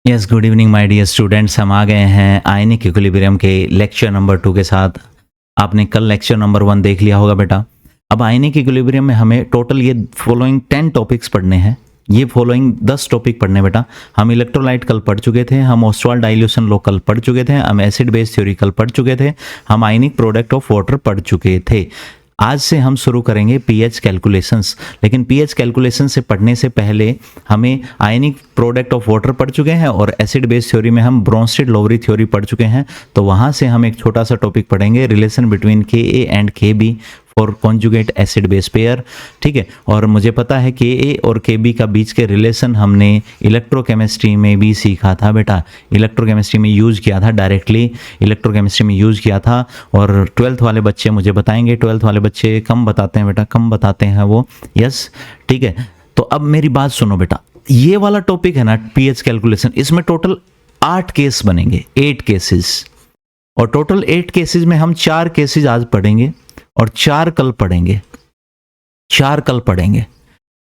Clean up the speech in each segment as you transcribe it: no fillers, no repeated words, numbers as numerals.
Yes, good evening my dear students. हम आ गए हैं आयनिक इक्विलिब्रियम के लेक्चर नंबर 2 के साथ। आपने कल लेक्चर नंबर 1 देख लिया होगा बेटा। अब आयनिक इक्विलिब्रियम में हमें टोटल ये फॉलोइंग 10 टॉपिक्स पढ़ने हैं। ये फॉलोइंग 10 टॉपिक पढ़ने बेटा। हम इलेक्ट्रोलाइट कल पढ़ चुके थे, हम ऑस्वाल्ड डाइल्यूशन लॉ कल पढ़ चुके थे, हम एसिड बेस थ्योरी कल पढ़ चुके थे, हम आयनिक प्रोडक्ट ऑफ वाटर पढ़ चुके थे। आज से हम शुरू करेंगे पीएच कैलकुलेशंस। लेकिन पीएच कैलकुलेशन से पढ़ने से पहले हमें आयनिक प्रोडक्ट ऑफ वाटर पढ़ चुके हैं और एसिड बेस थ्योरी में हम ब्रोंस्टेड लोवरी थ्योरी पढ़ चुके हैं। तो वहाँ से हम एक छोटा सा टॉपिक पढ़ेंगे, relation between K A and K B for conjugate acid base pair. ठीक है, और मुझे पता है के ए और के बी का बीच के रिलेशन हमने इलेक्ट्रोकेमिस्ट्री में भी सीखा था बेटा। इलेक्ट्रोकेमिस्ट्री में यूज़ किया था, डायरेक्टली इलेक्ट्रोकेमिस्ट्री में यूज़ किया था। और 12th वाले बच्चे मुझे बताएंगे, 12th वाले बच्चे कम बताते हैं बेटा, कम बताते हैं वो। यस, ठीक है। तो अब मेरी बात सुनो बेटा, ये वाला टॉपिक है ना पीएच कैलकुलेशन, इसमें टोटल 8 केस बनेंगे, 8 केसेस। और टोटल 8 केसेस में हम 4 केसेस आज पढ़ेंगे और 4 कल पढ़ेंगे, 4 कल पढ़ेंगे,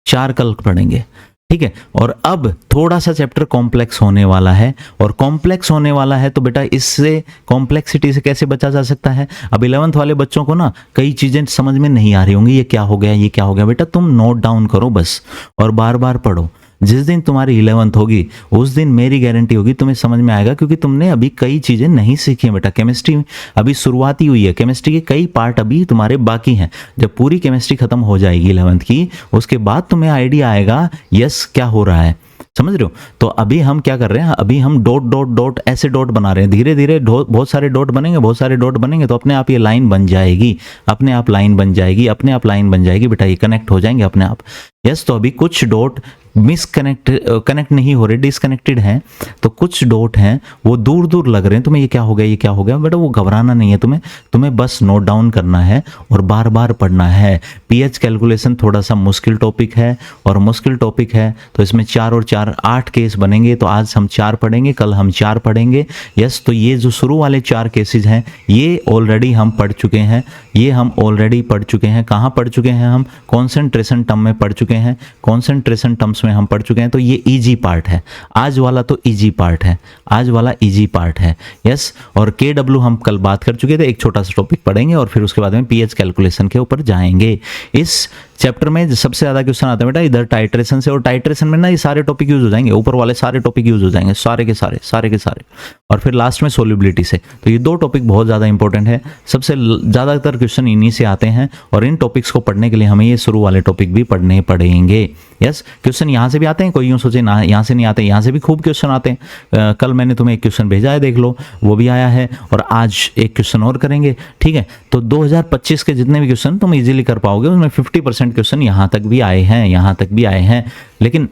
4 कल पढ़ेंगे। ठीक है, और अब थोड़ा सा चैप्टर कॉम्प्लेक्स होने वाला है। और कॉम्प्लेक्स होने वाला है तो बेटा इससे, कॉम्प्लेक्सिटी से कैसे बचा जा सकता है। अब 11th वाले बच्चों को ना कई चीज़ें समझ में नहीं आ रही होंगी, ये क्या हो गया, ये क्या हो गया। बेटा तुम नोट डाउन करो बस और बार बार पढ़ो। जिस दिन तुम्हारी 11th होगी उस दिन मेरी गारंटी होगी तुम्हें समझ में आएगा, क्योंकि तुमने अभी कई चीज़ें नहीं सीखी हैं बेटा। केमिस्ट्री अभी शुरुआती हुई है, केमिस्ट्री के कई पार्ट अभी तुम्हारे बाकी हैं। जब पूरी केमिस्ट्री खत्म हो जाएगी 11th की, उसके बाद तुम्हें आइडिया आएगा यस क्या हो रहा है, समझ रहे हो। तो अभी हम क्या कर रहे हैं, अभी हम डॉट डॉट डॉट ऐसे डॉट बना रहे हैं। धीरे धीरे बहुत सारे डॉट बनेंगे, बहुत सारे डॉट बनेंगे तो अपने आप ये लाइन बन जाएगी, अपने आप लाइन बन जाएगी, अपने आप लाइन बन जाएगी बेटा। ये कनेक्ट हो जाएंगे अपने आप। यस, तो अभी कुछ डॉट कनेक्ट नहीं हो रहे, डिसकनेक्टेड हैं। तो कुछ डॉट हैं वो दूर दूर लग रहे हैं तुम्हें, ये क्या हो गया, ये क्या हो गया। बेटा वो घबराना नहीं है तुम्हें बस नोट डाउन करना है और बार बार पढ़ना है। पीएच कैलकुलेशन थोड़ा सा मुश्किल टॉपिक है, और मुश्किल टॉपिक है तो इसमें 4 और 4 8 केस बनेंगे। तो आज हम 4 पढ़ेंगे, कल हम 4 पढ़ेंगे। यस, तो ये जो शुरू वाले 4 केसेज हैं ये ऑलरेडी हम पढ़ चुके हैं, ये हम ऑलरेडी पढ़ चुके हैं। कहाँ पढ़ चुके हैं हम, कॉन्सेंट्रेशन टर्म में पढ़ चुके हैं, कॉन्सेंट्रेशन टर्म्स में हम पढ़ चुके हैं। तो ये इजी पार्ट है, आज वाला तो इजी पार्ट है, आज वाला इजी पार्ट है। यस, और KW हम कल बात कर चुके थे, एक छोटा सा टॉपिक पढ़ेंगे और फिर उसके बाद में पीएच कैलकुलेशन के ऊपर जाएंगे। इस चैप्टर में सबसे ज़्यादा क्वेश्चन आते हैं बेटा इधर टाइट्रेशन से, और टाइट्रेशन में ना ये सारे टॉपिक यूज हो जाएंगे, ऊपर वाले सारे टॉपिक यूज हो जाएंगे, सारे के सारे। और फिर लास्ट में सोल्यूबिलिटी से। तो ये 2 टॉपिक बहुत ज़्यादा इंपॉर्टेंट है, सबसे ज़्यादातर क्वेश्चन इन्हीं से आते हैं। और इन टॉपिक्स को पढ़ने के लिए हमें ये शुरू वाले टॉपिक भी पढ़ने पड़ेंगे। यस, क्वेश्चन यहाँ से भी आते हैं, कोई यूँ सोचे ना यहाँ से नहीं आते, यहाँ से भी खूब क्वेश्चन आते हैं। कल मैंने तुम्हें एक क्वेश्चन भेजा है, देख लो, वो भी आया है। और आज एक क्वेश्चन और करेंगे। ठीक है, तो 2025 के जितने भी क्वेश्चन तुम इजीली कर पाओगे उसमें 50% क्वेश्चन यहाँ तक भी आए हैं, यहाँ तक भी आए हैं। लेकिन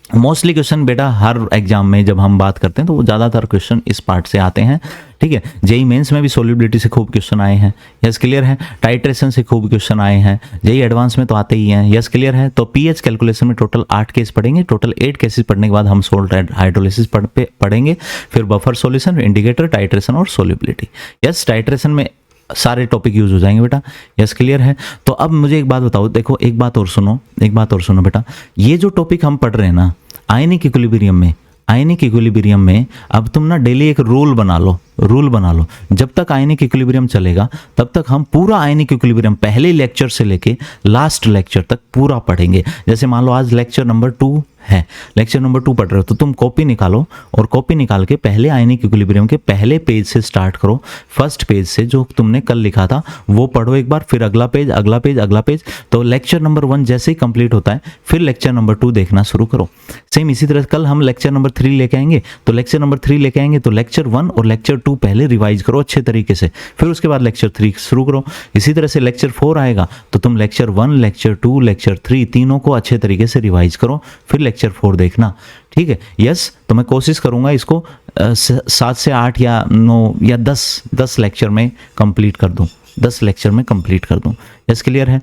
मोस्टली क्वेश्चन बेटा हर एग्जाम में जब हम बात करते हैं तो वो ज़्यादातर क्वेश्चन इस पार्ट से आते हैं। ठीक है, जेई मेंस में भी सोल्यूबिलिटी से खूब क्वेश्चन आए हैं, यस क्लियर है। टाइट्रेशन से खूब क्वेश्चन आए हैं, जेई एडवांस में तो आते ही हैं, यस क्लियर है। तो पीएच कैलकुलेशन में टोटल 8 केस पढ़ेंगे। टोटल 8 केसेस पढ़ने के बाद हम सोल्ट हाइड्रोलिसिस पढ़ेंगे, फिर बफर सॉल्यूशन, इंडिकेटर, टाइट्रेशन और सोल्यूबिलिटी। यस, टाइट्रेशन में सारे टॉपिक यूज हो जाएंगे बेटा, यस क्लियर है। तो अब मुझे एक बात बताओ, देखो एक बात और सुनो बेटा, ये जो टॉपिक हम पढ़ रहे हैं ना आयनिक इक्विलिब्रियम में अब तुम ना डेली एक रूल बना लो। जब तक आयनिक इक्विलिब्रियम चलेगा तब तक हम पूरा आयनिक इक्विलिब्रियम पहले लेक्चर से लेके लास्ट लेक्चर तक पूरा पढ़ेंगे। जैसे मान लो आज लेक्चर नंबर 2 है, लेक्चर नंबर 2 पढ़ रहे हो तो तुम कॉपी निकालो और कॉपी निकाल के पहले आयनिक इक्विलिब्रियम के पहले पेज से स्टार्ट करो। फर्स्ट पेज से जो तुमने कल लिखा था वो पढ़ो एक बार, फिर अगला पेज, अगला पेज, अगला पेज। तो लेक्चर नंबर 1 जैसे ही कंप्लीट होता है फिर लेक्चर नंबर 2 देखना शुरू करो। सेम इसी तरह कल हम लेक्चर नंबर 3 लेके आएंगे, तो लेक्चर नंबर 3 लेके आएंगे तो लेक्चर 1 और लेक्चर 2 पहले रिवाइज करो अच्छे तरीके से, फिर उसके बाद लेक्चर 3 शुरू करो। इसी तरह से लेक्चर 4 आएगा तो तुम लेक्चर 1, लेक्चर 2, लेक्चर 3 तीनों को अच्छे तरीके से रिवाइज करो, फिर लेक्चर 4 देखना। ठीक है, यस। तो मैं कोशिश करूंगा इसको 7 से 8 या 9 या 10 लेक्चर में कंप्लीट कर दूं, 10 लेक्चर में कंप्लीट कर दूं। यस क्लियर है,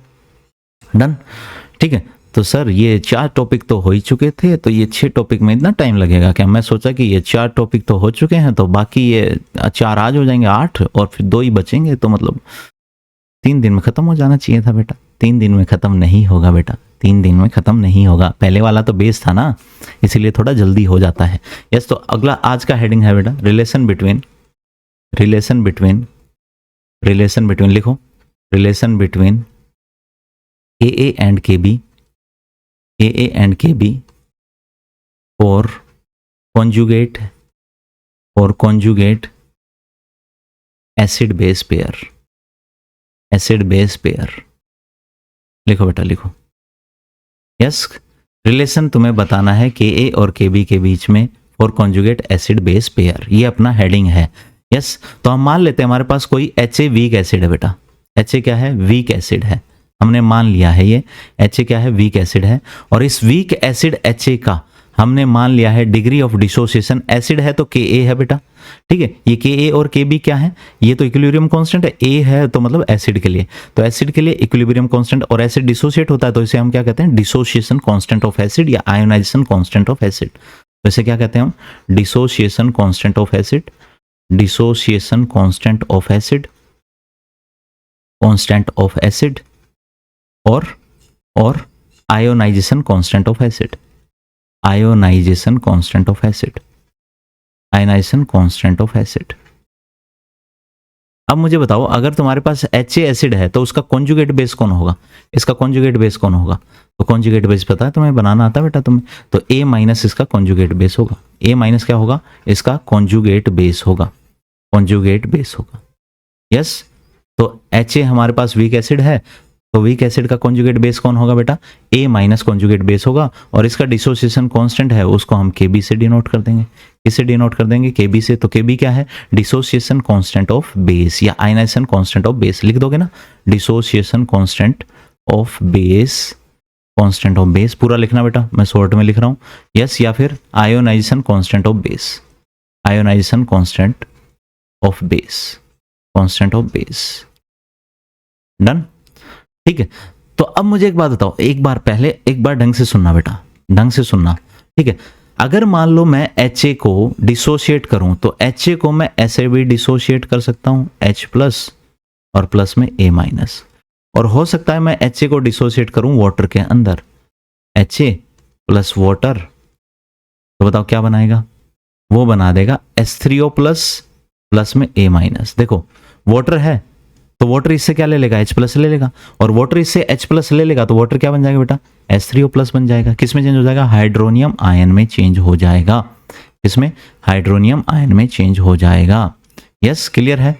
डन। ठीक है, तो सर ये 4 टॉपिक तो हो ही चुके थे, तो ये 6 टॉपिक में इतना टाइम लगेगा क्या। मैं सोचा कि ये 4 टॉपिक तो हो चुके हैं तो बाकी ये 4 आज हो जाएंगे, 8 और फिर 2 ही बचेंगे। तो मतलब 3 दिन में ख़त्म हो जाना चाहिए था बेटा, 3 दिन में ख़त्म नहीं होगा बेटा, 3 दिन में ख़त्म नहीं होगा। पहले वाला तो बेस था ना, इसीलिए थोड़ा जल्दी हो जाता है। यस, तो अगला आज का हेडिंग है बेटा रिलेशन बिटवीन लिखो, relation between AA and KB और conjugate एसिड बेस पेयर। लिखो बेटा, लिखो। यस, रिलेशन तुम्हें बताना है KA और KB के बीच में for conjugate acid base pair, ये अपना हेडिंग है। यस, तो हम मान लेते हैं हमारे पास कोई HA वीक एसिड है बेटा। HA क्या है? वीक एसिड है। हमने मान लिया है ये HA क्या है? वीक एसिड है। और इस वीक एसिड HA का हमने मान लिया है डिग्री ऑफ डिसोसिएशन, एसिड है तो Ka है बेटा, ठीक है। ये Ka और Kb क्या है? ये तो इक्विलिब्रियम कांस्टेंट है, A है तो मतलब एसिड के लिए, तो एसिड के लिए इक्विलिब्रियम कांस्टेंट, और एसिड डिसोसिएट होता है तो इसे हम क्या कहते हैं? डिसोसिएशन कांस्टेंट ऑफ एसिड या आयोनाइजेशन कांस्टेंट ऑफ एसिड। तो इसे क्या कहते हैं हम? Dissociation constant of acid, dissociation constant of acid, constant of acid और ionisation constant of acid, ionisation constant of acid, ionisation constant of acid. अब मुझे बताओ, अगर तुम्हारे पास HA एसिड है तो उसका कॉन्जुगेट बेस कौन होगा? इसका कॉन्जुगेट बेस कौन होगा? तो कॉन्जुगेट बेस पता है तुम्हें, बनाना आता है बेटा तुम्हें, तो A माइनस इसका कॉन्जुगेट बेस होगा। A माइनस क्या होगा? इसका कॉन्जुगेट बेस होगा, कॉन्जुगेट बेस होगा। यस, तो HA हमारे पास वीक एसिड है, तो वीक एसिड का कॉन्जुगेट बेस कौन होगा बेटा? A माइनस कॉन्जुगेट बेस होगा, और इसका डिसोसिएशन कांस्टेंट है उसको हम KB से डिनोट कर देंगे। किससे डिनोट कर देंगे? KB से। तो KB क्या है? डिसोसिएशन कांस्टेंट ऑफ बेस या आयोनाइजेशन कांस्टेंट ऑफ बेस, लिख दोगे ना, dissociation constant of base, constant of base पूरा लिखना बेटा, मैं शॉर्ट में लिख रहा हूँ। यस, या फिर ionisation constant of base, ionisation constant of base, constant of base. Done, ठीक है। तो अब मुझे एक बात बताओ, एक बार ढंग से सुनना बेटा, ढंग से सुनना, ठीक है। अगर मान लो मैं HA को डिसोशिएट करूं तो HA को मैं ऐसे भी डिसोशिएट कर सकता हूं, H प्लस और प्लस में A माइनस, और हो सकता है मैं HA को डिसोशिएट करूं वाटर के अंदर, HA प्लस वाटर, तो बताओ क्या बनाएगा? वो बना देगा H3O प्लस प्लस में A माइनस। देखो वाटर है तो वाटर इससे क्या ले लेगा? H प्लस ले लेगा, और वाटर इससे H प्लस ले लेगा तो वाटर क्या बन जाएगा बेटा? H3O प्लस बन जाएगा। किस में चेंज हो जाएगा? हाइड्रोनियम आयन में चेंज हो जाएगा। इसमें हाइड्रोनियम आयन में चेंज हो जाएगा। यस, क्लियर है?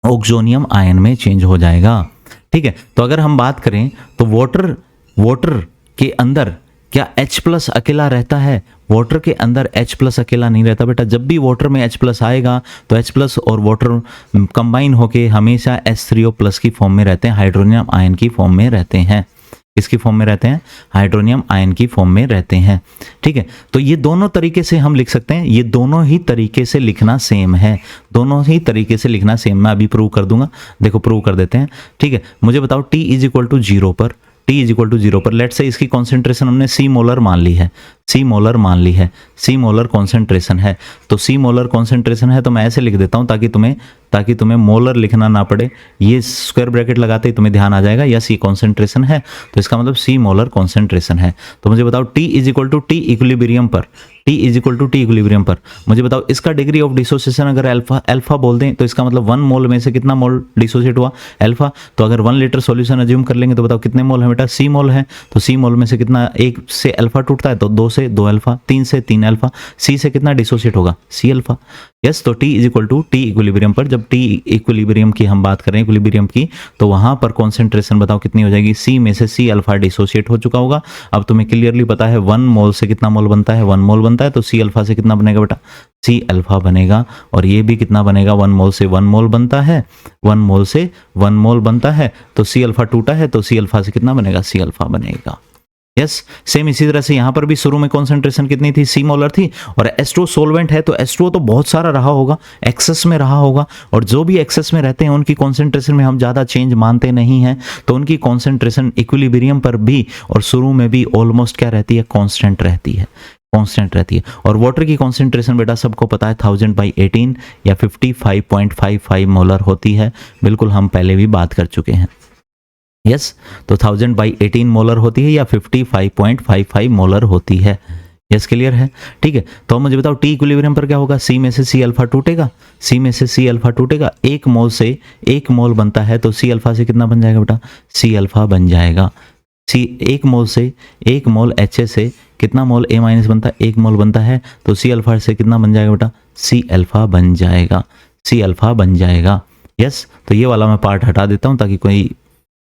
ऑक्सोनियम आयन में चेंज हो जाएगा, ठीक है। तो अगर हम बात करें तो वाटर के अंदर क्या H प्लस अकेला रहता है? वाटर के अंदर H प्लस अकेला नहीं रहता बेटा। जब भी वाटर में H प्लस आएगा तो H प्लस और वाटर कंबाइन होके हमेशा H3O प्लस की फॉर्म में रहते हैं, हाइड्रोनियम आयन की फॉर्म में रहते हैं। किसकी फॉर्म में रहते हैं? हाइड्रोनियम आयन की फॉर्म में रहते हैं, ठीक है। तो ये दोनों तरीके से हम लिख सकते हैं, ये दोनों ही तरीके से लिखना सेम है, दोनों ही तरीके से लिखना सेम। मैं अभी प्रूव कर दूंगा, देखो प्रूव कर देते हैं, ठीक है। मुझे बताओ T इज इक्वल टू 0 पर, T इज इक्वल टू 0 पर लेट से इसकी कॉन्सेंट्रेशन हमने C मोलर मान ली है, C मोलर मान ली है, C मोलर कॉन्सेंट्रेशन है। तो C मोलर कॉन्सेंट्रेशन है तो मैं ऐसे लिख देता हूं ताकि तुम्हें मोलर लिखना ना पड़े। ये स्क्वायर ब्रैकेट लगाते ही तुम्हें ध्यान आ जाएगा, यस ये कॉन्सेंट्रेशन है तो इसका मतलब C मोलर कॉन्सेंट्रेशन है। तो मुझे बताओ T is equal to T equilibrium पर, T is equal to T equilibrium पर मुझे बताओ इसका डिग्री ऑफ डिसोसिएशन अगर अल्फा बोल दें तो इसका मतलब 1 मोल में से कितना मोल डिसोसिएट हुआ? अल्फा। तो अगर 1 लीटर सॉल्यूशन अज्यूम कर लेंगे तो बताओ कितने मोल है बेटा? C मोल है। तो C मोल में से कितना, 1 से अल्फा टूटता है तो 2 से 2 अल्फा, 3 से 3 अल्फा, C से कितना डिसोसिएट होगा? C alpha. यस, तो T is equal to T equilibrium पर, जब T इक्विलिब्रियम की हम बात करें इक्विलिब्रियम की, तो वहां पर कॉन्सेंट्रेशन बताओ कितनी हो जाएगी? C में से C अल्फा डिसोसिएट हो चुका होगा। अब तुम्हें क्लियरली पता है 1 मोल से कितना मोल बनता है? 1 मोल बनता है, तो C अल्फा से कितना बनेगा बेटा? C अल्फा बनेगा। और ये भी कितना बनेगा? 1 मोल से 1 मोल बनता है, 1 मोल से 1 मोल बनता है, तो C अल्फा टूटा है तो C अल्फा से कितना बनेगा? C अल्फा बनेगा। यस, सेम इसी तरह से यहाँ पर भी शुरू में कॉन्सेंट्रेशन कितनी थी? C मोलर थी, और H2O सोलवेंट है तो H2O तो बहुत सारा रहा होगा, एक्सेस में रहा होगा, और जो भी एक्सेस में रहते हैं उनकी कॉन्सेंट्रेशन में हम ज़्यादा चेंज मानते नहीं हैं, तो उनकी कॉन्सेंट्रेशन इक्विलिब्रियम पर भी और शुरू में भी ऑलमोस्ट क्या रहती है? कांस्टेंट रहती है, कांस्टेंट रहती है। और वाटर की कॉन्सेंट्रेशन बेटा सबको पता है 1000/18 या 55.55 मोलर होती है, बिल्कुल हम पहले भी बात कर चुके हैं। यस, तो 1000/18 मोलर होती है या 55.55 मोलर होती है। यस, क्लियर है। ठीक है, तो अब मुझे बताओ टी इक्विलिब्रियम पर क्या होगा, सी में से सी अल्फा टूटेगा, सी में से सी अल्फा टूटेगा, एक मोल से एक मोल बनता है तो सी अल्फा से कितना बन जाएगा बेटा, सी अल्फा बन जाएगा। सी एक मोल से एक मोल एच से कितना मोल ए माइनस बनता है, एक मोल बनता है तो सी अल्फा से कितना बन जाएगा बेटा, सी अल्फा बन जाएगा, सी अल्फा बन जाएगा। यस, तो ये वाला मैं पार्ट हटा देता हूँ ताकि कोई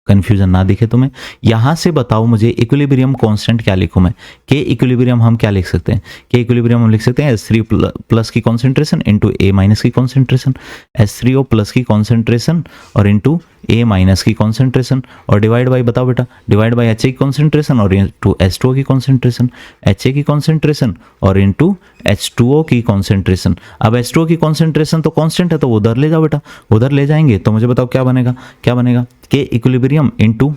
कंफ्यूजन ना दिखे तुम्हें। यहां से बताओ मुझे इक्विलिब्रियम कांस्टेंट क्या लिखूं मैं, के इक्विलिब्रियम हम क्या लिख सकते हैं, के इक्विलिब्रियम हम लिख सकते हैं S3 प्लस की कॉन्सेंट्रेशन इंटू ए माइनस की कॉन्सेंट्रेशन, S3O प्लस की कॉन्सेंट्रेशन और इंटू ए माइनस की कॉन्सेंट्रेशन और डिवाइड बाई, बताओ बेटा, डिवाइड बाई एच ए की कॉन्सेंट्रेशन और इंटू H2O की कॉन्सेंट्रेशन, एच ए की कॉन्सेंट्रेशन और इंटू H2O की कॉन्सेंट्रेशन। अब H2O की कॉन्सेंट्रेशन तो कांस्टेंट है तो उधर ले जाओ बेटा, उधर ले जाएंगे तो मुझे बताओ क्या बनेगा, क्या बनेगा, के इक्विलिब्रियम इंटू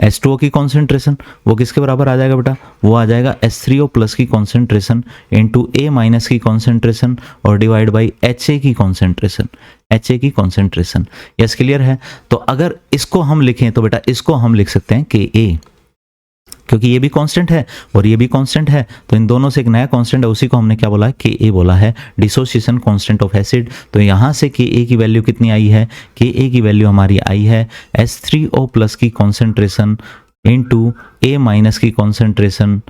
H2O की कॉन्सेंट्रेशन, वो किसके बराबर आ जाएगा बेटा, वो आ जाएगा S3O प्लस की कॉन्सेंट्रेशन इंटू ए माइनस की कॉन्सेंट्रेशन और डिवाइड बाई HA की कॉन्सेंट्रेशन, HA की कॉन्सेंट्रेशन। यस, क्लियर है। तो अगर इसको हम लिखें तो बेटा इसको हम लिख सकते हैं के ए, क्योंकि ये भी कांस्टेंट है और ये भी कांस्टेंट है तो इन दोनों से एक नया कांस्टेंट है, उसी को हमने क्या बोला, के ए बोला है, डिसोसिएशन कांस्टेंट ऑफ एसिड। तो यहाँ से के ए की वैल्यू कितनी आई है, के ए की वैल्यू हमारी आई है S3O प्लस की कॉन्सेंट्रेशन इंटू ए माइनस की कॉन्सेंट्रेशन,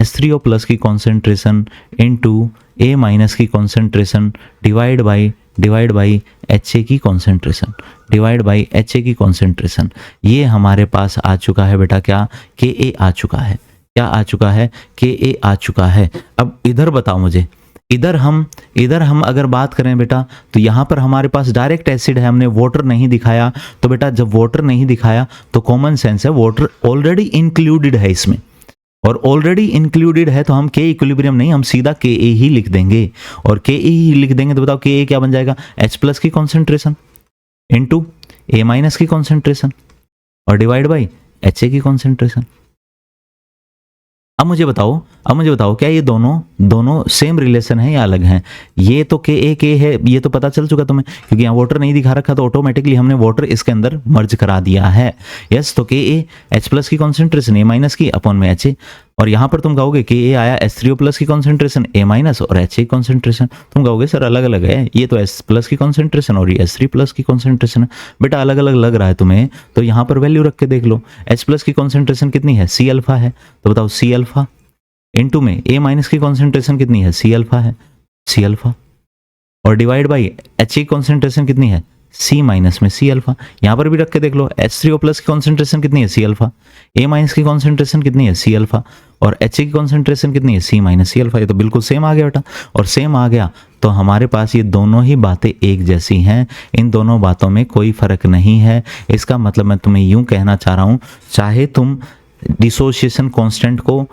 S3O प्लस की कॉन्सेंट्रेशन इंटू ए माइनस की कॉन्सेंट्रेशन डिवाइड बाई HA की कॉन्सेंट्रेशन, डिवाइड बाई HA की कॉन्सेंट्रेशन। ये हमारे पास आ चुका है बेटा, क्या, के ए आ चुका है, क्या आ चुका है, के ए आ चुका है। अब इधर बताओ मुझे, इधर हम अगर बात करें बेटा तो यहाँ पर हमारे पास डायरेक्ट एसिड है, हमने वाटर नहीं दिखाया। तो बेटा जब वाटर नहीं दिखाया तो कॉमन सेंस है, वाटर ऑलरेडी इंक्लूडेड है इसमें, और ऑलरेडी इंक्लूडेड है तो हम के इक्विलिब्रियम नहीं, हम सीधा के ए ही लिख देंगे। और के ए ही लिख देंगे तो बताओ के ए क्या बन जाएगा, H प्लस की कॉन्सेंट्रेशन इंटू ए माइनस की कॉन्सेंट्रेशन और डिवाइड बाई HA की कॉन्सेंट्रेशन। अब मुझे बताओ क्या ये दोनों सेम रिलेशन है या अलग हैं। ये तो के ए के है, ये तो पता चल चुका तुम्हें, क्योंकि यहाँ वाटर नहीं दिखा रखा तो ऑटोमेटिकली हमने वाटर इसके अंदर मर्ज करा दिया है। यस, तो के ए H प्लस की कॉन्सेंट्रेशन ए माइनस की अपॉन में HA, और यहाँ पर तुम कहोगे कि ए आया S3O प्लस की कॉन्सेंट्रेशन ए माइनस और HA की कॉन्सेंट्रेशन, तुम कहोगे सर अलग अलग है, ये तो S प्लस की कॉन्सेंट्रेशन और ये S3 प्लस की कॉन्सेंट्रेशन है। बेटा अलग अलग लग रहा है तुम्हें तो यहाँ पर वैल्यू रख के देख लो, H प्लस की कॉन्सेंट्रेशन कितनी है, C अल्फा है, तो बताओ C अल्फा इंटू में ए माइनस की कॉन्सेंट्रेशन कितनी है, C अल्फा है, C अल्फा और डिवाइड बाई HA की कॉन्सेंट्रेशन कितनी है, C माइनस में C अल्फा। यहाँ पर भी रख के देख लो, H3O प्लस की कॉन्सेंट्रेशन कितनी है, C अल्फा, ए माइनस की कॉन्सेंट्रेशन कितनी है, C अल्फा और HA की कॉन्सेंट्रेशन कितनी है, C माइनस C अल्फा। ये तो बिल्कुल सेम आ गया बेटा, और सेम आ गया तो हमारे पास ये दोनों ही बातें एक जैसी हैं, इन दोनों बातों में कोई फर्क नहीं है। इसका मतलब मैं तुम्हें यूं कहना चाह रहा हूं, चाहे तुम डिसोसिएशन कांस्टेंट को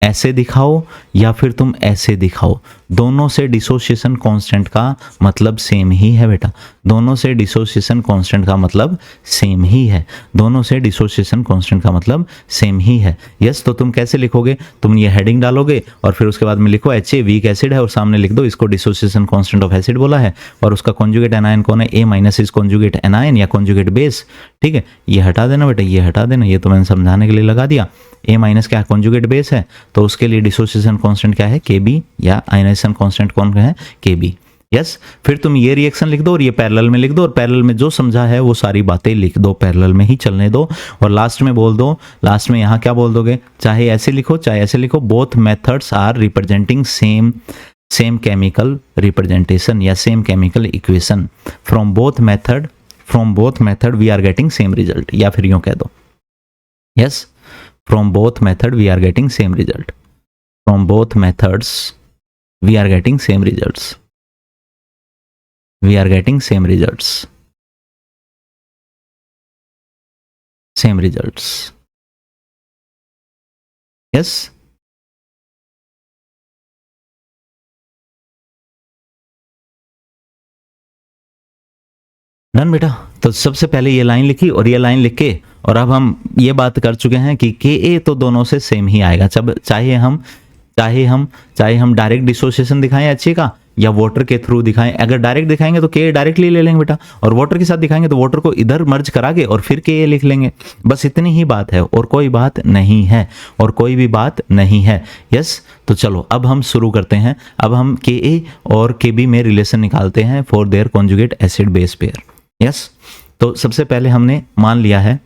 ऐसे दिखाओ या फिर तुम ऐसे दिखाओ, दोनों से डिसोसिएशन कांस्टेंट का मतलब सेम ही है बेटा, दोनों से डिसोसिएशन कांस्टेंट का मतलब सेम ही है, दोनों से डिसोसिएशन कांस्टेंट का मतलब सेम ही है। यस, तो तुम कैसे लिखोगे, तुम ये हेडिंग डालोगे और फिर उसके बाद में लिखो HA वीक एसिड है और सामने लिख दो इसको डिसोसिएशन कांस्टेंट ऑफ एसिड बोला है और उसका कॉन्जुगेट एनायन कौन है, ए माइनस इज कॉन्जुगेट एनायन या कॉन्जुगेट बेस। ठीक है, ये हटा देना बेटा, ये हटा देना, ये तो मैंने समझाने के लिए लगा दिया। ए माइनस क्या कॉन्जुगेट बेस है तो उसके लिए डिसोसिएशन कांस्टेंट क्या है, KB, या आयनाइजेशन कांस्टेंट कौन है, KB। यस, फिर तुम ये रिएक्शन लिख दो और ये पैरेलल में लिख दो, और पैरेलल में जो समझा है वो सारी बातें लिख दो, पैरेलल में ही चलने दो। और लास्ट में बोल दो, लास्ट में यहाँ क्या बोल दोगे, चाहे ऐसे लिखो चाहे ऐसे लिखो, both methods are representing same chemical representation या same chemical equation. From both method we are getting same result, या फिर यूं कह दो, yes, from both method we are getting same result, from both methods we are getting same results, we are getting same results, same results। yes, done बेटा। तो सबसे पहले ये लाइन लिखी और ये लाइन लिख के, और अब हम ये बात कर चुके हैं कि के ए तो दोनों से सेम ही आएगा, चाहे हम डायरेक्ट डिसोसिएशन दिखाएं HA का या वाटर के थ्रू दिखाएं। अगर डायरेक्ट दिखाएंगे तो के डायरेक्टली ले लेंगे बेटा, और वाटर के साथ दिखाएंगे तो वाटर को इधर मर्ज करा के और फिर के लिख लेंगे। बस इतनी ही बात है और कोई बात नहीं है, और कोई भी बात नहीं है। यस, तो चलो अब हम शुरू करते हैं। अब हम के और के में रिलेशन निकालते हैं for their conjugate acid base pair. Yes, तो सबसे पहले हमने मान लिया है।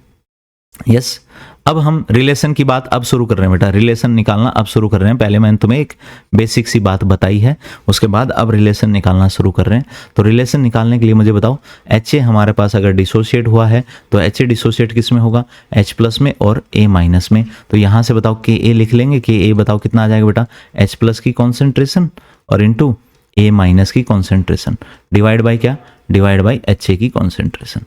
यस, अब हम रिलेशन की बात अब शुरू कर रहे हैं बेटा, रिलेशन निकालना अब शुरू कर रहे हैं। पहले मैंने तुम्हें एक बेसिक सी बात बताई है, उसके बाद अब रिलेशन निकालना शुरू कर रहे हैं। तो रिलेशन निकालने के लिए मुझे बताओ, एच हमारे पास अगर डिसोशिएट हुआ है तो एच डिसोशिएट किस में होगा, H प्लस में और A माइनस में। तो यहाँ से बताओ के लिख लेंगे, के बताओ कितना आ जाएगा बेटा, H प्लस की कॉन्सेंट्रेशन और इंटू A माइनस की कॉन्सेंट्रेशन, डिवाइड बाई क्या, डिवाइड बाई HA की कॉन्सेंट्रेशन,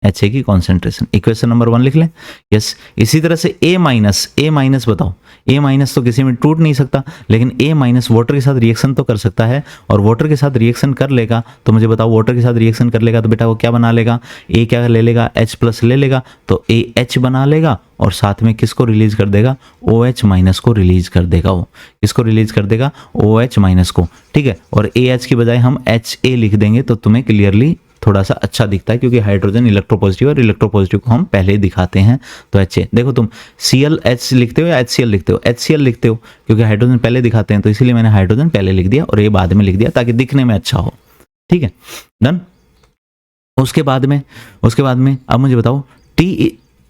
HA की कॉन्सेंट्रेशन। इक्वेशन नंबर 1 लिख लें। यस, इसी तरह से A माइनस बताओ, A माइनस तो किसी में टूट नहीं सकता, लेकिन A माइनस वाटर के साथ रिएक्शन तो कर सकता है, और वाटर के साथ रिएक्शन कर लेगा तो मुझे बताओ, वाटर के साथ रिएक्शन कर लेगा तो बेटा वो क्या बना लेगा, A क्या ले लेगा, H प्लस ले लेगा तो AH बना लेगा, और साथ में किसको रिलीज कर देगा, OH माइनस को रिलीज कर देगा। वो किसको रिलीज कर देगा, OH माइनस को, ठीक है। और AH की बजाय हम HA लिख देंगे तो तुम्हें क्लियरली थोड़ा सा अच्छा दिखता है, क्योंकि हाइड्रोजन इलेक्ट्रोपॉजिटिव और इलेक्ट्रोपॉजिटिव को हम पहले ही दिखाते हैं। तो HA देखो, तुम ClH लिखते हो या HCl लिखते हो, HCl लिखते हो क्योंकि हाइड्रोजन पहले दिखाते हैं, तो इसीलिए मैंने हाइड्रोजन पहले लिख दिया और ये बाद में लिख दिया ताकि दिखने में अच्छा हो, ठीक है, डन। उसके बाद में अब मुझे बताओ,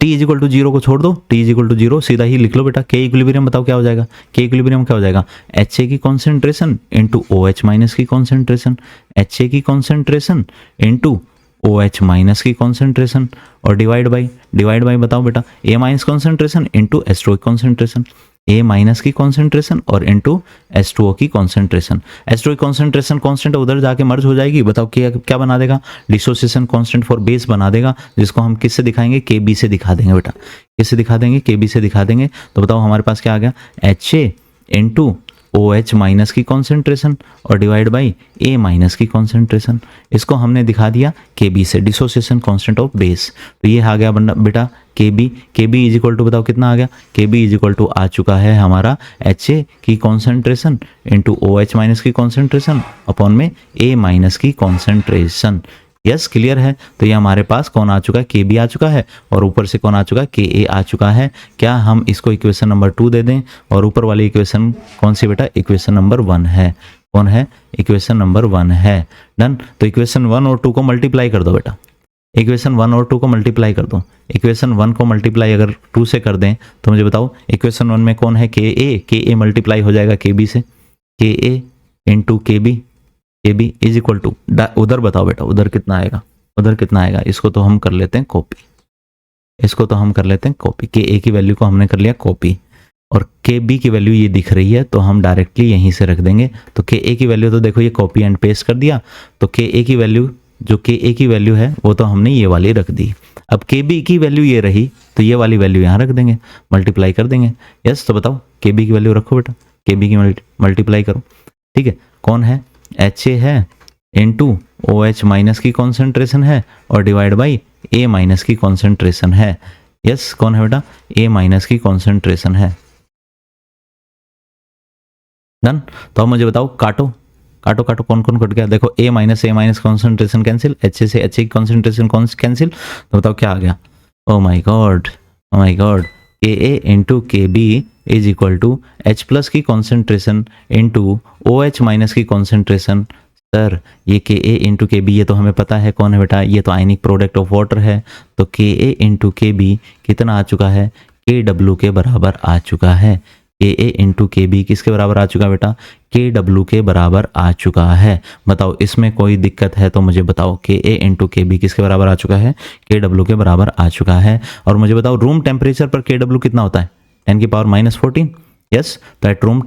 T इज इक्वल टू 0 को छोड़ दो, T इज इक्वल टू 0 सीधा ही लिख लो बेटा। के इक्विलिब्रियम बताओ क्या हो जाएगा, के इक्विलिब्रियम क्या हो जाएगा, HA की कॉन्सेंट्रेशन इंटू OH माइनस की कॉन्सेंट्रेशन, HA की कॉन्सेंट्रेशन इंटू OH माइनस की कॉन्सेंट्रेशन, और डिवाइड बाई बताओ बेटा, A minus concentration into H2O की कॉन्सेंट्रेशन, A माइनस की कॉन्सेंट्रेशन और इंटू H2O की कॉन्सेंट्रेशन। H2O की कॉन्सेंट्रेशन कांस्टेंट उधर जाके मर्ज हो जाएगी, बताओ क्या बना देगा, डिसोसिएशन कांस्टेंट फॉर बेस बना देगा, जिसको हम किससे दिखाएंगे, KB से दिखा देंगे बेटा। किससे दिखा देंगे, KB से दिखा देंगे। तो बताओ हमारे पास क्या आ गया, HA इंटू OH माइनस की कॉन्सेंट्रेशन और डिवाइड बाई A माइनस की कॉन्सेंट्रेशन। इसको हमने दिखा दिया KB से, डिसोसिएशन कांस्टेंट ऑफ बेस। तो ये आ गया बेटा KB इज इक्वल टू बताओ कितना आ गया, KB इज इक्वल टू आ चुका है हमारा HA की कॉन्सेंट्रेशन इंटू OH माइनस की कॉन्सेंट्रेशन अपॉन में A माइनस की कॉन्सेंट्रेशन। यस, क्लियर है। तो ये हमारे पास कौन आ चुका है, KB आ चुका है, और ऊपर से कौन आ चुका है, KA आ चुका है। क्या हम इसको इक्वेशन नंबर 2 दे दें, और ऊपर वाली इक्वेशन कौन सी बेटा, इक्वेशन नंबर 1 है। कौन है, इक्वेशन नंबर 1 है, डन। तो इक्वेशन 1 और 2 को मल्टीप्लाई कर दो बेटा, इक्वेशन 1 और 2 को मल्टीप्लाई कर दो। इक्वेशन 1 को मल्टीप्लाई अगर 2 से कर दें तो मुझे बताओ, इक्वेशन 1 में कौन है, KA मल्टीप्लाई हो जाएगा KB से, KA into KB is equal to, उधर बताओ बेटा, उधर कितना आएगा, इसको तो हम कर लेते हैं कॉपी, KA की वैल्यू को हमने कर लिया कॉपी, और KB की वैल्यू ये दिख रही है तो हम डायरेक्टली यहीं से रख देंगे। तो KA की वैल्यू तो देखो ये कॉपी एंड पेस्ट कर दिया, तो KA की वैल्यू, जो KA की वैल्यू है वो तो हमने ये वाली रख दी। अब KB की वैल्यू ये रही तो ये वाली वैल्यू यहाँ रख देंगे, मल्टीप्लाई कर देंगे। यस, तो बताओ KB की वैल्यू रखो बेटा, KB की मल्टीप्लाई करो, ठीक है। कौन है, HA है इंटू OH माइनस की कॉन्सेंट्रेशन है और डिवाइड बाई A माइनस की कॉन्सेंट्रेशन है। यस, कौन है बेटा, A माइनस की कॉन्सेंट्रेशन है, डन। तो अब मुझे बताओ, काटो कौन कट गया, देखो A minus concentration cancel, HA से HA की कॉन्सेंट्रेशन कैंसिल, तो बताओ क्या आ गया, oh my god, KA into KB is equal to H plus की कॉन्सेंट्रेशन इंटू OH माइनस की कॉन्सेंट्रेशन। सर ये KA इंटू KB ये तो हमें पता है कौन है बेटा, ये तो आयनिक प्रोडक्ट ऑफ वाटर है, तो KA इंटू KB कितना आ चुका है, KW के बराबर आ चुका है। KA इंटू KB किसके बराबर आ चुका बेटा, KW के बराबर आ चुका है। बताओ इसमें कोई दिक्कत है तो मुझे बताओ, KA इंटू KB किसके बराबर आ चुका है, KW के बराबर आ चुका है। और मुझे बताओ रूम टेम्परेचर पर KW कितना होता है, 10 की पावर -14। यस, तो एट रूम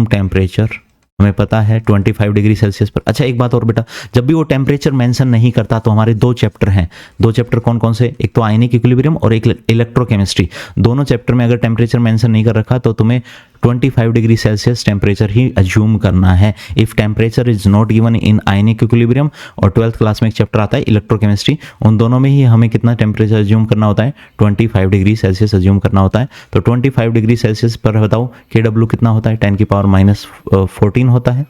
टेम्परेचर हमें पता है 25 डिग्री सेल्सियस पर। अच्छा एक बात और बेटा, जब भी वो टेम्परेचर मेंशन नहीं करता तो हमारे 2 चैप्टर हैं, 2 चैप्टर कौन कौन से, एक तो आयनिक इक्विलिब्रियम और एक इलेक्ट्रोकेमिस्ट्री। दोनों चैप्टर में अगर टेम्परेचर मेंशन नहीं कर रखा तो तुम्हें 25 डिग्री सेल्सियस टेम्परेचर ही अज्यूम करना है। If temperature is not given in ionic equilibrium, और 12th क्लास में एक चैप्टर आता है इलेक्ट्रोकेमिस्ट्री, उन दोनों में ही हमें कितना टेम्परेचर अज्यूम करना होता है, 25 डिग्री सेल्सियस अज्यूम करना होता है। तो 25 डिग्री सेल्सियस पर बताओ KW कितना होता है, 10⁻⁻14 होता है।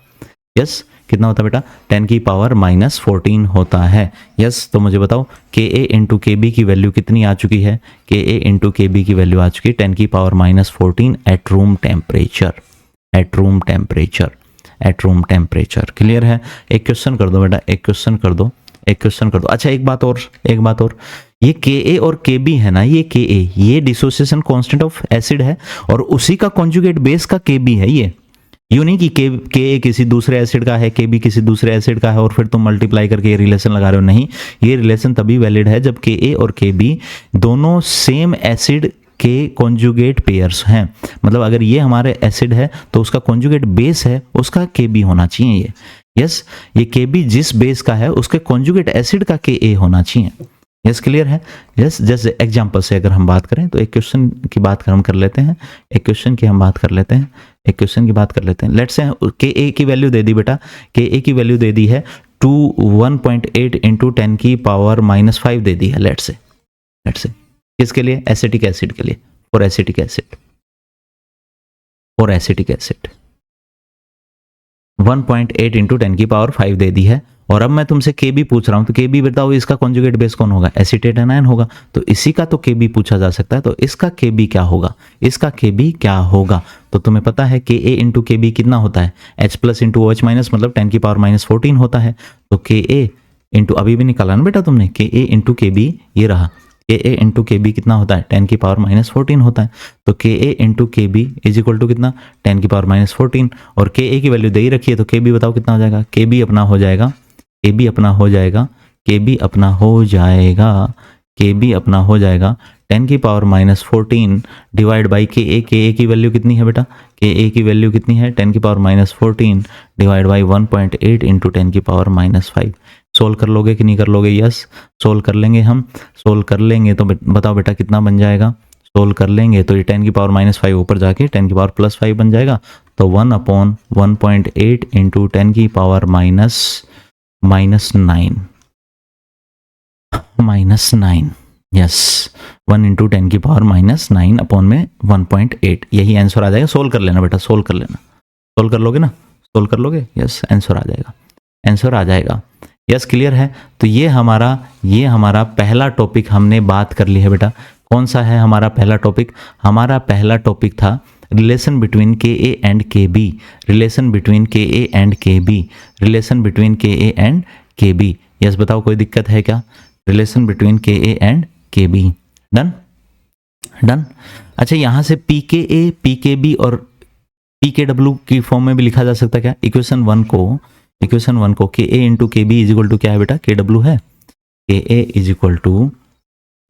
यस, कितना होता है बेटा, 10⁻⁻14 होता है। यस, तो मुझे बताओ Ka इंटू KB की वैल्यू कितनी आ चुकी है, Ka इंटू KB की वैल्यू आ चुकी है 10⁻14 eight room temperature, eight room temperature, eight room temperature. Clear है? एक क्वेश्चन कर दो बेटा, एक क्वेश्चन कर दो, एक क्वेश्चन कर दो। अच्छा एक बात और, एक बात और, ये Ka और Kb है ना, ये Ka ये डिसोसिएशन कांस्टेंट ऑफ एसिड है और उसी का कॉन्जुगेट बेस का Kb है। ये यूं नहीं कि Ka किसी दूसरे एसिड का है, Kb किसी दूसरे एसिड का है और फिर तुम मल्टीप्लाई करके ये रिलेशन लगा रहे हो। नहीं, ये रिलेशन तभी वैलिड है जब Ka और Kb दोनों सेम एसिड के कॉन्जुगेट पेयर्स हैं। मतलब अगर ये हमारे एसिड है तो उसका कॉन्जुगेट बेस है, उसका Kb होना चाहिए ये। यस, ये Kb जिस बेस का है उसके कॉन्जुगेट एसिड का Ka होना चाहिए। यस, क्लियर है? यस, जैसे एग्जांपल से अगर हम बात करें तो एक क्वेश्चन की बात हम कर लेते हैं, एक क्वेश्चन की हम बात कर लेते हैं, एक क्वेश्चन की बात कर लेते हैं। लेट्स से Ka की वैल्यू दे दी बेटा, Ka की वैल्यू दे दी है 1.8 इंटू 10⁻⁻5 दे दी है। लेट्स से किसके लिए, एसिटिक एसिड के लिए, for acetic acid, for acetic acid 1.8 into 10⁻5 दे दी है। और अब मैं तुमसे Kb पूछ रहा हूं तो Kb बताओ इसका कॉन्जुगेट बेस कौन होगा, एसीटेट एनायन होगा। तो इसी का तो Kb पूछा जा सकता है, तो इसका Kb क्या होगा, इसका Kb क्या होगा? तो तुम्हें पता है Ka इंटू Kb कितना होता है, H plus into OH minus, मतलब 10⁻⁻14 होता है। तो Ka इंटू, अभी भी निकाला ना बेटा तुमने, Ka इंटू Kb ये रहा, Ka इंटू Kb कितना होता है, 10⁻⁻14 होता है। तो Ka into Kb is equal to कितना, 10⁻⁻14, और Ka की वैल्यू दे ही रखी है तो Kb बताओ कितना हो जाएगा, Kb अपना हो जाएगा, Kb अपना हो जाएगा, Kb अपना हो जाएगा, Kb अपना हो जाएगा 10⁻⁻14 डिवाइड बाई Ka। Ka की वैल्यू कितनी है बेटा, Ka की वैल्यू कितनी है, 10⁻⁻14 डिवाइड बाई 1.8 इंटू 10⁻⁻5। सोल्व कर लोगे कि नहीं कर लोगे? यस, सोल्व कर लेंगे हम, सोल्व कर लेंगे तो बताओ बेटा कितना बन जाएगा, सोल्व कर लेंगे तो ये 10⁻⁻5 ऊपर जाके 10⁻+5 बन जाएगा। तो 1/1.8 इंटू 10⁻⁻9, यस, 1 इंटू 10⁻⁻9 अपॉन में 1.8, यही आंसर आ जाएगा। सोल्व कर लेना बेटा, सोल्व कर लेना, सोल्व कर लोगे ना, सोल्व कर लोगे? यस, आंसर आ जाएगा, आंसर आ जाएगा। यस, क्लियर है? तो ये हमारा पहला टॉपिक हमने बात कर ली है बेटा। कौन सा है हमारा पहला टॉपिक? हमारा पहला टॉपिक था relation between Ka and Kb, relation between Ka and Kb, relation between Ka and Kb। Yes, बताओ कोई दिक्कत है क्या? Relation between Ka and Kb, done, done. अच्छा, यहाँ से Pka, Pkb और Pkw की फॉर्म में भी लिखा जा सकता है क्या? इक्वेशन वन को Ka into Kb is equal to क्या है बेटा, Kw है। Ka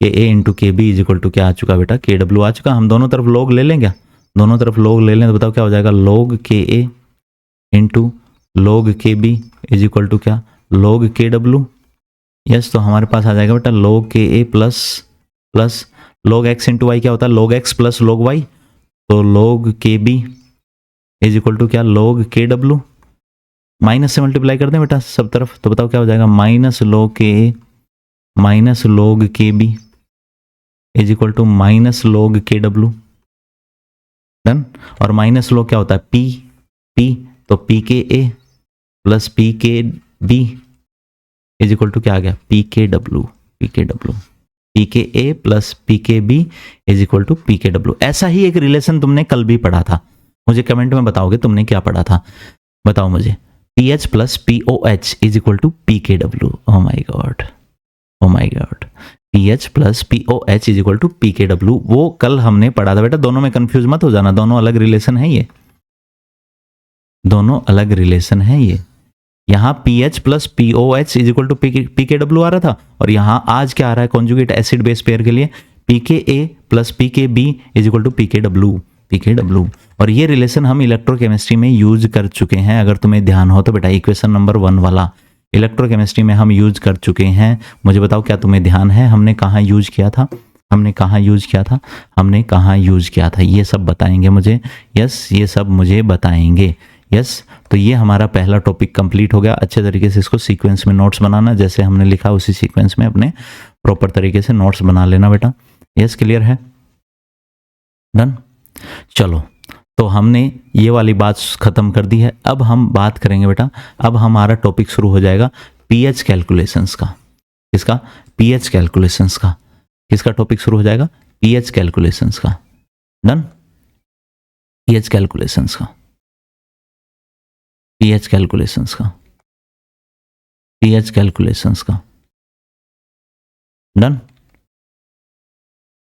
into Kb is equal to क्या आ चुका बेटा, Kw आ चुका। हम दोनों तरफ लॉग ले लें क्या, दोनों तरफ लॉग ले लें तो बताओ क्या हो जाएगा, log Ka into log Kb is equal to क्या, log Kw। यस, तो हमारे पास आ जाएगा बेटा log Ka plus log x into y क्या होता है, log x plus log y। तो log Kb is equal to क्या, log Kw। माइनस से मल्टीप्लाई कर दें बेटा सब तरफ, तो बताओ क्या हो जाएगा, minus log Ka minus log Kb is equal to minus log Kw, done. और माइनस log क्या होता है, p, तो Pka plus Pkb is equal to क्या आ गया, Pkw, Pka plus Pkb is equal to Pkw। ऐसा ही एक रिलेशन तुमने कल भी पढ़ा था, मुझे कमेंट में बताओगे तुमने क्या पढ़ा था, बताओ मुझे। PH plus POH is equal to PKW। Oh my god, oh my god, PH plus POH is equal to PKW, वो कल हमने पढ़ा था बेटा। दोनों में कंफ्यूज मत हो जाना, दोनों अलग रिलेशन है, ये दोनों अलग रिलेशन है। ये यहाँ PH plus POH is equal to PKW आ रहा था, और यहाँ आज क्या आ रहा है, कॉन्जुगेट एसिड बेस पेयर के लिए PKA plus PKB is equal to PKW। और ये रिलेशन हम इलेक्ट्रोकेमिस्ट्री में यूज कर चुके हैं, अगर तुम्हें ध्यान हो तो बेटा। इक्वेशन नंबर 1 वाला इलेक्ट्रोकेमिस्ट्री में हम यूज कर चुके हैं, मुझे बताओ क्या तुम्हें ध्यान है, हमने कहाँ यूज किया था, हमने कहाँ यूज़ किया था, हमने कहाँ यूज़ किया था, ये सब बताएंगे मुझे। यस, ये सब मुझे बताएंगे। यस, तो ये हमारा पहला टॉपिक कंप्लीट हो गया। अच्छे तरीके से इसको सीक्वेंस में नोट्स बनाना, जैसे हमने लिखा उसी सीक्वेंस में अपने प्रॉपर तरीके से नोट्स बना लेना बेटा। यस, क्लियर है? डन। चलो, तो हमने ये वाली बात ख़त्म कर दी है। अब हम बात करेंगे बेटा, अब हमारा टॉपिक शुरू हो जाएगा पीएच कैलकुलेशंस का। किसका? पीएच कैलकुलेशंस का। किसका टॉपिक शुरू हो जाएगा? पीएच कैलकुलेशंस का। डन। पीएच कैलकुलेशंस का, पीएच कैलकुलेशंस का, पीएच कैलकुलेशंस का। डन।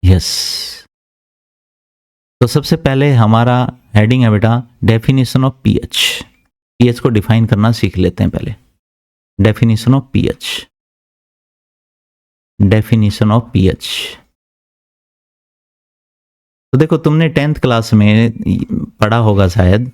यस, तो सबसे पहले हमारा हेडिंग है बेटा डेफिनेशन ऑफ पीएच। पीएच को डिफाइन करना सीख लेते हैं पहले। Definition of pH, definition of pH. तो देखो, तुमने 10th क्लास में पढ़ा होगा शायद,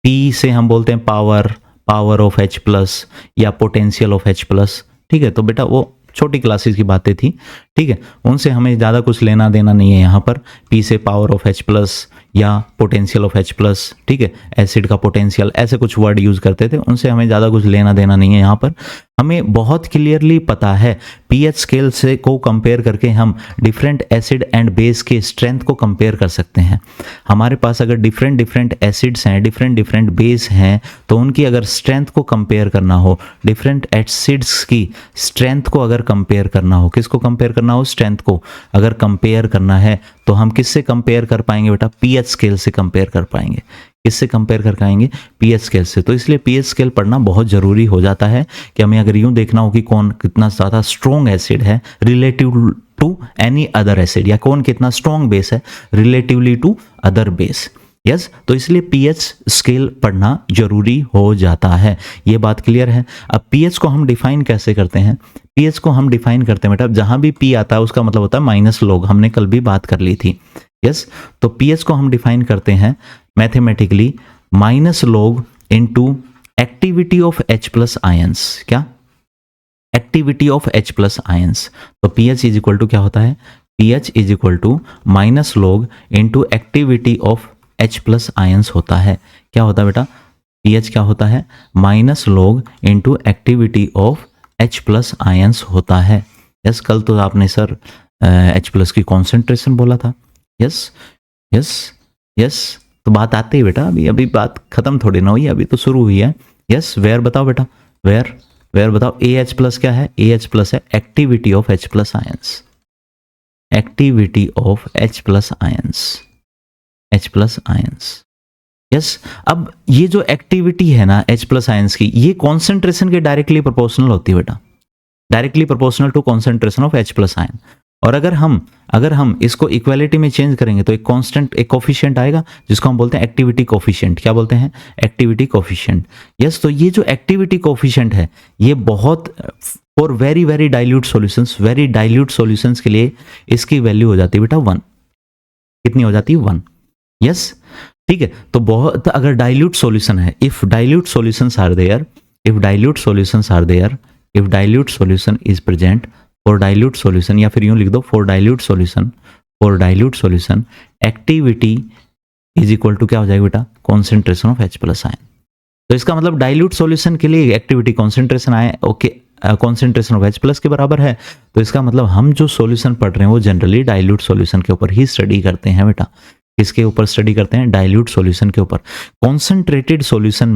पी से हम बोलते हैं power, power of H plus या पोटेंशियल ऑफ H प्लस। ठीक है, तो बेटा वो छोटी क्लासेस की बातें थी। ठीक है, उनसे हमें ज़्यादा कुछ लेना देना नहीं है यहाँ पर। पी से पावर ऑफ H प्लस या पोटेंशियल ऑफ H प्लस, ठीक है, एसिड का पोटेंशियल, ऐसे कुछ वर्ड यूज़ करते थे, उनसे हमें ज़्यादा कुछ लेना देना नहीं है यहाँ पर। हमें बहुत क्लियरली पता है पीएच स्केल से को कंपेयर करके हम डिफरेंट एसिड एंड बेस के स्ट्रेंथ को कंपेयर कर सकते हैं। हमारे पास अगर डिफरेंट डिफरेंट एसिड्स हैं, डिफरेंट डिफरेंट बेस हैं, तो उनकी अगर स्ट्रेंथ को कंपेयर करना हो, डिफरेंट एसिड्स की स्ट्रेंथ को अगर कंपेयर करना हो, किसको कंपेयर करना हो? स्ट्रेंथ को अगर कंपेयर करना है तो हम किससे कंपेयर कर पाएंगे बेटा? पीएच स्केल से कंपेयर कर पाएंगे। किससे कंपेयर कर पाएंगे? पीएच स्केल से। तो इसलिए पीएच स्केल पढ़ना बहुत ज़रूरी हो जाता है कि हमें अगर यूं देखना हो कि कौन कितना ज़्यादा स्ट्रॉन्ग एसिड है relative to any other acid, या कौन कितना स्ट्रॉन्ग बेस है relatively to other base. Yes, तो इसलिए पीएच स्केल पढ़ना जरूरी हो जाता है। ये बात क्लियर है? अब पीएच को हम डिफाइन कैसे करते हैं? पीएच को हम डिफाइन करते हैं बेटा, जहां भी पी आता है उसका मतलब होता है माइनस लॉग। हमने कल भी बात कर ली थी। यस, तो पीएच को हम डिफाइन करते हैं mathematically minus log into activity of H plus ions. क्या? Activity of H plus ions. तो पीएच इज इक्वल टू क्या होता है? PH is equal to minus log into activity of H plus ions होता है। क्या होता है बेटा? पीएच क्या होता है? Minus log into activity of H plus ions होता है। यस, कल तो आपने सर H प्लस की कॉन्सेंट्रेशन बोला था। यस यस यस, तो बात आती है बेटा, अभी बात खत्म थोड़ी ना हुई, अभी तो शुरू हुई है। यस, वेयर बताओ बेटा, वेयर बताओ। AH प्लस क्या है? AH प्लस है activity of H plus ions, activity of H plus ions, H plus ions. Yes, अब ये जो एक्टिविटी है ना H प्लस आयंस की, ये कॉन्सेंट्रेशन के डायरेक्टली प्रोपोर्शनल होती है बेटा, directly proportional to concentration of H plus ion. और अगर हम इसको इक्वालिटी में चेंज करेंगे तो एक कांस्टेंट, एक कोफिशिएंट आएगा जिसको हम बोलते हैं एक्टिविटी कोफिशिएंट। क्या बोलते हैं? Activity coefficient. यस, तो ये जो एक्टिविटी कोफिशिएंट है, ये बहुत for very very dilute solutions, very dilute solutions के लिए इसकी वैल्यू हो जाती है बेटा 1। कितनी हो जाती है? 1। यस, ठीक है, तो बहुत अगर डाइल्यूट सॉल्यूशन है, if dilute solutions are there, if dilute solutions are there, if dilute solution is present, for dilute solution, या फिर यूं लिख दो for dilute solution, for dilute solution activity is equal to क्या हो जाएगा बेटा? Concentration of H plus ion. तो इसका मतलब डाइल्यूट सॉल्यूशन के लिए एक्टिविटी कॉन्सेंट्रेशन आए, okay, concentration of H plus के बराबर है। तो इसका मतलब हम जो सॉल्यूशन पढ़ रहे हैं वो जनरली डाइल्यूट सॉल्यूशन के ऊपर ही स्टडी करते हैं बेटा। किसके ऊपर स्टडी करते हैं? डाइल्यूट सॉल्यूशन के ऊपर। कॉन्सेंट्रेटेड सॉल्यूशन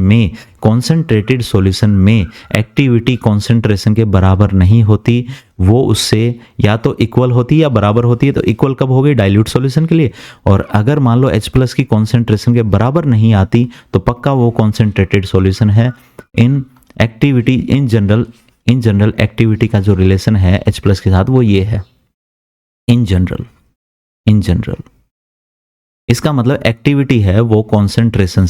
में एक्टिविटी कॉन्सेंट्रेशन के बराबर नहीं होती, वो उससे या तो इक्वल होती है या बराबर होती है। तो इक्वल कब हो गई? डाइल्यूट सॉल्यूशन के लिए। और अगर मान लो H प्लस की कॉन्सेंट्रेशन के बराबर नहीं आती तो पक्का वो कॉन्सेंट्रेटेड सॉल्यूशन है। In activity in general activity का जो रिलेशन है H प्लस के साथ वो ये है, इन जनरल। इसका मतलब एक्टिविटी है वो कॉन्सेंट्रेशन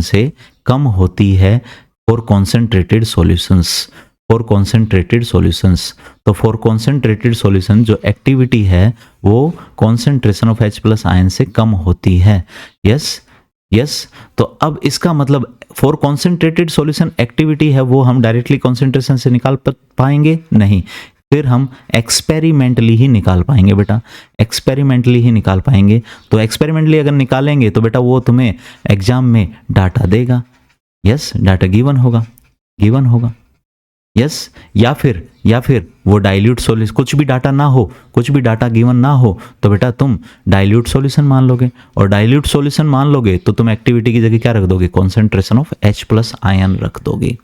से कम होती है for concentrated solutions, for concentrated solutions. तो फॉर कॉन्सेंट्रेटेड सॉल्यूशन जो एक्टिविटी है वो concentration of H plus ion से कम होती है। यस, तो अब इसका मतलब फॉर कॉन्सेंट्रेटेड सॉल्यूशन एक्टिविटी है वो हम डायरेक्टली कॉन्सेंट्रेशन से निकाल पाएंगे नहीं। फिर हम एक्सपेरिमेंटली ही निकाल पाएंगे बेटा, एक्सपेरिमेंटली ही निकाल पाएंगे। तो एक्सपेरिमेंटली अगर निकालेंगे तो बेटा वो तुम्हें एग्जाम में डाटा देगा। यस, डाटा गिवन होगा, गिवन होगा। यस, या फिर वो डाइल्यूट सॉल्यूशन, कुछ भी डाटा ना हो, कुछ भी डाटा गिवन ना हो तो बेटा तुम डाइल्यूट सॉल्यूशन मान लोगे, और डाइल्यूट सॉल्यूशन मान लोगे तो तुम एक्टिविटी की जगह क्या रख दोगे, concentration of H plus ion रख दोगे।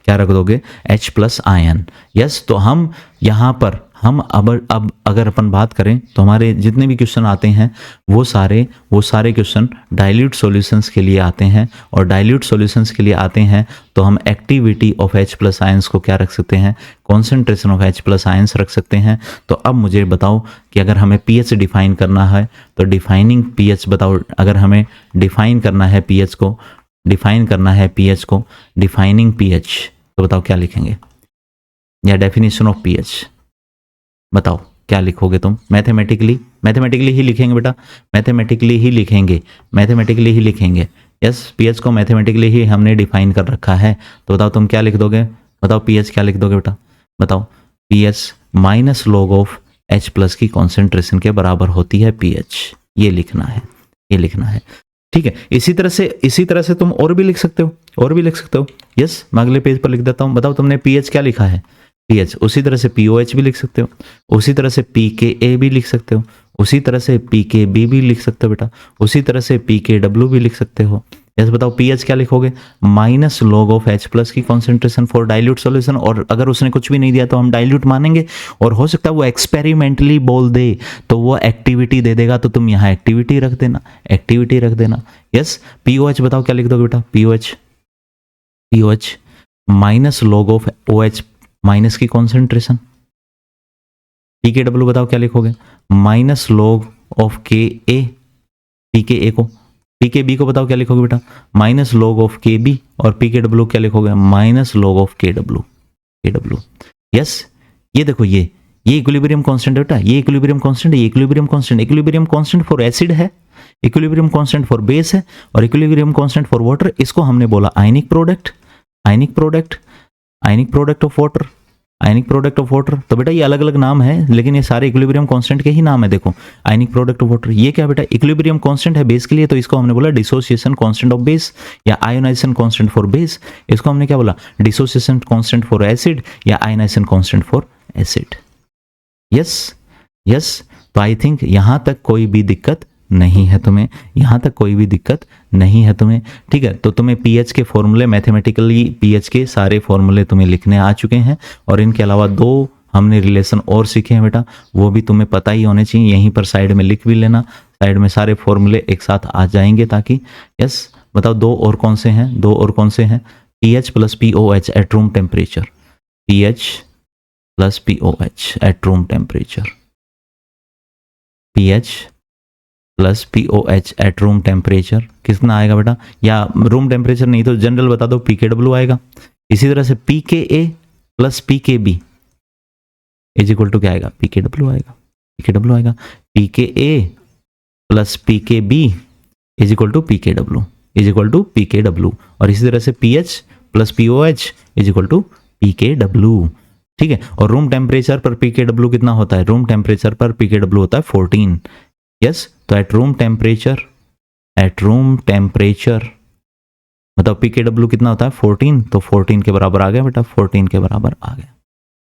क्या रख दोगे, H प्लस आयन। यस, तो हम यहाँ पर हम अब अगर अपन बात करें तो हमारे जितने भी क्वेश्चन आते हैं वो सारे क्वेश्चन डाइल्यूट सॉल्यूशंस के लिए आते हैं, और डाइल्यूट सॉल्यूशंस के लिए आते हैं तो हम activity of H plus ions को क्या रख सकते हैं, concentration of H plus ions रख सकते हैं। तो अब मुझे बताओ कि अगर हमें pH डिफाइन करना है तो डिफाइनिंग pH बताओ, अगर हमें डिफाइन करना है pH को, डिफाइन करना है pH को, डिफाइनिंग pH, तो बताओ क्या लिखेंगे, या डेफिनेशन ऑफ pH बताओ क्या लिखोगे तुम। मैथमेटिकली ही लिखेंगे बेटा, मैथमेटिकली ही लिखेंगे, मैथमेटिकली ही लिखेंगे। यस, pH को मैथमेटिकली ही हमने डिफाइन कर रखा है। तो बताओ तुम क्या लिख दोगे, बताओ pH क्या लिख दोगे बेटा, बताओ। pH minus log of H plus की कॉन्सेंट्रेशन के बराबर होती है pH, ये लिखना है, ये लिखना है। ठीक है, इसी तरह से तुम और भी लिख सकते हो, और भी लिख सकते हो। यस, मैं अगले पेज पर लिख देता हूँ। बताओ तुमने pH क्या लिखा है, pH, उसी तरह से POH भी लिख सकते हो, उसी तरह से pKa भी लिख सकते हो, उसी तरह से pKb भी लिख सकते हो बेटा, उसी तरह से pKw भी लिख सकते हो। यस, बताओ pH क्या लिखोगे, minus log of H plus की कॉन्सेंट्रेशन फॉर डाइल्यूट सॉल्यूशन, और अगर उसने कुछ भी नहीं दिया तो हम डाइल्यूट मानेंगे, और हो सकता है वो एक्सपेरिमेंटली बोल दे तो वो एक्टिविटी दे देगा, तो तुम यहाँ एक्टिविटी रख देना, एक्टिविटी रख देना। यस, POH बताओ क्या लिख दोगे बेटा, POH minus log of OH minus की कॉन्सेंट्रेशन। pKw बताओ क्या लिखोगे, minus log of Ka, pKa को, pKb को बताओ क्या लिखोगे बेटा, माइनस लॉग ऑफ Kb, और pKw क्या लिखोगे, minus log of Kw। Yes, ये देखो ये इक्विलिब्रियम कांस्टेंट है बेटा, ये इक्विलिब्रियम कांस्टेंट, ये equilibrium constant, equilibrium constant for acid है, इक्विलिब्रियम कांस्टेंट फॉर बेस है, और इक्विलिब्रियम कांस्टेंट फॉर वाटर। इसको हमने बोला ionic product, ionic product, ionic product of water, ionic product of water. तो बेटा ये अलग अलग नाम है, लेकिन ये सारे इक्विलिब्रियम कांस्टेंट के ही नाम है। देखो, आयनिक प्रोडक्ट ऑफ वाटर, ये क्या बेटा, इक्विलिब्रियम कांस्टेंट है बेस के लिए, तो इसको हमने बोला डिसोसिएशन कांस्टेंट ऑफ बेस, या आयोनाइजेशन कांस्टेंट फॉर बेस। इसको हमने क्या बोला, डिसोसिएशन कांस्टेंट फॉर एसिड, या ionisation constant for acid. Yes, yes, तो आई थिंक यहां तक कोई भी दिक्कत नहीं है तुम्हें, यहां तक कोई भी दिक्कत नहीं है तुम्हें। ठीक है, तो तुम्हें pH के फॉर्मूले, मैथमेटिकली pH के सारे फॉर्मूले तुम्हें लिखने आ चुके हैं, और इनके अलावा 2 हमने रिलेशन और सीखे हैं बेटा, वो भी तुम्हें पता ही होने चाहिए। यहीं पर साइड में लिख भी लेना, साइड में सारे फॉर्मूले एक साथ आ जाएंगे ताकि। यस, बताओ 2 और कौन से हैं, 2 और कौन से हैं, pH plus POH eight room temperature, pH plus POH eight room temperature, pH plus POH eight room temperature कितना आएगा बेटा, या रूम टेम्परेचर नहीं तो जनरल बता दो, pKw आएगा। इसी तरह से pKa plus pKb is equal to क्या आएगा, pKw आएगा, pKw आएगा। pKa plus pKb is equal to pKw, is equal to pKw, और इसी तरह से pH plus POH is equal to pKw। ठीक है, और रूम टेम्परेचर पर pKw कितना होता है, रूम टेम्परेचर पर pKw होता है 14। यस, तो एट रूम टेम्परेचर मतलब pKw कितना होता है 14, तो 14 के बराबर आ गया बेटा, 14 के बराबर आ गया।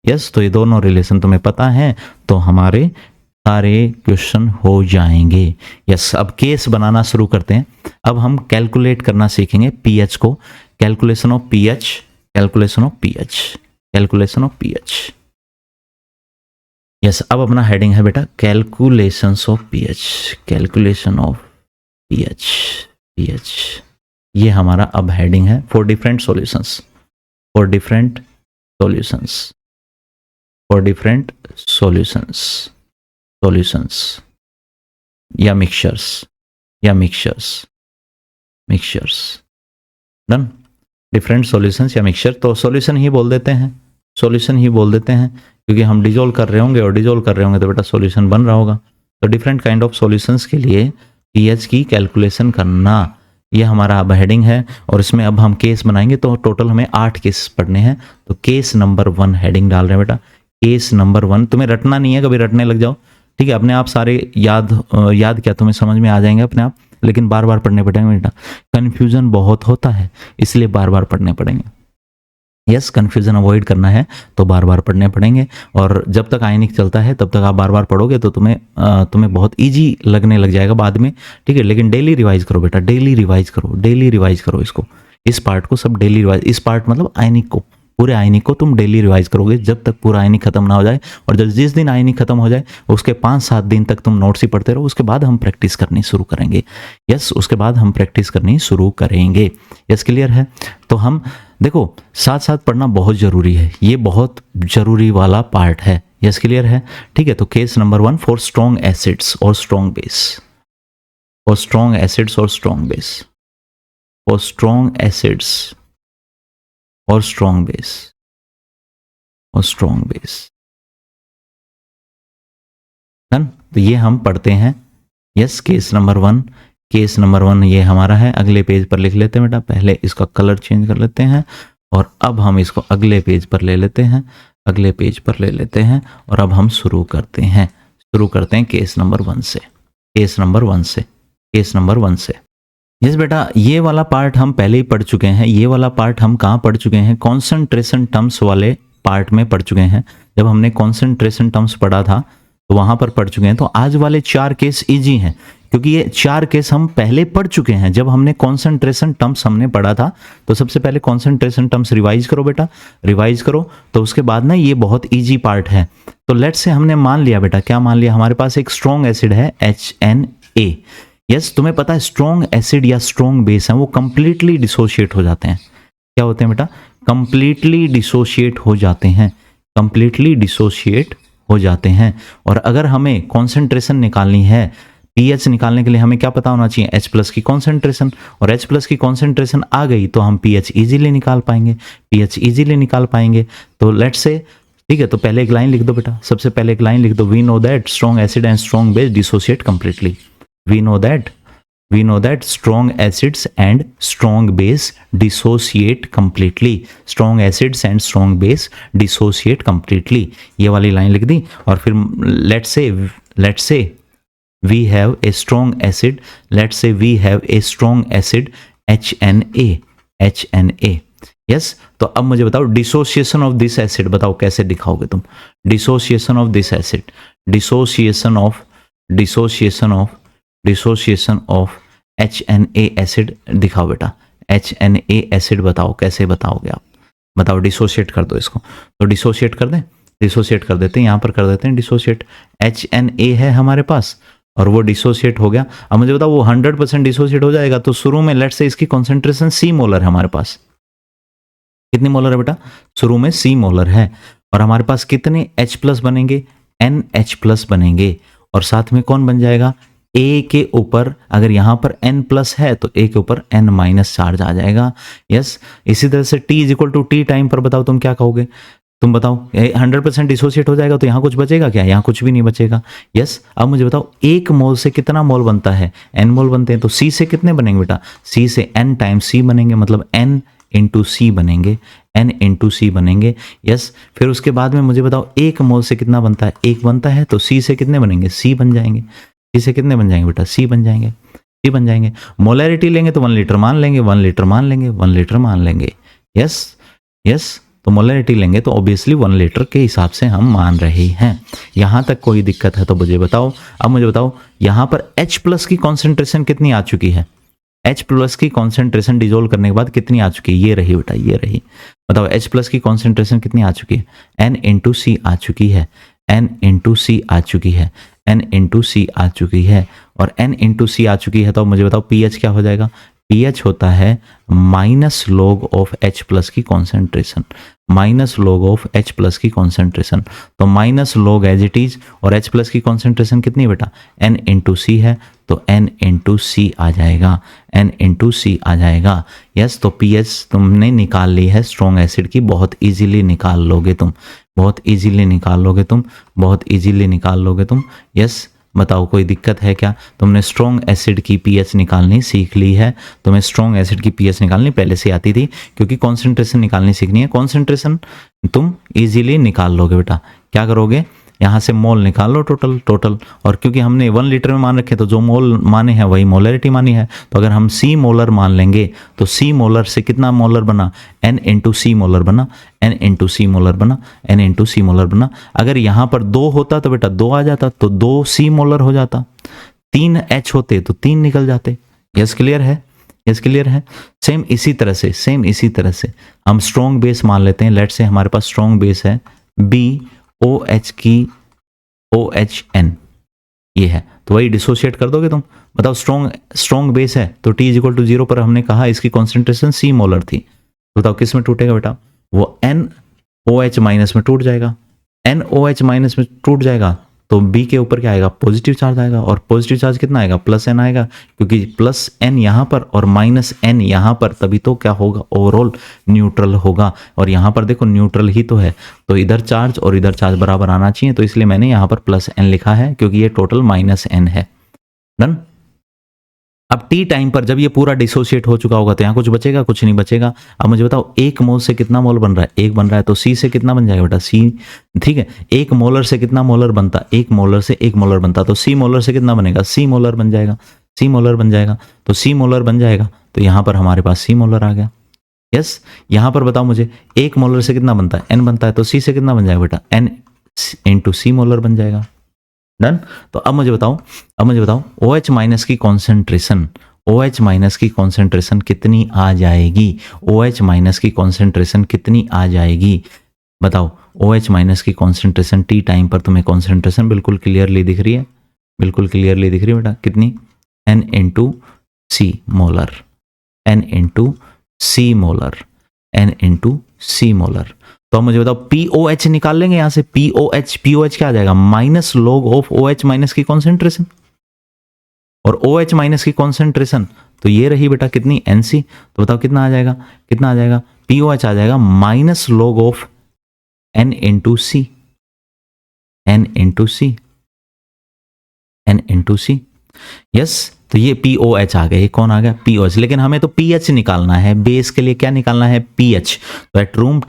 यस, तो ये दोनों रिलेशन तुम्हें पता है, तो हमारे सारे क्वेश्चन हो जाएंगे। यस, अब केस बनाना शुरू करते हैं। अब हम कैलकुलेट करना सीखेंगे pH को, calculation of pH, calculation of pH, calculation of pH। Yes, अब अपना हेडिंग है बेटा calculations of pH, calculation of pH, ये हमारा अब हेडिंग है for different solutions, for different solutions, for different solutions या मिक्सचर्स, या मिक्सचर्स डन, डिफरेंट सॉल्यूशंस या मिक्सचर। तो सॉल्यूशन ही बोल देते हैं, सॉल्यूशन ही बोल देते हैं, क्योंकि हम डिजोल्व कर रहे होंगे, और डिजोल्व कर रहे होंगे तो बेटा सॉल्यूशन बन रहा होगा। तो डिफरेंट काइंड ऑफ सॉल्यूशंस के लिए pH की कैलकुलेशन करना, ये हमारा अब हेडिंग है, और इसमें अब हम केस बनाएंगे। तो टोटल हमें 8 केस पढ़ने हैं, तो केस नंबर 1 हेडिंग डाल रहे हैं बेटा, केस नंबर 1, तुम्हें रटना नहीं है, कभी रटने लग जाओ, ठीक है, अपने आप सारे याद क्या तुम्हें समझ में आ जाएंगे अपने आप, लेकिन बार बार पढ़ने पड़ेंगे बेटा, कन्फ्यूजन बहुत होता है इसलिए बार बार पढ़ने पड़ेंगे। यस, कन्फ्यूजन अवॉइड करना है तो बार बार पढ़ने पड़ेंगे, और जब तक आयनिक चलता है तब तक आप बार बार पढ़ोगे तो तुम्हें बहुत इजी लगने लग जाएगा बाद में, ठीक है। लेकिन डेली रिवाइज करो बेटा, डेली रिवाइज करो, डेली रिवाइज करो इसको, इस पार्ट को सब डेली रिवाइज, इस पार्ट मतलब आयनिक को, पूरे आयनिक को तुम डेली रिवाइज करोगे जब तक पूरा आयनिक खत्म ना हो जाए, और जब जिस दिन आयनिक खत्म हो जाए उसके 5-7 दिन तक तुम नोट्स ही पढ़ते रहो, उसके बाद हम प्रैक्टिस करनी शुरू करेंगे। यस, उसके बाद हम प्रैक्टिस करनी शुरू करेंगे। यस, क्लियर है। तो हम देखो साथ साथ पढ़ना बहुत जरूरी है, ये बहुत जरूरी वाला पार्ट है। यस, क्लियर है, ठीक है। तो case number 1 for strong acids और स्ट्रॉन्ग बेस, और स्ट्रॉन्ग एसिड्स और स्ट्रॉन्ग बेस, और स्ट्रॉन्ग एसिड्स और स्ट्रॉन्ग बेस, और स्ट्रॉन्ग बेस, डन। तो ये हम पढ़ते हैं। Yes, case number 1, case number 1 ये हमारा है। अगले पेज पर लिख लेते हैं बेटा, पहले इसका कलर चेंज कर लेते हैं, और अब हम इसको अगले पेज पर ले लेते हैं, अगले पेज पर ले लेते हैं, और अब हम शुरू करते हैं केस नंबर 1 से, केस नंबर 1 से, केस नंबर 1 से। यस बेटा, ये वाला पार्ट हम पहले ही पढ़ चुके हैं, ये वाला पार्ट हम कहाँ पढ़ चुके हैं, कॉन्सेंट्रेशन टर्म्स वाले पार्ट में पढ़ चुके हैं। जब हमने कॉन्सेंट्रेशन टर्म्स पढ़ा था तो वहां पर पढ़ चुके हैं। तो आज वाले 4 केस इजी हैं, क्योंकि ये 4 केस हम पहले पढ़ चुके हैं। जब हमने कॉन्सेंट्रेशन टर्म्स हमने पढ़ा था, तो सबसे पहले कॉन्सेंट्रेशन टर्म्स रिवाइज करो बेटा, रिवाइज करो, तो उसके बाद ना ये बहुत इजी पार्ट है। तो लेट्स से हमने मान लिया बेटा, क्या मान लिया, हमारे पास एक स्ट्रॉन्ग एसिड है HNA। यस, तुम्हें पता है स्ट्रॉन्ग एसिड या स्ट्रॉन्ग बेस है वो कंप्लीटली डिसोशिएट हो जाते हैं। क्या होते हैं बेटा, कंप्लीटली डिसोशिएट हो जाते हैं, कंप्लीटली डिसोशिएट हो जाते हैं। और अगर हमें कॉन्सेंट्रेशन निकालनी है, पीएच निकालने के लिए हमें क्या पता होना चाहिए, H+ की कॉन्सेंट्रेशन, और H+ की कॉन्सेंट्रेशन आ गई तो हम पीएच इजीली निकाल पाएंगे, पीएच इजीली निकाल पाएंगे। तो लेट्स से, ठीक है, तो पहले एक लाइन लिख दो बेटा, सबसे पहले एक लाइन लिख दो, we know that strong acid and strong base dissociate completely, we know that strong acids and strong base dissociate completely, strong acids and strong base dissociate completely, ये वाली लाइन लिख दी। और फिर let's say we have a strong acid, let's say we have a strong acid HNA। Yes, तो अब मुझे बताओ dissociation of this acid, बताओ कैसे दिखाओगे तुम dissociation of this acid, dissociation of HNA acid दिखाओ बेटा, HNA एसिड बताओ, कैसे बताओगे आप, बताओ, डिसोशिएट कर दो इसको। तो डिसोशिएट कर दें, डिसोशिएट कर देते हैं, यहाँ पर कर देते हैं डिसोशिएट। HNA है हमारे पास और वो डिसोशिएट हो गया। अब मुझे बताओ वो 100% डिसोशिएट हो जाएगा, तो शुरू में लेट्स से इसकी कॉन्सेंट्रेशन C मोलर है हमारे पास, कितनी मोलर है बेटा, शुरू में C मोलर है, और हमारे पास कितने H+ बनेंगे, NH+ बनेंगे, और साथ में कौन बन जाएगा, A के ऊपर, अगर यहाँ पर N+ है तो A के ऊपर N- चार्ज आ जाएगा। यस, इसी तरह से T = T टाइम पर बताओ तुम क्या कहोगे, तुम बताओ 100% डिसोशिएट हो जाएगा तो यहाँ कुछ बचेगा क्या, यहाँ कुछ भी नहीं बचेगा। यस, अब मुझे बताओ 1 मोल से कितना मोल बनता है, N मोल बनते हैं, तो C से कितने बनेंगे बेटा, C से N टाइम्स C बनेंगे, मतलब N × C बनेंगे, N × C बनेंगे। यस, फिर उसके बाद में मुझे बताओ 1 मोल से कितना बनता है, 1 बनता है, तो C से कितने बनेंगे, C बन जाएंगे, C से कितने बन जाएंगे बेटा, C बन जाएंगे, C बन जाएंगे। मोलैरिटी लेंगे तो 1 लीटर मान लेंगे, 1 लीटर मान लेंगे, 1 लीटर मान लेंगे। यस यस, तो मोलैरिटी लेंगे तो ऑब्वियसली 1 लीटर के हिसाब से हम मान रहे हैं। यहाँ तक कोई दिक्कत है तो मुझे बताओ। अब मुझे बताओ यहाँ पर H+ की कॉन्सेंट्रेशन कितनी आ चुकी है, H+ की कॉन्सेंट्रेशन डिजोल्व करने के बाद कितनी आ चुकी है, ये रही बेटा, ये रही। बताओ H+ की कॉन्सेंट्रेशन कितनी आ चुकी है, N × C आ चुकी है, N × C आ चुकी है, N × C आ चुकी है, और N × C आ चुकी है। तो मुझे बताओ pH क्या हो जाएगा, pH होता है -log ऑफ H+ की कॉन्सेंट्रेशन, -log ऑफ H+ की कॉन्सेंट्रेशन, तो -log एज इट इज, और H+ की कॉन्सेंट्रेशन कितनी है बेटा, N × C है, तो N × C आ जाएगा, N × C आ जाएगा। यस, तो pH तुमने निकाल ली है स्ट्रॉन्ग एसिड की, बहुत इजीली निकाल लोगे तुम, बहुत इजीली निकाल लोगे तुम, बहुत इजीली निकाल लोगे तुम। यस, बताओ कोई दिक्कत है क्या? तुमने स्ट्रॉन्ग एसिड की पीएच निकालनी सीख ली है, तुम्हें स्ट्रॉन्ग एसिड की पीएच निकालनी पहले से आती थी, क्योंकि कॉन्सेंट्रेशन निकालनी सीखनी है। कॉन्सेंट्रेशन तुम इजीली निकाल लोगे बेटा। क्या करोगे, यहाँ से मोल निकाल लो टोटल, और क्योंकि हमने 1 लीटर में मान रखे तो जो मोल माने हैं वही मोलरिटी मानी है, तो अगर हम सी मोलर मान लेंगे तो सी मोलर से कितना मोलर बना, n इंटू सी मोलर बना, n इंटू सी मोलर बना, n इंटू सी मोलर बना। अगर यहाँ पर 2 होता तो बेटा 2 आ जाता, तो 2 सी मोलर हो जाता, 3 H होते तो 3 निकल जाते। यस क्लियर है, यस क्लियर है। सेम इसी तरह से हम स्ट्रॉन्ग बेस मान लेते हैं। लेट से हमारे पास स्ट्रॉन्ग बेस है BOH की OHN, ये है, तो वही डिसोशिएट कर दोगे तुम। बताओ स्ट्रॉन्ग बेस है तो T इज इक्वल टू 0 पर हमने कहा इसकी कॉन्सेंट्रेशन सी मोलर थी, तो बताओ किस में टूटेगा बेटा, वो NOH माइनस में टूट जाएगा। NOH माइनस में टूट जाएगा तो B के ऊपर क्या आएगा, पॉजिटिव चार्ज आएगा, और पॉजिटिव चार्ज कितना आएगा, +N आएगा, क्योंकि +N यहाँ पर और -N यहाँ पर, तभी तो क्या होगा, ओवरऑल न्यूट्रल होगा। और यहाँ पर देखो न्यूट्रल ही तो है, तो इधर चार्ज और इधर चार्ज बराबर आना चाहिए, तो इसलिए मैंने यहाँ पर +N लिखा है, क्योंकि ये टोटल -N है। डन। अब टी टाइम पर जब ये पूरा डिसोशिएट हो चुका होगा तो यहाँ कुछ बचेगा, कुछ नहीं बचेगा। अब मुझे बताओ 1 मोल से कितना मोल बन रहा है, 1 बन रहा है, तो सी से कितना बन जाएगा बेटा, सी, ठीक है। 1 मोलर से कितना मोलर बनता, 1 मोलर से 1 मोलर बनता, तो सी मोलर से कितना बनेगा, सी मोलर बन जाएगा, सी मोलर बन जाएगा, तो सी मोलर बन जाएगा, तो यहाँ पर हमारे पास सी मोलर आ गया। यस, यहाँ पर बताओ मुझे 1 मोलर से कितना बनता है, एन बनता है, तो सी से कितना बन जाएगा बेटा, एन इंटू सी मोलर बन जाएगा। डन। तो अब मुझे बताओ OH माइनस की कॉन्सेंट्रेशन, OH माइनस की कॉन्सेंट्रेशन कितनी आ जाएगी, OH माइनस की कॉन्सेंट्रेशन कितनी आ जाएगी, बताओ। OH माइनस की कॉन्सेंट्रेशन टी टाइम पर तुम्हें कॉन्सेंट्रेशन बिल्कुल क्लियरली दिख रही है, बिल्कुल क्लियरली दिख रही है बेटा, कितनी, N into C molar, N into C molar, N into C molar. तो मुझे बताओ POH निकाल लेंगे यहाँ से, POH क्या आ जाएगा, minus log of OH minus की कॉन्सेंट्रेशन, और OH माइनस की कॉन्सेंट्रेशन तो ये रही बेटा कितनी, NC, तो बताओ कितना आ जाएगा, POH आ जाएगा minus log of N into C, N into C. Yes, तो ये POH आ गया, ये कौन आ गया, POH। लेकिन हमें तो pH निकालना है, बेस के लिए क्या निकालना है, pH। तो at room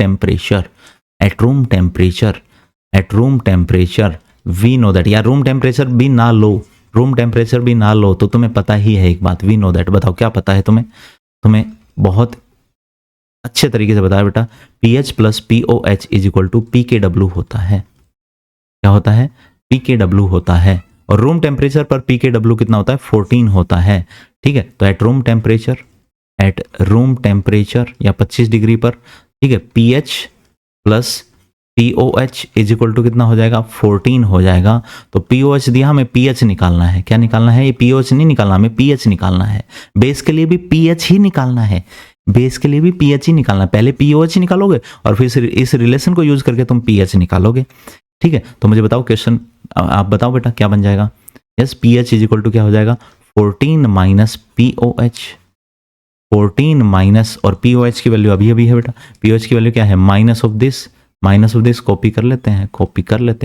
temperature we know that, या रूम टेम्परेचर भी ना लो, तो तुम्हें पता ही है एक बात, वी नो दैट। बताओ क्या पता है तुम्हें बहुत अच्छे तरीके से बताया बेटा, pH plus POH is equal to PKW होता है। क्या होता है, PKW होता है, और रूम टेम्परेचर पर PKW कितना होता है, 14 होता है, ठीक है। तो एट रूम टेम्परेचर या 25 डिग्री पर, ठीक है, pH plus POH is equal to कितना हो जाएगा, 14 हो जाएगा। तो POH दिया, हमें pH निकालना है। क्या निकालना है, ये POH नहीं निकालना, हमें pH निकालना है। बेस के लिए भी pH ही निकालना है, पहले POH निकालोगे और फिर इस रिलेशन को यूज करके तुम pH निकालोगे, ठीक है। तो मुझे बताओ क्वेश्चन, आप बताओ बेटा क्या बन जाएगा। Yes, pH is equal to क्या हो जाएगा, 14 माइनस POH, 14 माइनस, और POH की वैल्यू अभी है बेटा, POH की वैल्यू क्या है, माइनस ऑफ दिस, कॉपी कर लेते हैं,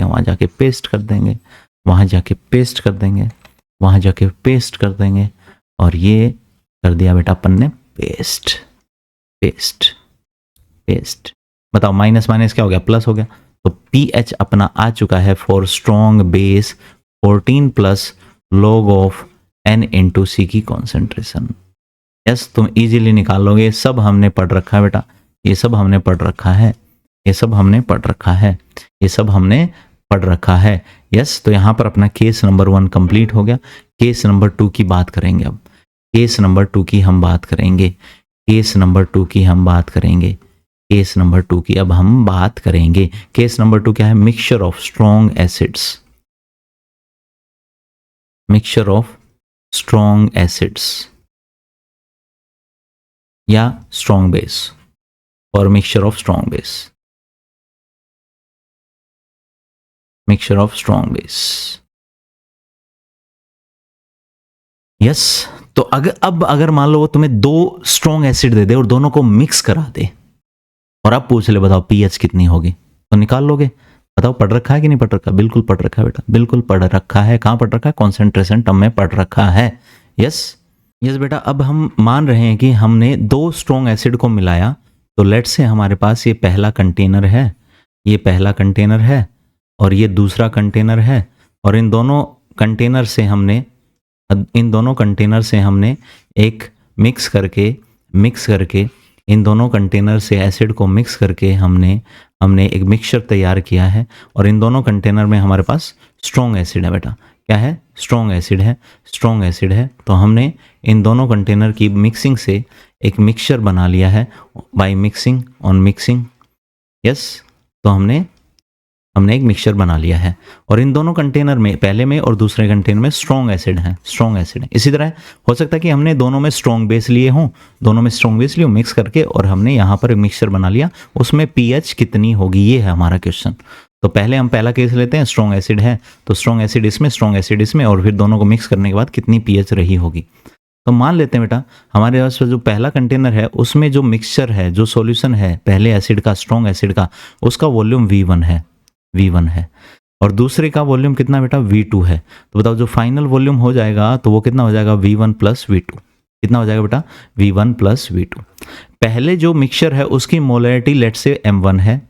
वहां जाके पेस्ट कर देंगे, और ये कर दिया बेटा अपन ने पेस्ट। बताओ माइनस क्या हो गया, प्लस हो गया। तो pH अपना आ चुका है for strong base 14 plus log of N into C की कॉन्सेंट्रेशन। यस, तुम इजीली निकाल लोगे, सब हमने पढ़ रखा है बेटा, ये सब हमने पढ़ रखा है। यस, तो यहाँ पर अपना केस नंबर 1 कंप्लीट हो गया। केस नंबर 2 की बात करेंगे अब, केस नंबर 2 की हम बात करेंगे, केस नंबर 2 की हम बात करेंगे, केस नंबर 2 की अब हम बात करेंगे। केस नंबर 2 क्या है, mixture of strong acids, mixture of strong acids या स्ट्रॉन्ग बेस, और mixture of strong base, mixture of strong base. Yes, तो अगर मान लो वो तुम्हें 2 स्ट्रॉन्ग एसिड दे दे और दोनों को मिक्स करा दे, और अब पूछ ले बताओ pH कितनी होगी, तो निकाल लोगे। बताओ पढ़ रखा है कि नहीं पढ़ रखा? बिल्कुल पढ़ रखा है बेटा, बिल्कुल पढ़ रखा है। कहाँ पढ़ रखा है? कॉन्सेंट्रेशन टर्म में पढ़ रखा है। यस यस बेटा, अब हम मान रहे हैं कि हमने 2 स्ट्रॉन्ग एसिड को मिलाया, तो लेट्स से हमारे पास ये पहला कंटेनर है, ये पहला कंटेनर है और ये दूसरा कंटेनर है, और इन दोनों कंटेनर से हमने एक मिक्स करके इन दोनों कंटेनर से एसिड को मिक्स करके हमने एक मिक्सचर तैयार किया है, और इन दोनों कंटेनर में हमारे पास स्ट्रॉन्ग एसिड है बेटा। क्या है? स्ट्रॉन्ग एसिड है। तो हमने इन दोनों कंटेनर की मिक्सिंग से एक मिक्सचर बना लिया है बाय मिक्सिंग। यस, तो हमने एक मिक्सचर बना लिया है, और इन दोनों कंटेनर में, पहले में और दूसरे कंटेनर में स्ट्रॉन्ग एसिड है। इसी तरह हो सकता है कि हमने दोनों में स्ट्रॉन्ग बेस लिए हों, मिक्स करके, और हमने यहाँ पर एक मिक्सचर बना लिया। उसमें पीएच कितनी होगी, ये है हमारा क्वेश्चन। तो पहले हम पहला केस लेते हैं, स्ट्रॉन्ग एसिड है तो स्ट्रॉन्ग एसिड इसमें, और फिर दोनों को मिक्स करने के बाद कितनी पीएच रही होगी। तो मान लेते हैं बेटा, हमारे पास जो पहला कंटेनर है उसमें जो मिक्सचर है, जो सॉल्यूशन है पहले एसिड का, स्ट्रॉन्ग एसिड का, उसका वॉल्यूम V1 है, और दूसरे का वॉल्यूम कितना बेटा? V2 है। तो बताओ जो फाइनल वॉल्यूम हो जाएगा तो वो कितना हो जाएगा? V1 plus V2। कितना हो जाएगा बेटा? V1 plus V2। पहले जो मिक्सचर है उसकी मोलरिटी लेट से M1 है,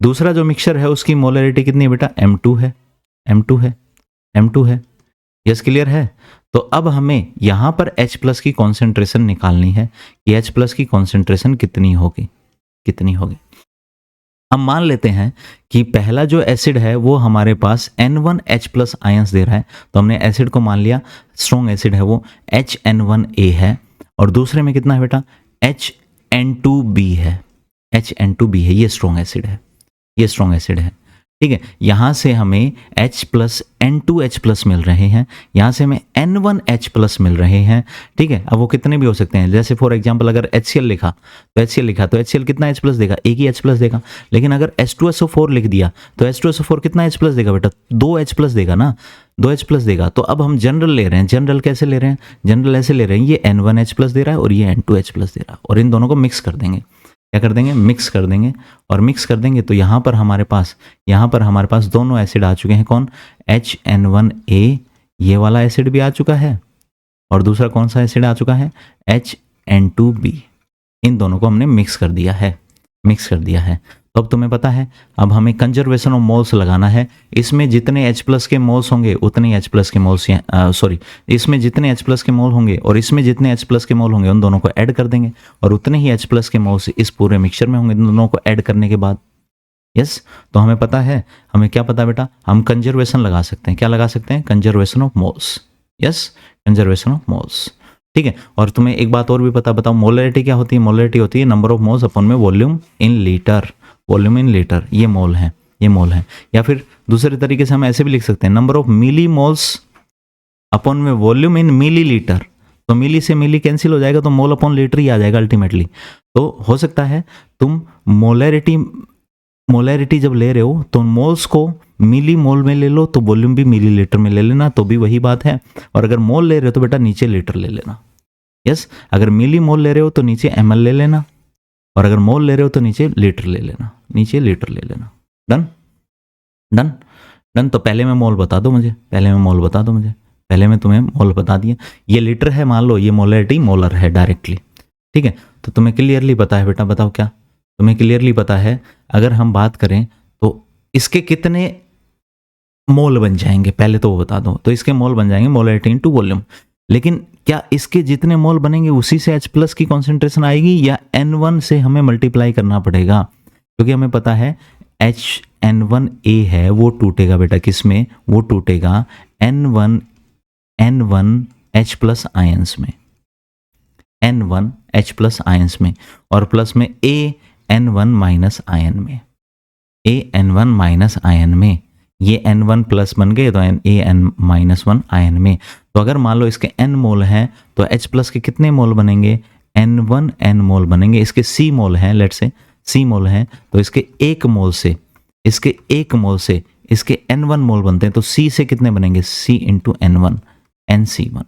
दूसरा जो मिक्सचर है उसकी मोलरिटी कितनी है बेटा? M2 है। यस, क्लियर है? तो अब हमें यहाँ पर H प्लस की कॉन्सेंट्रेशन निकालनी है कि H प्लस की कॉन्सेंट्रेशन कितनी होगी। हम मान लेते हैं कि पहला जो एसिड है वो हमारे पास N1H प्लस आयंस दे रहा है, तो हमने एसिड को मान लिया, स्ट्रॉन्ग एसिड है वो HN1A है, और दूसरे में कितना है बेटा? HN2B है। ये स्ट्रॉन्ग एसिड है। ठीक है, यहाँ से हमें H प्लस N2H प्लस मिल रहे हैं, यहाँ से हमें N1H प्लस मिल रहे हैं। ठीक है, अब वो कितने भी हो सकते हैं, जैसे फॉर एग्जांपल अगर HCl लिखा तो HCl कितना H प्लस देगा? एक ही H प्लस देगा। लेकिन अगर H2SO4 लिख दिया तो H2SO4 कितना H प्लस देगा बेटा? 2 H प्लस देगा ना, 2 H प्लस देगा। तो अब हम जनरल ले रहे हैं, जनरल कैसे ले रहे हैं? जनरल ऐसे ले रहे हैं, ये N1H प्लस दे रहा है और ये N2H प्लस दे रहा है, और इन दोनों को मिक्स कर देंगे। क्या कर देंगे? मिक्स कर देंगे, तो यहाँ पर हमारे पास दोनों एसिड आ चुके हैं। कौन? HN1A, ये वाला एसिड भी आ चुका है, और दूसरा कौन सा एसिड आ चुका है? HN2B। इन दोनों को हमने मिक्स कर दिया है। तो अब तुम्हें पता है, अब हमें कंजर्वेशन ऑफ मोल्स लगाना है। इसमें जितने H प्लस के मोल्स होंगे उतने H प्लस के मोल्स, इसमें जितने H प्लस के मोल होंगे और इसमें जितने H प्लस के मोल होंगे उन दोनों को ऐड कर देंगे, और उतने ही H प्लस के मोल्स इस पूरे मिक्सचर में होंगे दोनों को ऐड करने के बाद। यस, तो हमें पता है, हमें क्या पता बेटा? हम कंजर्वेशन लगा सकते हैं। क्या लगा सकते हैं? Conservation of moles. Yes, conservation of moles. ठीक है, और तुम्हें एक बात और भी पता, बताओ मोलरिटी क्या होती है? मोलरिटी होती है नंबर ऑफ मोल्स अपॉन में वॉल्यूम इन लीटर। ये मोल है। या फिर दूसरे तरीके से हम ऐसे भी लिख सकते हैं, number of millimoles upon में वॉल्यूम इन मिली लीटर। तो मिली से मिली कैंसिल हो जाएगा, तो मोल अपॉन लीटर ही आ जाएगा अल्टीमेटली। तो हो सकता है तुम मोलरिटी जब ले रहे हो तो मोल्स को मिली मोल में ले लो, तो वॉल्यूम भी मिली लीटर में ले लेना, तो भी वही बात है। और अगर मोल ले रहे हो तो बेटा नीचे लीटर ले लेना। यस, अगर मिली मोल ले रहे हो तो नीचे ml ले लेना, और अगर मोल ले रहे हो तो नीचे लीटर ले लेना। डन। तो पहले में मोल बता दो मुझे, पहले में तुम्हें मोल बता दिया। ये लीटर है, मान लो ये मोलरिटी मोलर है डायरेक्टली। ठीक है, तो तुम्हें क्लियरली पता है बेटा, बताओ क्या तुम्हें क्लियरली पता है? अगर हम बात करें तो इसके कितने मोल बन जाएंगे, पहले तो वो बता दो। तो इसके मोल बन जाएंगे मोलरिटी इनटू वॉल्यूम। लेकिन क्या इसके जितने मोल बनेंगे उसी से H प्लस की कॉन्सेंट्रेशन आएगी, या N1 से हमें मल्टीप्लाई करना पड़ेगा? क्योंकि हमें पता है HN1A है, वो टूटेगा बेटा किसमें? वो टूटेगा N1H प्लस आयंस में, N1H प्लस आयंस में, और प्लस में AN1 माइनस आयन में, AN1 माइनस आयन में। ये N1 प्लस बन गए तो AN माइनस 1 आयन में। तो अगर मान लो इसके N मोल हैं तो H प्लस के कितने मोल बनेंगे? N1N मोल बनेंगे। इसके C मोल हैं, लेट्स से C मोल हैं, तो इसके एक मोल से इसके N1 मोल बनते हैं, तो C से कितने बनेंगे? C into N1, NC1।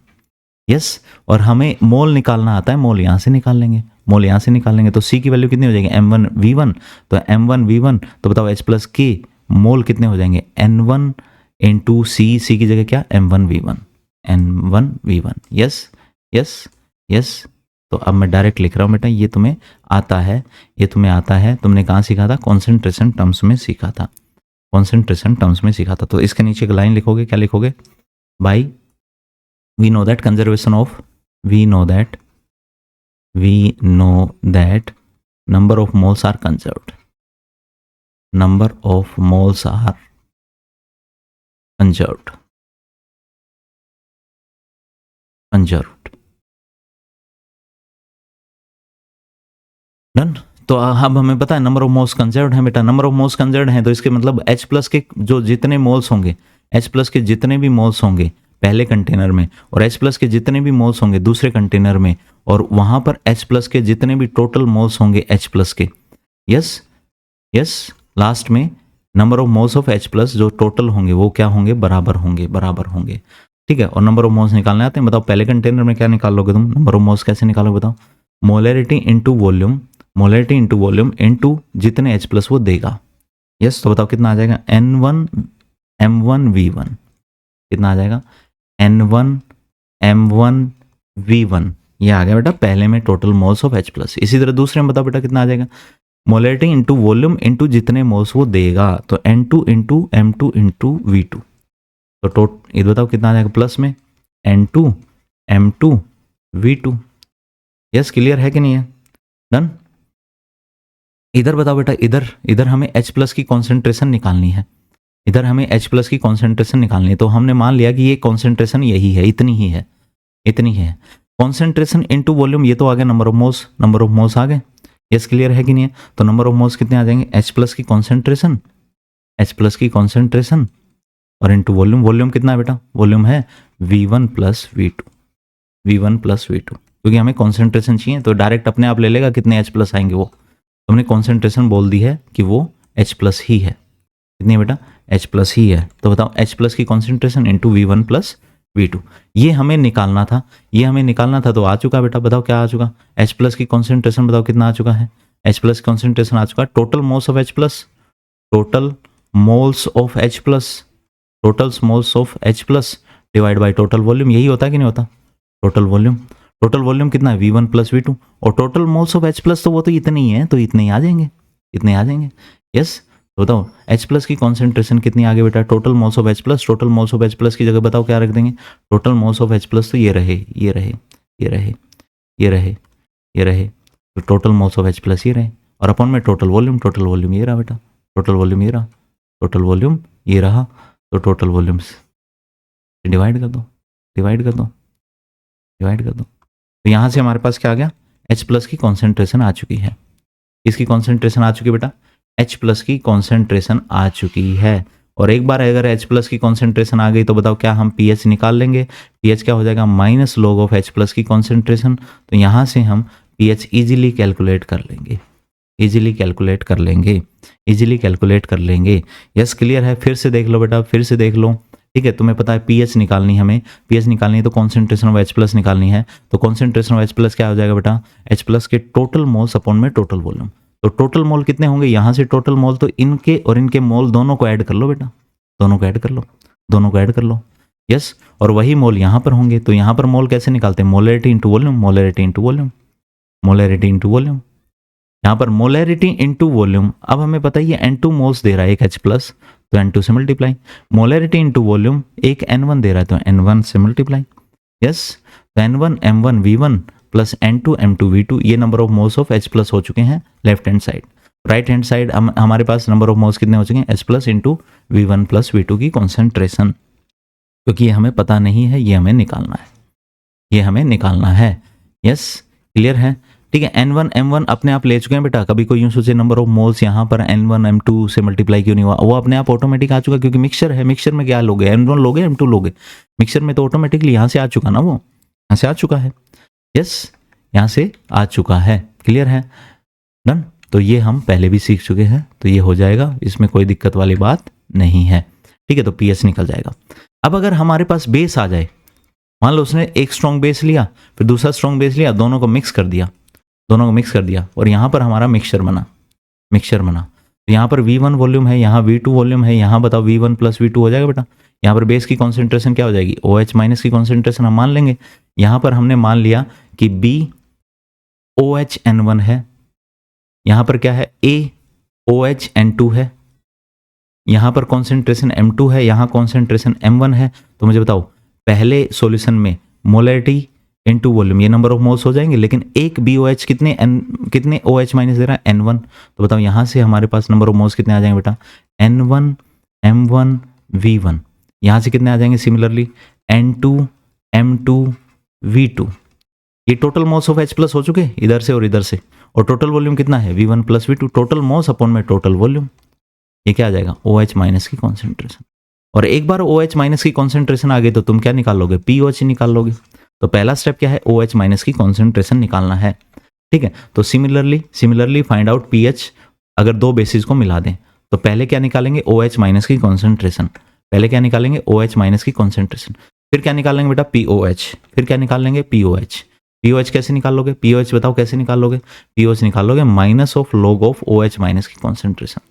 Yes, और हमें मोल निकालना आता है, मोल यहाँ से निकाल लेंगे, तो C की वैल्यू कितनी हो जाएगी? M1V1, तो M1V1, तो बताओ H प्लस K मोल कितने हो जाएंगे, N1 इंटू सी, सी की जगह क्या, M1V1, N1V1। Yes yes yes. तो अब मैं डायरेक्ट लिख रहा हूँ बेटा, ये तुम्हें आता है, ये तुम्हें आता है, तुमने कहाँ सीखा था, कॉन्सेंट्रेशन टर्म्स में सीखा था, कॉन्सेंट्रेशन टर्म्स में सीखा था। तो इसके नीचे एक लाइन लिखोगे, क्या लिखोगे, by we know that conservation of, we know that number of moles are conserved, number of moles are conserved, done. तो अब हमें पता है नंबर ऑफ मोल्स कंजर्व्ड है बेटा, नंबर ऑफ मोल्स कंजर्व्ड है तो इसके मतलब H प्लस के जो जितने मोल्स होंगे, H प्लस के जितने भी मोल्स होंगे पहले कंटेनर में, और H प्लस के जितने भी मोल्स होंगे दूसरे कंटेनर में, और वहां पर H प्लस के जितने भी टोटल मोल्स होंगे H प्लस के, यस यस, लास्ट में number of moles of H plus जो टोटल होंगे वो क्या होंगे, बराबर होंगे, बराबर होंगे, ठीक है। और नंबर ऑफ मोल्स निकालने आते हैं, बताओ पहले कंटेनर में क्या निकाल लोगे तुम, नंबर ऑफ मोल्स कैसे निकालोगे बताओ, molarity into volume, molarity into volume into जितने H प्लस वो देगा, यस। तो बताओ कितना आ जाएगा, N1 M1V1, कितना आ जाएगा, N1 M1V1, ये आ गया बेटा पहले में total moles of H plus. इसी तरह दूसरे में बताओ बेटा कितना आ जाएगा, मोलैरिटी इंटू वॉल्यूम इंटू जितने मोल्स वो देगा, तो N2 into M2 into V2, तो इधर बताओ कितना आ जाएगा, प्लस में N2 M2 V2, yes, clear है कि नहीं है, डन। इधर बताओ बेटा, इधर हमें H प्लस की कॉन्सेंट्रेशन निकालनी है, इधर हमें H प्लस की कॉन्सेंट्रेशन निकालनी है, तो हमने मान लिया कि ये कॉन्सेंट्रेशन यही है, इतनी ही है, इतनी है। कॉन्सेंट्रेशन इनटू वॉल्यूम, ये तो आ गया number of moles, number of moles आ गए, यस, क्लियर है कि नहीं है। तो नंबर ऑफ मोल्स कितने आ जाएंगे, H प्लस की कॉन्सेंट्रेशन, H प्लस की कॉन्सेंट्रेशन और इनटू वॉल्यूम, वॉल्यूम कितना है बेटा, वॉल्यूम है V1 plus V2, V1 plus V2, क्योंकि हमें कॉन्सेंट्रेशन चाहिए तो डायरेक्ट अपने आप ले लेगा कितने H प्लस आएंगे वो, तुमने कॉन्सेंट्रेशन बोल दी है कि वो H प्लस ही है, कितनी है बेटा, H प्लस ही है। तो बताओ H प्लस की concentration into V1 plus V2, ये हमें निकालना था, ये हमें निकालना था, तो आ चुका बेटा, बताओ क्या आ चुका, H प्लस की कॉन्सेंट्रेशन बताओ कितना आ चुका है, H प्लस की कॉन्सेंट्रेशन आ चुका है, total moles of H plus, total moles of H plus, total moles of H plus divide by total volume, यही होता है कि नहीं होता, टोटल वॉल्यूम, टोटल वॉल्यूम कितना है V1 प्लस V2, और total moles of H plus तो वो तो इतने ही है, तो इतने ही आ जाएंगे, इतने आ जाएंगे, यस। तो बताओ H प्लस की कॉन्सेंट्रेशन कितनी आगे बेटा, total moles of H plus, total moles of H plus की जगह बताओ क्या रख देंगे, total moles of H plus तो ये रहे, ये रहे, ये रहे, ये रहे, ये रहे, तो total moles of H plus ये रहे, और अपन में टोटल वॉल्यूम ये रहा बेटा, टोटल वॉल्यूम ये रहा, टोटल वॉल्यूम ये रहा, तो टोटल वॉल्यूम डिवाइड कर दो, डिवाइड कर दो, डिवाइड कर दो, तो यहाँ से हमारे पास क्या आ गया, H प्लस की कॉन्सेंट्रेशन आ चुकी है, इसकी कॉन्सेंट्रेशन आ चुकी है बेटा, H प्लस की कॉन्सेंट्रेशन आ चुकी है। और एक बार अगर H प्लस की कॉन्सेंट्रेशन आ गई तो बताओ क्या हम pH निकाल लेंगे, pH क्या हो जाएगा, minus log of H plus की कॉन्सेंट्रेशन, तो यहाँ से हम pH इजीली कैलकुलेट कर लेंगे, इजीली कैलकुलेट कर लेंगे, इजीली कैलकुलेट कर लेंगे, यस, क्लियर है। फिर से देख लो बेटा, फिर से देख लो, ठीक है, तुम्हें पता है pH निकालनी, हमें pH निकालनी है तो कॉन्सेंट्रेशन ऑफ H प्लस निकालनी है, तो कॉन्सेंट्रेशन ऑफ H प्लस क्या हो जाएगा बेटा, H प्लस के टोटल मोल्स अपॉन में टोटल वॉल्यूम, तो टोटल मोल कितने होंगे, यहाँ से टोटल मोल, तो इनके और इनके मोल दोनों को ऐड कर लो बेटा, दोनों को ऐड कर लो, दोनों को ऐड कर लो, यस। और वही मोल यहाँ पर होंगे, तो यहाँ पर मोल कैसे निकालते हैं, molarity into volume, molarity into volume, molarity into volume, यहाँ पर मोलैरिटी इंटू वॉल्यूम, अब हमें पता है ये N2 मोल्स दे रहा है एक H प्लस, तो N2 से मल्टीप्लाई, मोलैरिटी इंटू वॉल्यूम एक N1 दे रहा है तो N1 से मल्टीप्लाई, यस। तो N1 M1V1 plus N2 M2V2, ये number of moles of H plus हो चुके हैं left hand side. Right hand side हमारे पास नंबर ऑफ मोल्स कितने हो चुके हैं, H plus into V1 plus V2 की कॉन्सेंट्रेशन, क्योंकि ये हमें पता नहीं है, ये हमें निकालना है, ये हमें निकालना है, यस, क्लियर है, ठीक है। N1 M1 अपने आप ले चुके हैं बेटा, कभी कोई यूं सोचे नंबर ऑफ मोल्स यहाँ पर N1 M2 से मल्टीप्लाई क्यों नहीं हुआ, वो अपने आप ऑटोमेटिक आ चुका, क्योंकि मिक्सचर है, मिक्सचर में क्या लोगे, N1 लोगे M2 लोगे, मिक्सचर में तो ऑटोमेटिकली यहाँ से आ चुका ना, वो यहाँ से आ चुका है, यस, यहाँ से आ चुका है, क्लियर है, डन। तो ये हम पहले भी सीख चुके हैं, तो ये हो जाएगा, इसमें कोई दिक्कत वाली बात नहीं है, ठीक है। तो pH निकल जाएगा। अब अगर हमारे पास बेस आ जाए, मान लो उसने एक स्ट्रॉन्ग बेस लिया, फिर दूसरा स्ट्रॉन्ग बेस लिया, दोनों को मिक्स कर दिया, दोनों को मिक्स कर दिया, और यहाँ पर हमारा मिक्सचर बना, मिक्सचर बना, तो यहाँ पर V1 वॉल्यूम है, यहाँ V2 वॉल्यूम है, यहाँ बताओ V1 प्लस V2 हो जाएगा बेटा। यहाँ पर बेस की कॉन्सेंट्रेशन क्या हो जाएगी, OH माइनस की कॉन्सेंट्रेशन हम मान लेंगे। यहाँ पर हमने मान लिया कि BOHN1 है, यहाँ पर क्या है AOHN2 है, यहाँ पर कॉन्सेंट्रेशन M2 है, यहाँ कॉन्सेंट्रेशन M1 है। तो मुझे बताओ पहले सॉल्यूशन में मोलैरिटी इनटू वॉल्यूम, ये नंबर ऑफ मोल्स हो जाएंगे, लेकिन एक BOH कितने OH माइनस दे रहा है N1। तो बताओ यहाँ से हमारे पास नंबर ऑफ मोल्स कितने आ जाएंगे बेटा, N1 M1 V1। यहाँ से कितने आ जाएंगे सिमिलरली N2 M2 V2। ये total moles of H plus हो चुके इधर से और इधर से, और टोटल वॉल्यूम कितना है V1 plus V2, total moles upon में टोटल वॉल्यूम। ये क्या आ जाएगा OH माइनस की कॉन्सेंट्रेशन। और एक बार OH माइनस की कॉन्सेंट्रेशन आ गई तो तुम क्या निकाल लोगे, POH निकाल लोगे। तो पहला स्टेप क्या है, OH माइनस की कॉन्सेंट्रेशन निकालना है, ठीक है। तो सिमिलरली फाइंड आउट pH अगर दो बेसिस को मिला दें। तो पहले क्या निकालेंगे, OH माइनस की कॉन्सेंट्रेशन, पहले क्या निकालेंगे OH माइनस की कॉन्सेंट्रेशन, फिर क्या निकालेंगे बेटा POH, फिर क्या निकालेंगे POH। POH कैसे निकाल लोगे, POH बताओ कैसे निकाल लोगे, POH निकाल लोगे minus of log of OH minus की कॉन्सेंट्रेशन।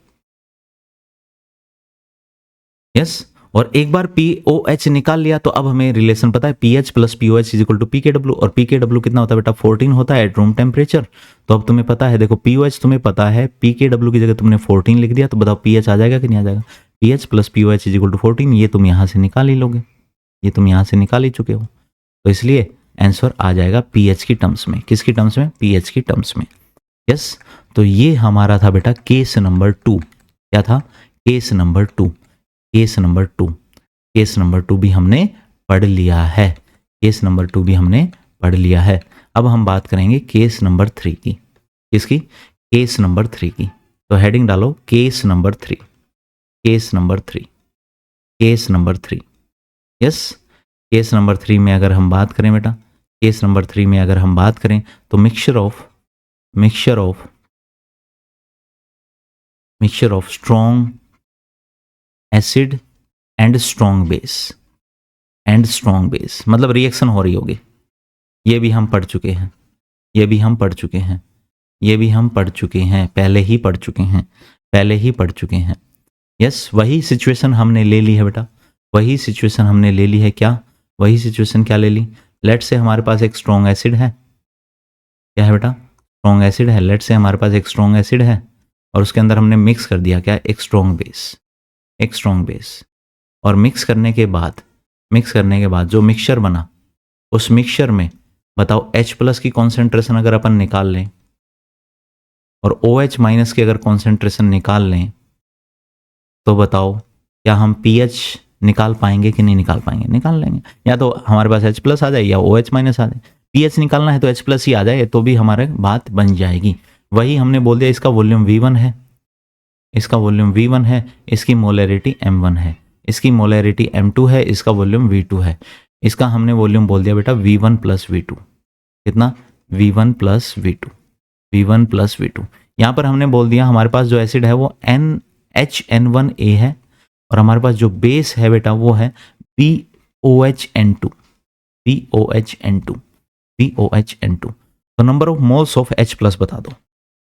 यस, और एक बार POH निकाल लिया तो अब हमें रिलेशन पता है, PH plus POH is equal to PKW, और PKW कितना होता है बेटा 14 होता है एट रूम टेम्परेचर। तो अब तुम्हें पता है, देखो POH तुम्हें पता है, PKW की जगह तुमने 14 लिख दिया, तो बताओ PH आ जाएगा कि नहीं आ जाएगा। PH plus POH is equal to 14, ये तुम यहाँ से निकाल ही लोगे, ये तुम यहाँ से निकाल ही चुके हो। तो इसलिए आंसर आ जाएगा PH की टर्म्स में, किसकी टर्म्स में, PH की टर्म्स में। यस, तो ये हमारा था बेटा केस नंबर 2। क्या था, case number 2। Case number 2, case number 2 भी हमने पढ़ लिया है, केस नंबर 2 भी हमने पढ़ लिया है। अब हम बात करेंगे केस नंबर 3 की, किसकी, केस नंबर 3 की। तो हेडिंग डालो case number 3, case number 3, case number 3। Yes, case number 3 में अगर हम बात करें बेटा, केस नंबर 3 में अगर हम बात करें तो mixture of strong acid and strong base, मतलब रिएक्शन हो रही होगी। ये भी हम पढ़ चुके हैं, ये भी हम पढ़ चुके हैं, ये भी हम पढ़ चुके हैं, पहले ही पढ़ चुके हैं। यस, वही सिचुएशन हमने ले ली है बेटा, वही सिचुएशन हमने ले ली है। क्या, वही सिचुएशन क्या ले ली, लेट से हमारे पास एक स्ट्रॉन्ग एसिड है, क्या है बेटा, स्ट्रॉन्ग एसिड है। लेट से हमारे पास एक स्ट्रॉन्ग एसिड है और उसके अंदर हमने मिक्स कर दिया क्या, एक स्ट्रॉन्ग बेस। और मिक्स करने के बाद जो मिक्सचर बना, उस मिक्सचर में बताओ H प्लस की कॉन्सेंट्रेशन अगर अपन निकाल लें और OH माइनस की अगर कॉन्सेंट्रेशन निकाल लें, तो बताओ क्या हम pH निकाल पाएंगे कि नहीं निकाल पाएंगे, निकाल लेंगे। या तो हमारे पास H प्लस आ जाए या OH माइनस आ जाए, pH निकालना है तो H प्लस ही आ जाए तो भी हमारे बात बन जाएगी। वही हमने बोल दिया, इसका वॉल्यूम V1 है, इसका वॉल्यूम V1 है, इसकी मोलैरिटी M1 है, इसकी मोलैरिटी M2 है, इसका वॉल्यूम V2 है। इसका हमने वॉल्यूम बोल दिया बेटा V1 प्लस V2, कितना, V1 प्लस V2। यहाँ पर हमने बोल दिया हमारे पास जो एसिड है वो NHN1A है, और हमारे पास जो बेस है बेटा वो है BOHN2। तो number of moles of H plus बता दो,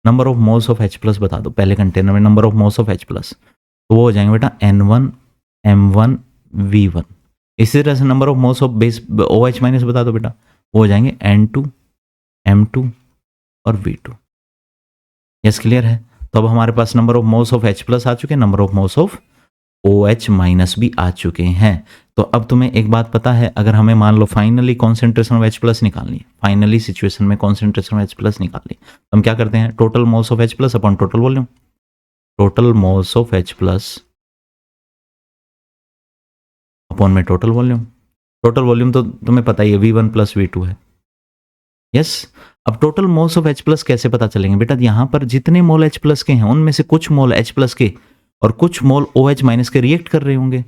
number of moles of H plus बता दो, पहले कंटेनर में number of moles of H plus, तो वो हो जाएंगे बेटा N1 M1 V1। इसी तरह से number of moles of base OH minus बता दो बेटा, वो हो जाएंगे N2 M2 और V2। यस, क्लियर है। तो अब हमारे पास number of moles of H plus आ चुके हैं, number of moles of OH minus भी आ चुके हैं। तो अब तुम्हें एक बात पता है, अगर हमें मान लो finally concentration of H plus निकालनी है, फाइनली सिचुएशन में कॉन्सेंट्रेशन ऑफ H प्लस निकालनी, तो हम क्या करते हैं, total moles of H plus upon total volume, total moles of H plus upon में टोटल वॉल्यूम तो तुम्हें पता ही है V1 प्लस V2 है। यस, अब total moles of H plus कैसे पता चलेंगे बेटा, यहाँ पर जितने मोल H प्लस के हैं उनमें से कुछ मोल H प्लस के और कुछ मोल OH माइनस के रिएक्ट कर रहे होंगे।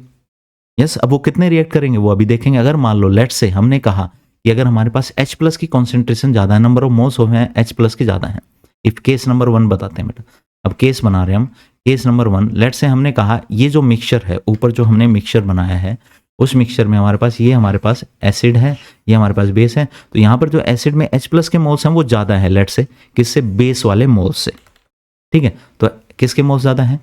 यस, अब वो कितने रिएक्ट करेंगे वो अभी देखेंगे। अगर मान लो लेट से हमने कहा कि अगर हमारे पास H प्लस की कॉन्सेंट्रेशन ज़्यादा है, नंबर ऑफ मोल्स हैं H प्लस के ज़्यादा है, इफ केस नंबर 1 बताते हैं बेटा। अब केस बना रहे हैं हम, केस नंबर 1, लेट से हमने कहा ये जो मिक्सचर है, ऊपर जो हमने मिक्सचर बनाया है, उस मिक्सचर में हमारे पास एसिड है, ये हमारे पास बेस है। तो यहाँ पर जो एसिड में H प्लस के मोल्स हैं वो ज़्यादा है, लेट से किससे, बेस वाले मोल्स से, ठीक है। तो किसके मोल्स ज़्यादा हैं?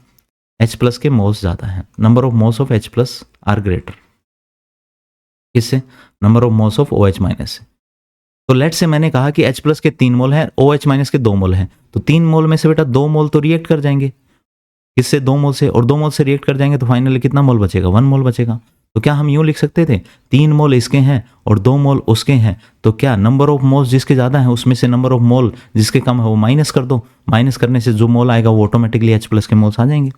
H प्लस के मोल्स ज़्यादा हैं। Number of moles of H plus are greater किससे? Number of moles of OH minus से। तो लेट से मैंने कहा कि H प्लस के 3 मोल हैं, OH माइनस के 2 मोल हैं, तो 3 मोल में से बेटा 2 मोल तो रिएक्ट कर जाएंगे, किससे? 2 मोल से, और 2 मोल से रिएक्ट कर जाएंगे तो फाइनली कितना मोल बचेगा? 1 मोल बचेगा। तो क्या हम यूं लिख सकते थे 3 मोल इसके हैं और 2 मोल उसके हैं, तो क्या नंबर ऑफ मोल्स जिसके ज़्यादा है उसमें से नंबर ऑफ मोल जिसके कम है वो माइनस कर दो, माइनस करने से जो मोल आएगा वो ऑटोमेटिकली H प्लस के मोल्स आ जाएंगे।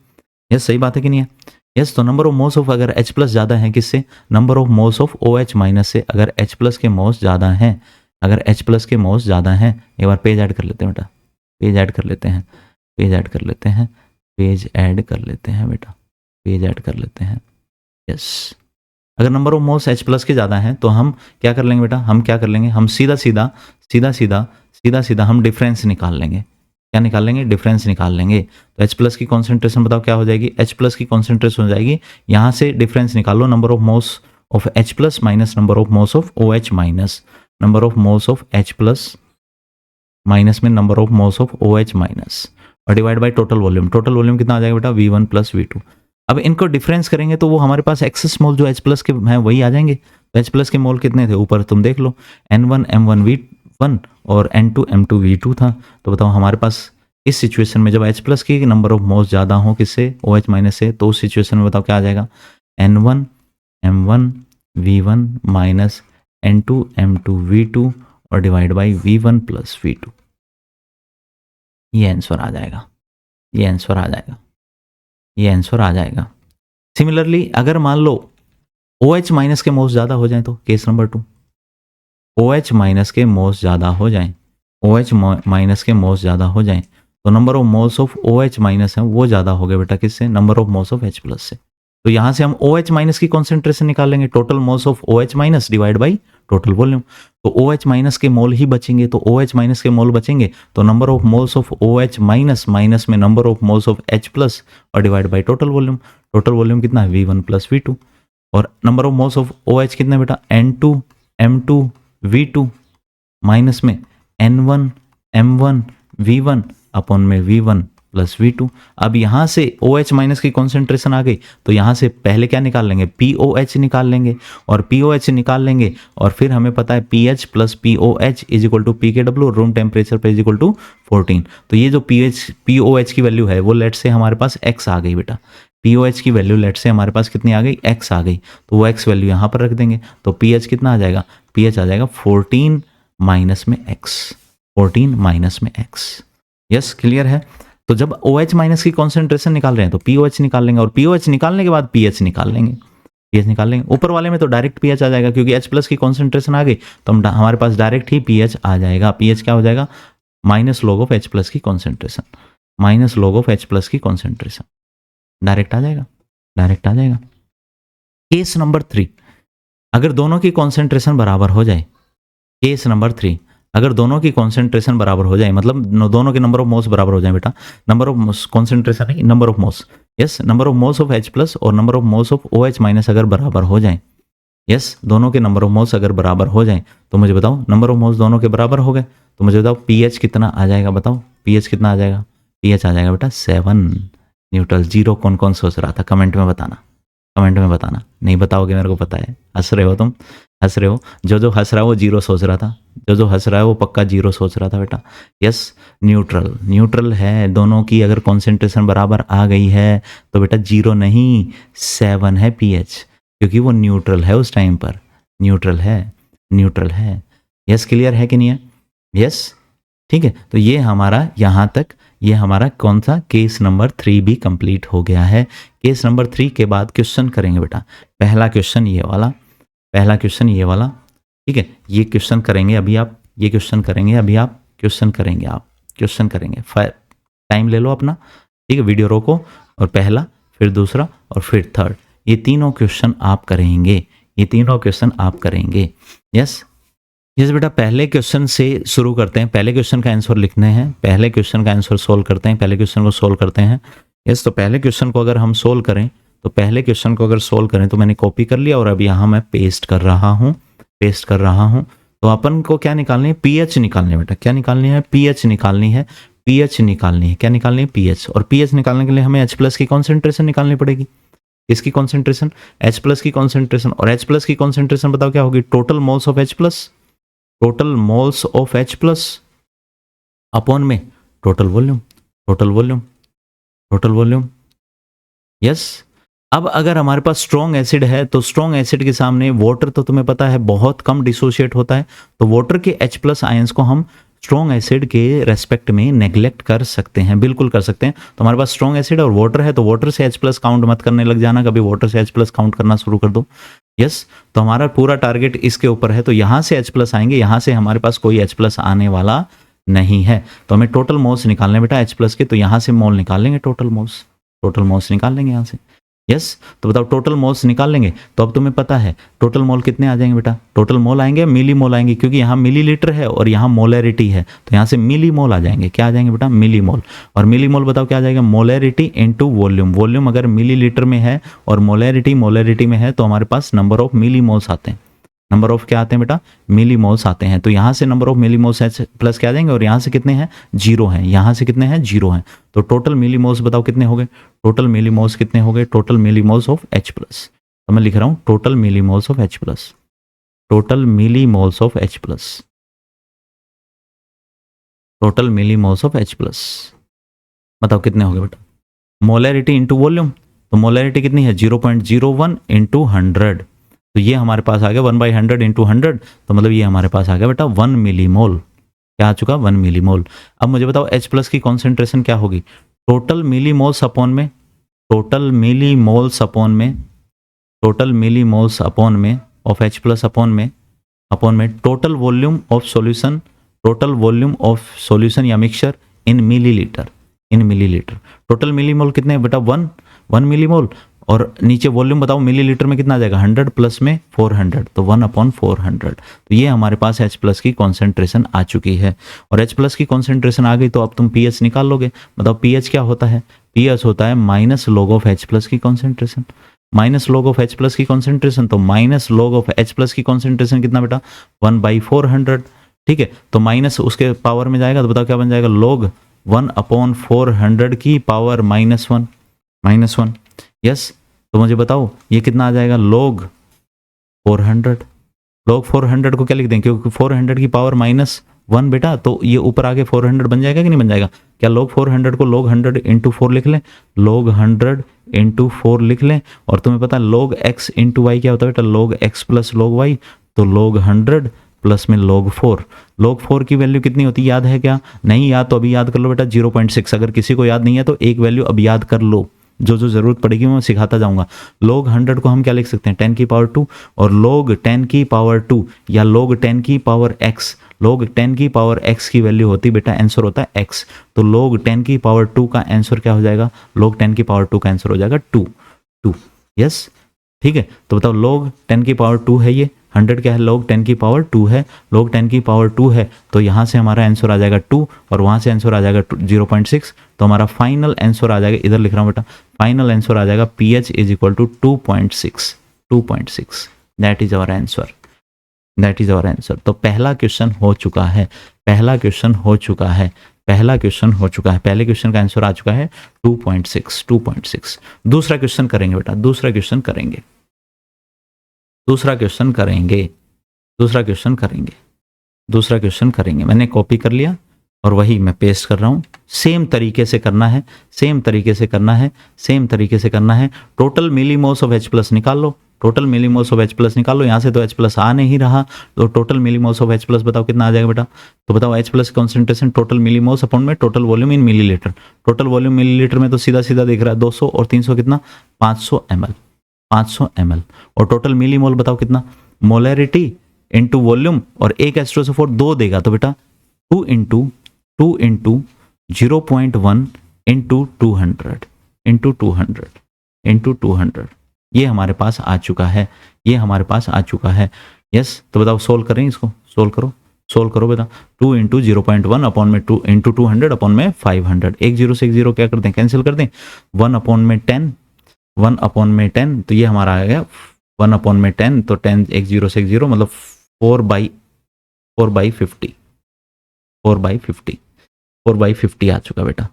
यस, सही बात है कि नहीं है? यस, तो नंबर ऑफ मोल्स ऑफ अगर H प्लस ज़्यादा है किससे? Number of moles of OH minus से। अगर H प्लस के मोल्स ज़्यादा हैं, अगर H प्लस के मोल्स ज़्यादा हैं, एक बार पेज ऐड कर लेते हैं बेटा, पेज ऐड कर लेते हैं, पेज ऐड कर लेते हैं, पेज ऐड कर लेते हैं बेटा, पेज ऐड कर लेते हैं। यस, अगर number of moles H plus के ज़्यादा हैं तो हम क्या कर लेंगे बेटा? हम क्या कर लेंगे? हम सीधा सीधा हम डिफरेंस निकाल लेंगे। क्या निकाल लेंगे? डिफरेंस निकाल लेंगे। तो H प्लस की कॉन्सेंट्रेशन बताओ क्या हो जाएगी? H प्लस की कॉन्सेंट्रेशन हो जाएगी, यहाँ से डिफरेंस निकाल लो, number of moles of H plus minus number of moles of OH minus, number of moles of H plus minus में number of moles of OH minus और divide by total volume. Total volume कितना आ जाएगा बेटा? V1 plus V2। अब इनको difference करेंगे तो वो हमारे पास एक्सेस मोल जो H प्लस के हैं वही आ जाएंगे। तो H प्लस के मोल कितने थे? ऊपर तुम देख लो, N1 M1 V1 और N2 M2 V2 था। तो बताओ हमारे पास इस सिचुएशन में जब H प्लस की नंबर ऑफ मोल्स ज़्यादा हो किससे? OH माइनस से, तो उस सिचुएशन में बताओ क्या आ जाएगा? N1 M1 V1 minus N2 M2 V2 और divide by V1 plus V2। ये आंसर आ जाएगा, ये आंसर आ जाएगा, ये आंसर आ जाएगा। सिमिलरली अगर मान लो OH माइनस के मोल्स ज़्यादा हो जाएं तो केस नंबर 2, OH माइनस के मोल्स ज़्यादा हो जाएं, OH माइनस के मोल्स ज़्यादा हो जाएं तो number of moles of OH minus है वो ज़्यादा हो गए बेटा किससे? Number of moles of H plus से। तो यहाँ से हम OH माइनस की कॉन्सेंट्रेशन निकाल लेंगे, total moles of OH minus divide by total volume. तो OH माइनस के मोल ही बचेंगे, तो OH माइनस के मोल बचेंगे तो number of moles of OH minus minus में number of moles of H plus और divide by total volume. Total volume कितना है? V1 प्लस V2 और number of moles of OH कितने बेटा? N2 M2 V2 माइनस में N1 M1 V1 upon में V1 plus V2। अब यहाँ से OH माइनस की कॉन्सेंट्रेशन आ गई तो यहाँ से पहले क्या निकाल लेंगे? POH निकाल लेंगे और POH निकाल लेंगे और फिर हमें पता है PH plus POH is equal to PKW room temperature पे इज इक्वल टू 14। तो ये जो POH की वैल्यू है वो लेट से हमारे पास X आ गई बेटा, POH की वैल्यू लेट से हमारे पास कितनी आ गई? X आ गई। तो वो X वैल्यू यहाँ पर रख देंगे तो PH कितना आ जाएगा? PH आ जाएगा 14 माइनस में X, 14 माइनस में X। यस, क्लियर है? तो जब OH माइनस की कॉन्सेंट्रेशन निकाल रहे हैं तो POH निकाल लेंगे और POH निकालने के बाद PH निकाल लेंगे, PH निकाल लेंगे। ऊपर वाले में तो डायरेक्ट PH आ जाएगा क्योंकि H प्लस की कॉन्सेंट्रेशन आ गई तो हमारे पास डायरेक्ट ही PH आ जाएगा। PH क्या हो जाएगा? Minus log of H plus की concentration, minus log of H plus की कॉन्सेंट्रेशन, डायरेक्ट आ जाएगा, डायरेक्ट आ जाएगा। केस नंबर 3, अगर दोनों की कॉन्सेंट्रेशन बराबर हो जाए, केस नंबर 3 अगर दोनों की कॉन्सेंट्रेशन बराबर हो जाए, मतलब दोनों के नंबर ऑफ मोल्स बराबर हो जाए बेटा, नंबर ऑफ कॉन्सेंट्रेशन नहीं, number of moles, yes, number of moles of H plus और number of moles of OH minus अगर बराबर हो जाए, यस, दोनों के नंबर ऑफ मोल्स अगर बराबर हो जाए तो मुझे बताओ, नंबर ऑफ मोल्स दोनों के बराबर हो गए तो मुझे बताओ pH कितना आ जाएगा? बताओ pH कितना आ जाएगा? pH आ जाएगा बेटा 7 न्यूट्रल। 0 कौन कौन सोच रहा था? कमेंट में बताना, कमेंट में बताना। नहीं बताओगे मेरे को पता है, हंस रहे हो तुम, हंस रहे हो। जो हंस रहा है वो 0 सोच रहा था, जो हंस रहा है वो पक्का 0 सोच रहा था बेटा। यस, न्यूट्रल, न्यूट्रल है, दोनों की अगर कॉन्सेंट्रेशन बराबर आ गई है तो बेटा 0 नहीं 7 है pH, क्योंकि वो न्यूट्रल है उस टाइम पर, न्यूट्रल है, न्यूट्रल है। यस, क्लियर है कि नहीं है? यस, ठीक है। तो ये हमारा यहाँ तक, ये हमारा कौन सा केस नंबर 3 भी कंप्लीट हो गया है। केस नंबर 3 के बाद क्वेश्चन करेंगे बेटा। पहला क्वेश्चन ये वाला, पहला क्वेश्चन ये वाला, ठीक है, ये क्वेश्चन करेंगे अभी आप, ये क्वेश्चन करेंगे अभी आप, क्वेश्चन करेंगे आप, क्वेश्चन करेंगे। टाइम ले लो अपना, ठीक है, वीडियो रोको और पहला, फिर दूसरा और फिर थर्ड, ये तीनों क्वेश्चन आप करेंगे, ये तीनों क्वेश्चन आप करेंगे। यस यस बेटा, पहले क्वेश्चन से शुरू करते हैं। पहले क्वेश्चन का आंसर लिखने हैं, पहले क्वेश्चन का आंसर सोल्व करते हैं, पहले क्वेश्चन को सोल्व करते हैं। यस, तो पहले क्वेश्चन को अगर हम सोल्व करें, तो पहले क्वेश्चन को अगर सोल्व करें तो मैंने कॉपी कर लिया और अब यहाँ मैं पेस्ट कर रहा हूँ, पेस्ट कर रहा हूँ। तो अपन को क्या निकालनी है? pH निकालनी है बेटा। क्या निकालनी है? pH निकालनी है। पीएच निकालनी है। क्या निकालनी है? पीएच। और पीएच निकालने के लिए हमें H+ की कॉन्सेंट्रेशन निकालनी पड़ेगी। इसकी कॉन्सेंट्रेशन, H+ की कॉन्सेंट्रेशन, और H+ की कॉन्सेंट्रेशन बताओ क्या होगी? Total moles of H+, total moles of H+ upon में total volume, total volume, total volume. Yes. अब अगर हमारे पास स्ट्रॉन्ग एसिड है तो स्ट्रॉन्ग एसिड के सामने वाटर तो तुम्हें पता है बहुत कम डिसोशिएट होता है, तो वाटर के H+ आयंस को हम स्ट्रॉन्ग एसिड के रेस्पेक्ट में नेग्लेक्ट कर सकते हैं, बिल्कुल कर सकते हैं। तो हमारे पास स्ट्रॉन्ग एसिड और वाटर है, तो वाटर से H+ काउंट मत करने लग जाना, कभी वाटर से H+ काउंट करना शुरू कर दो। यस। तो हमारा पूरा टारगेट इसके ऊपर है, तो यहाँ से H+ आएंगे, यहाँ से हमारे पास कोई H+ आने वाला नहीं है। तो हमें टोटल मोल्स निकालने बेटा H+ के, तो यहाँ से मोल निकाल लेंगे, टोटल मोल्स, टोटल मोल्स निकाल लेंगे यहाँ से। यस। तो बताओ टोटल मोल्स निकाल लेंगे, तो अब तुम्हें पता है टोटल मोल कितने आ जाएंगे बेटा? टोटल मोल आएंगे मिली मोल आएंगे, क्योंकि यहाँ मिलीलीटर है और यहाँ मोलैरिटी है, तो यहाँ से मिली मोल आ जाएंगे। क्या आ जाएंगे बेटा? मिली मोल। और मिली मोल बताओ क्या आ जाएगा? Molarity into volume. वॉल्यूम अगर मिलीलीटर में है और मोलैरिटी में है, तो हमारे पास नंबर ऑफ मिली मोल्स आते हैं। नंबर ऑफ क्या आते हैं बेटा? मिली मोल्स आते हैं। तो यहाँ से number of millimoles H+ क्या आ जाएंगे, और यहाँ से कितने हैं? 0 हैं। यहाँ से कितने हैं? 0 हैं। तो टोटल मिली मोल्स बताओ कितने हो गए? टोटल मिली मोल्स कितने हो गए? Total millimoles of H+। तो मैं लिख रहा हूँ total millimoles of H+, total millimoles of H+, total millimoles of H+। बताओ कितने हो गए बेटा? मोलैरिटी इंटू वॉल्यूम, तो मोलैरिटी कितनी है? 0.01 इंटू 100, तो ये हमारे पास आ गया 1/100 इंटू 100, तो मतलब ये हमारे पास आ गया बेटा 1 मिली मोल। क्या आ चुका? 1 मिली मोल। अब मुझे बताओ H+ की कॉन्सेंट्रेशन क्या होगी? टोटल मिली मोल्स अपॉन में, टोटल मिली मोल्स अपॉन में, टोटल मिली मोल्स अपॉन में ऑफ H+ अपॉन में total volume of solution, total volume of solution या mixture in millilitre, in millilitre. Total millimole कितने हैं बेटा? 1 मिली मोल। और नीचे वॉल्यूम बताओ मिलीलीटर में कितना आ जाएगा? 100 प्लस में 400, तो 1/400। तो ये हमारे पास H+ की कॉन्सेंट्रेशन आ चुकी है। और H+ की कॉन्सेंट्रेशन आ गई तो अब तुम पीएच निकाल लोगे। बताओ पीएच क्या होता है? पीएच होता है माइनस लॉग ऑफ H+ की concentration, minus log of H+ की कॉन्सेंट्रेशन। तो माइनस लॉग ऑफ H+ की कॉन्सेंट्रेशन कितना बेटा? 1/400। ठीक है, तो माइनस उसके पावर में जाएगा, तो बताओ क्या बन जाएगा? लॉग 1/400 की पावर -1। यस। तो मुझे बताओ ये कितना आ जाएगा? log 400। log 400 को क्या लिख दें? क्योंकि 400 की पावर -1 बेटा, तो ये ऊपर आके 400 बन जाएगा कि नहीं बन जाएगा? क्या log 400 को log 100 इंटू 4 लिख लें? log 100 इंटू 4 लिख लें। और तुम्हें पता है log x इंटू y क्या होता है बेटा? log x plus log y, तो log 100 प्लस में log 4। log 4 की वैल्यू कितनी होती है, याद है क्या? नहीं याद तो अभी याद कर लो बेटा, 0.6। अगर किसी को याद नहीं है तो एक वैल्यू अब याद कर लो, जो जो जरूरत पड़ेगी मैं सिखाता जाऊंगा। log 100 को हम क्या लिख सकते हैं? 10 की पावर 2। और log 10 की पावर 2 या log 10 की पावर x, log 10 की पावर x की वैल्यू होती है बेटा, आंसर होता है x। तो log 10 की पावर 2 का आंसर क्या हो जाएगा? log 10 की पावर 2 का आंसर हो जाएगा 2। यस, ठीक है। तो बताओ log 10 की पावर 2 है, ये 100 क्या है? log 10 की पावर 2 है। log 10 की पावर 2 है, तो यहाँ से हमारा आंसर आ जाएगा 2 और वहाँ से आंसर आ जाएगा 0.6। तो हमारा फाइनल आंसर आ जाएगा, इधर लिख रहा हूँ बेटा, फाइनल आंसर आ जाएगा pH is equal to 2.6। That is our answer, that is our answer. तो पहला क्वेश्चन हो चुका है, पहला क्वेश्चन हो चुका है, पहला क्वेश्चन हो चुका है, पहले क्वेश्चन का आंसर आ चुका है 2.6। दूसरा क्वेश्चन करेंगे बेटा, दूसरा क्वेश्चन करेंगे, दूसरा क्वेश्चन करेंगे, दूसरा क्वेश्चन करेंगे, दूसरा क्वेश्चन करेंगे। मैंने कॉपी कर लिया और वही मैं पेस्ट कर रहा हूँ। सेम तरीके से करना है, सेम तरीके से करना है, सेम तरीके से करना है। टोटल मिलीमोल्स ऑफ H+ निकाल लो, टोटल मिलीमोल्स ऑफ H+ निकाल लो। यहाँ से तो H+ आ नहीं रहा, तो टोटल मिलीमोल्स ऑफ H+ बताओ कितना आ जाएगा बेटा? तो बताओ H+ concentration total millimoles upon में total volume in millilitre. Total volume millilitre में तो सीधा सीधा दिख रहा है 200 और 300 कितना? 500 ml, 500 ml। और टोटल मिलीमोल बताओ कितना? मोलैरिटी इंटू वॉल्यूम, और एक H2SO4 2 देगा, तो बेटा 2 इंटू 0.1 इंटू 200 इंटू 200 ये हमारे पास आ चुका है, ये हमारे पास आ चुका है। यस, तो बताओ सोल्व करें इसको, सोल्व करो, सोल्व करो बेटा। 2 इंटू 0.1 अपॉन में 2 इंटू 200 अपॉन में 500। एक जीरो से एक जीरो क्या कर दें? कैंसिल कर दें। 1 अपॉन में 10, 1 अपॉन में 10, तो ये हमारा आ गया 1 अपॉन में 10, तो 10 एक जीरो से एक जीरो, मतलब 4/50, 4/50, 4/50 आ चुका बेटा।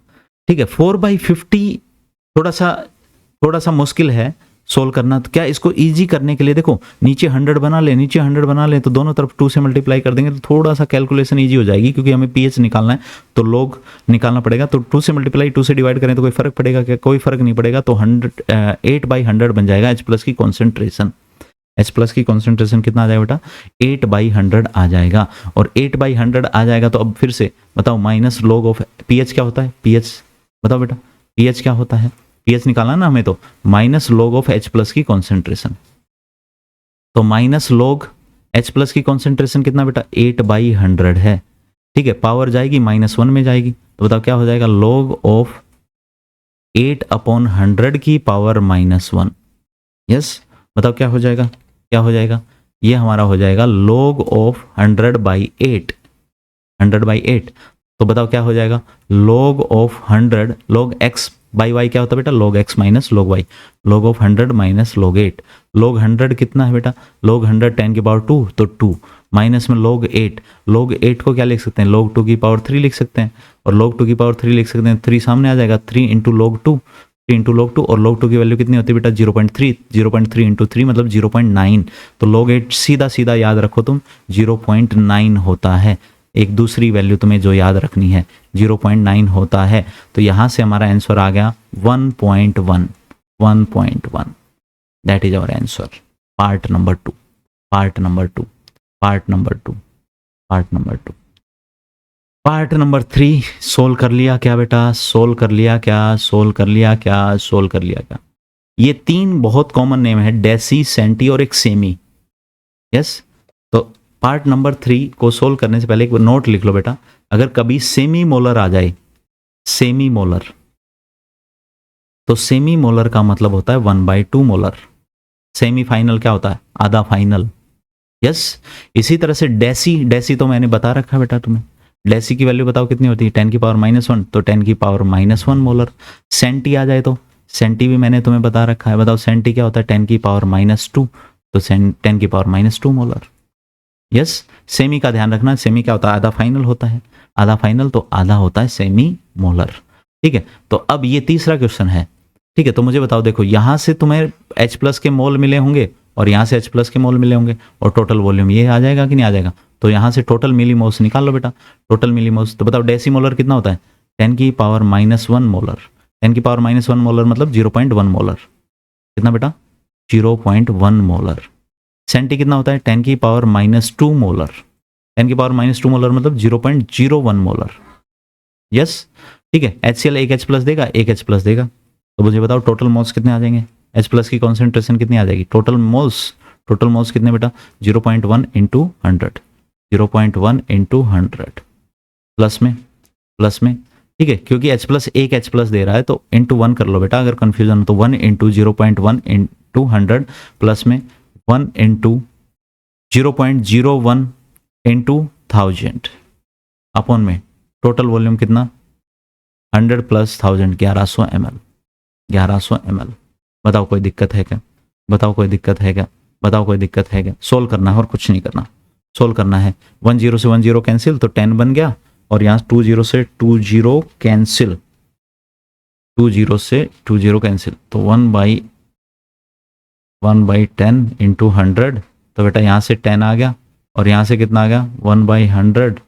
ठीक है, 4/50 थोड़ा सा मुश्किल है सोल्व करना। तो क्या इसको इजी करने के लिए देखो नीचे 100 बना ले, नीचे 100 बना ले, तो दोनों तरफ 2 से मल्टीप्लाई कर देंगे तो थोड़ा सा कैलकुलेशन इजी हो जाएगी, क्योंकि हमें पीएच निकालना है तो लोग निकालना पड़ेगा। तो 2 से मल्टीप्लाई 2 से डिवाइड करें तो कोई फर्क पड़ेगा क्या? कोई फर्क नहीं पड़ेगा। तो 8/100 बन जाएगा H प्लस की कॉन्सेंट्रेशन। H प्लस की कॉन्सेंट्रेशन कितना आ जाएगा बेटा? 8/100 आ जाएगा। और 8/100 आ जाएगा तो अब फिर से बताओ माइनस लॉग ऑफ पीएच क्या होता है? पीएच बताओ बेटा, पीएच क्या होता है? पीएच निकालना ना हमें, तो minus log of H plus की कॉन्सेंट्रेशन। तो माइनस लॉग H प्लस की कॉन्सेंट्रेशन कितना बेटा? 8/100 है। ठीक है, पावर जाएगी -1 में जाएगी, तो बताओ क्या हो जाएगा? लॉग ऑफ 8/100 की पावर -1। यस, बताओ क्या हो जाएगा? क्या हो जाएगा? ये हमारा हो जाएगा log ऑफ 100/8। 100/8 तो बताओ क्या हो जाएगा? log of 100 log x by y क्या होता है बेटा? log x minus log y। log of 100 minus log 8। log 100 कितना है बेटा? log 100 10 की पावर 2 तो 2 माइनस में log 8। log 8 को क्या लिख सकते हैं? log 2 की पावर 3 लिख सकते हैं। और log 2 की पावर 3 लिख सकते हैं, 3 सामने आ जाएगा, 3 इंटू log 2, 3 इंटू log 2। और log 2 की वैल्यू कितनी होती है बेटा? 0.3। 0.3 इंटू 3 मतलब 0.9। तो log 8 सीधा सीधा याद रखो तुम, 0.9 होता है। एक दूसरी वैल्यू तुम्हें जो याद रखनी है 0.9 होता है। तो यहां से हमारा आंसर आ गया 1.1। 1.1 that is our answer. Part number 2, part number 2, part number 2, part number 2। Part number 3 solve कर लिया क्या बेटा? सोल्व कर लिया क्या? सोल्व कर लिया क्या? सोल्व कर लिया क्या? ये 3 बहुत कॉमन नेम है, डेसी, सेंटी और एक सेमी। यस, तो पार्ट नंबर 3 को सोल्व करने से पहले एक नोट लिख लो बेटा। अगर कभी सेमी मोलर आ जाए, सेमी मोलर, तो सेमी मोलर का मतलब होता है 1/2 मोलर। सेमी फाइनल क्या होता है? आधा फाइनल। यस, इसी तरह से डेसी, डेसी तो मैंने बता रखा है बेटा तुम्हें। डेसी की वैल्यू बताओ कितनी होती है? 10 की पावर -1 तो 10 की पावर -1 मोलर। सेंटी आ जाए तो सेंटी भी मैंने तुम्हें बता रखा है। बताओ सेंटी क्या होता है? 10 की पावर -2 तो 10 की पावर -2 मोलर। यस, सेमी का ध्यान रखना, सेमी क्या होता है? आधा फाइनल होता है। आधा फाइनल तो आधा होता है सेमी मोलर। ठीक है, तो अब ये तीसरा क्वेश्चन है। ठीक है, तो मुझे बताओ, देखो यहां से तुम्हें H प्लस के मोल मिले होंगे और यहां से H प्लस के मोल मिले होंगे, और टोटल वॉल्यूम ये आ जाएगा कि नहीं आ जाएगा? तो यहां से टोटल मिलीमोल्स निकाल लो बेटा। टोटल मिलीमोल्स तो बताओ डेसीमोलर कितना होता है? 10 की पावर -1 मोलर। 10 की पावर -1 मोलर मतलब 0.1 मोलर। कितना बेटा? 0.1 मोलर। सेंटी कितना होता है? 10 की पावर -2 मोलर। 10 की पावर -2 मोलर मतलब 0.01 मोलर। यस, ठीक है। HCl एक H प्लस देगा, एक H प्लस देगा। तो मुझे बताओ टोटल मोल्स कितने आ जाएंगे? H प्लस की कॉन्सेंट्रेशन कितनी आ जाएगी? टोटल मोल्स कितने बेटा? 0.1 इंटू 100। 0.1 इंटू 100 प्लस में। ठीक है, क्योंकि H प्लस एक H प्लस दे रहा है तो इंटू 1 कर लो बेटा, अगर कंफ्यूजन हो तो 1 इंटू 0.1 इंटू 100 प्लस में 1 इंटू 0.01 इंटू 1000 अपॉन में टोटल वॉल्यूम कितना? 100 प्लस 1000 1100 ml। 1100 ml। बताओ कोई दिक्कत है क्या? बताओ कोई दिक्कत है क्या? बताओ कोई दिक्कत है क्या? सोल्व करना है और कुछ नहीं करना, सोल्व करना है। 10 से 10 कैंसिल तो 10 बन गया, और यहाँ 20 से 20 कैंसिल, 20 से 20 कैंसिल तो 1/10 इंटू 100। तो बेटा यहाँ से 10 आ गया, और यहाँ से कितना आ गया? 1/100।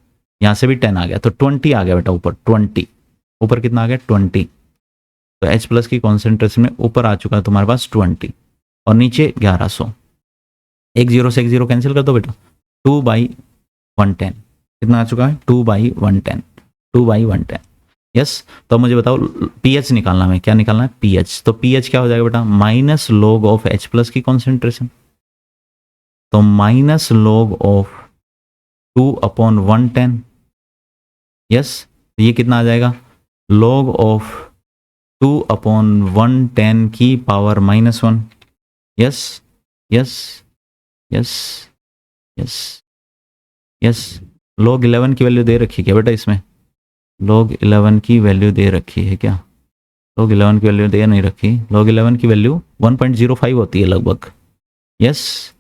यहाँ से भी 10 आ गया तो 20 आ गया बेटा ऊपर। 20 ऊपर कितना आ गया? 20। तो H प्लस की कॉन्सेंट्रेशन में ऊपर आ चुका है तुम्हारे पास 20, और नीचे 1100। एक 0 से एक 0 कैंसिल कर दो बेटा। 2/110 कितना आ चुका है? 2/110। 2/110। यस, तो मुझे बताओ पीएच निकालना है। क्या निकालना है? पीएच। तो पीएच क्या हो जाएगा बेटा? Minus log of H plus की कॉन्सेंट्रेशन। तो माइनस लॉग ऑफ 2/110। यस, तो ये कितना आ जाएगा? लॉग ऑफ 2/110 की power -1। Yes yes yes yes yes. log 11 की वैल्यू दे रखी है क्या बेटा इसमें? log 11 की वैल्यू दे रखी है क्या? log 11 की वैल्यू दे नहीं रखी। log 11 की वैल्यू 1.05 होती है लगभग। यस,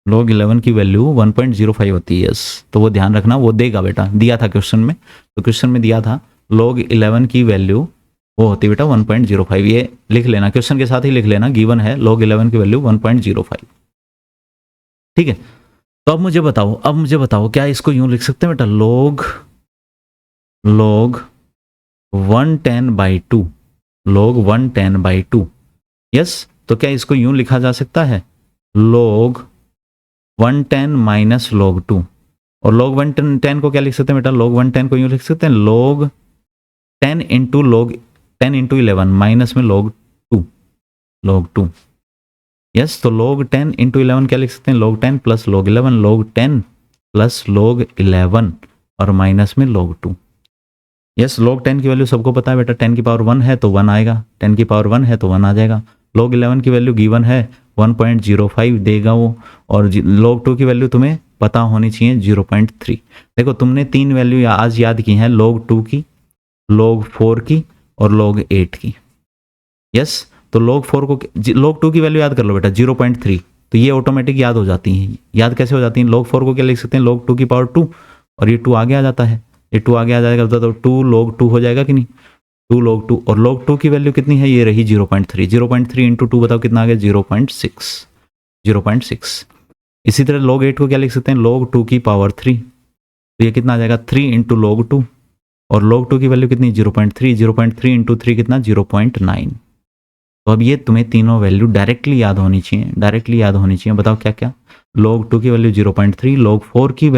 log 11 की वैल्यू 1.05 होती है। यस, तो वो ध्यान रखना, वो देगा बेटा, दिया था क्वेश्चन में। तो क्वेश्चन में दिया था log 11 की वैल्यू वो होती है बेटा 1.05। ये लिख लेना, क्वेश्चन के साथ ही लिख लेना, गिवन है log 11 की वैल्यू 1.05। ठीक है, तो अब मुझे बताओ क्या इसको यूं लिख सकते हैं बेटा, log 110/2, log 110/2। यस, तो क्या इसको यूं लिखा जा सकता है, log 110 माइनस log 2। और log 110 को क्या लिख सकते हैं बेटा, log 110 को यूं लिख सकते हैं, log 10 इंटू 11 माइनस में log 2। यस, तो log 10 इंटू 11 क्या लिख सकते हैं, log 10 plus log 11, log 10 plus log 11 और माइनस में log 2। यस, log 10 की वैल्यू सबको पता है बेटा, 10 की पावर 1 है तो 1 आएगा, 10 की पावर 1 है तो 1 आ जाएगा। log 11 की वैल्यू गिवन है 1.05 देगा वो, और log 2 की वैल्यू तुम्हें पता होनी चाहिए 0.3। देखो तुमने 3 वैल्यू आज याद की हैं, log 2 की, log 4 की और log 8 की। यस, तो log 4 को, log 2 की वैल्यू याद कर लो बेटा 0.3, तो ये ऑटोमेटिक याद हो जाती हैं। याद कैसे हो जाती हैं, log 4 को क्या लिख सकते हैं, log 2 की पावर 2, और ये 2 आगे आ जाता है, ये 2 आगे आ जाएगा तो 2 log 2 हो जाएगा कि नहीं, 2 log 2, और log 2 की वैल्यू कितनी है, ये रही 0.3, 0.3 इंटू 2 बताओ कितना आ गया, 0.6। इसी तरह log 8 को क्या लिख सकते हैं, log 2 की पावर 3, तो ये कितना आ जाएगा 3 इंटू log 2, और log 2 की वैल्यू कितनी 0.3 इंटू 3 कितना 0.9। तो अब ये तुम्हें तीनों वैल्यू डायरेक्टली याद होनी चाहिए, बताओ क्या क्या, log 2 की वैल्यू 0.3, log 4 की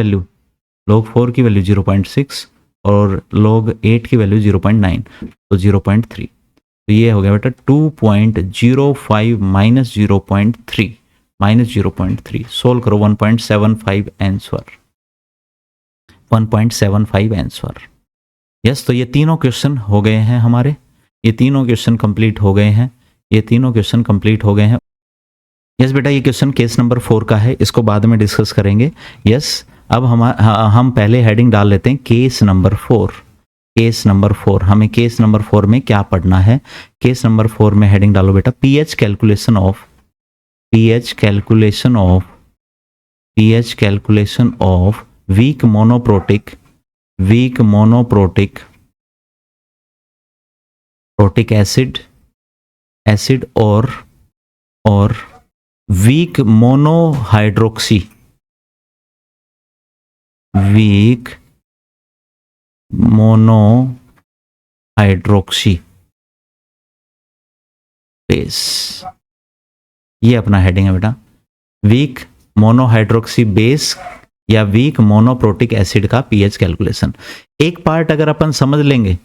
वैल्यू 0.6 और log 8 की वैल्यू 0.9, तो 0.3। तो ये हो गया बेटा 2.05 माइनस 0.3 सोल्व करो, 1.75 आंसर, 1.75 आंसर। यस, तो ये तीनों क्वेश्चन हो गए हैं हमारे, ये तीनों क्वेश्चन कंप्लीट हो गए हैं। यस बेटा, ये क्वेश्चन केस नंबर 4 का है, इसको बाद में डिस्कस करेंगे। यस, अब हम पहले हेडिंग डाल लेते हैं केस नंबर 4। हमें केस नंबर 4 में क्या पढ़ना है, केस नंबर 4 में हेडिंग डालो बेटा pH calculation of weak monoprotic acid और वीक मोनोहाइड्रोक्सी बेस, ये अपना हेडिंग है बेटा, वीक मोनोहाइड्रोक्सी बेस या वीक मोनोप्रोटिक एसिड का पीएच कैलकुलेशन। एक पार्ट अगर अपन समझ लेंगे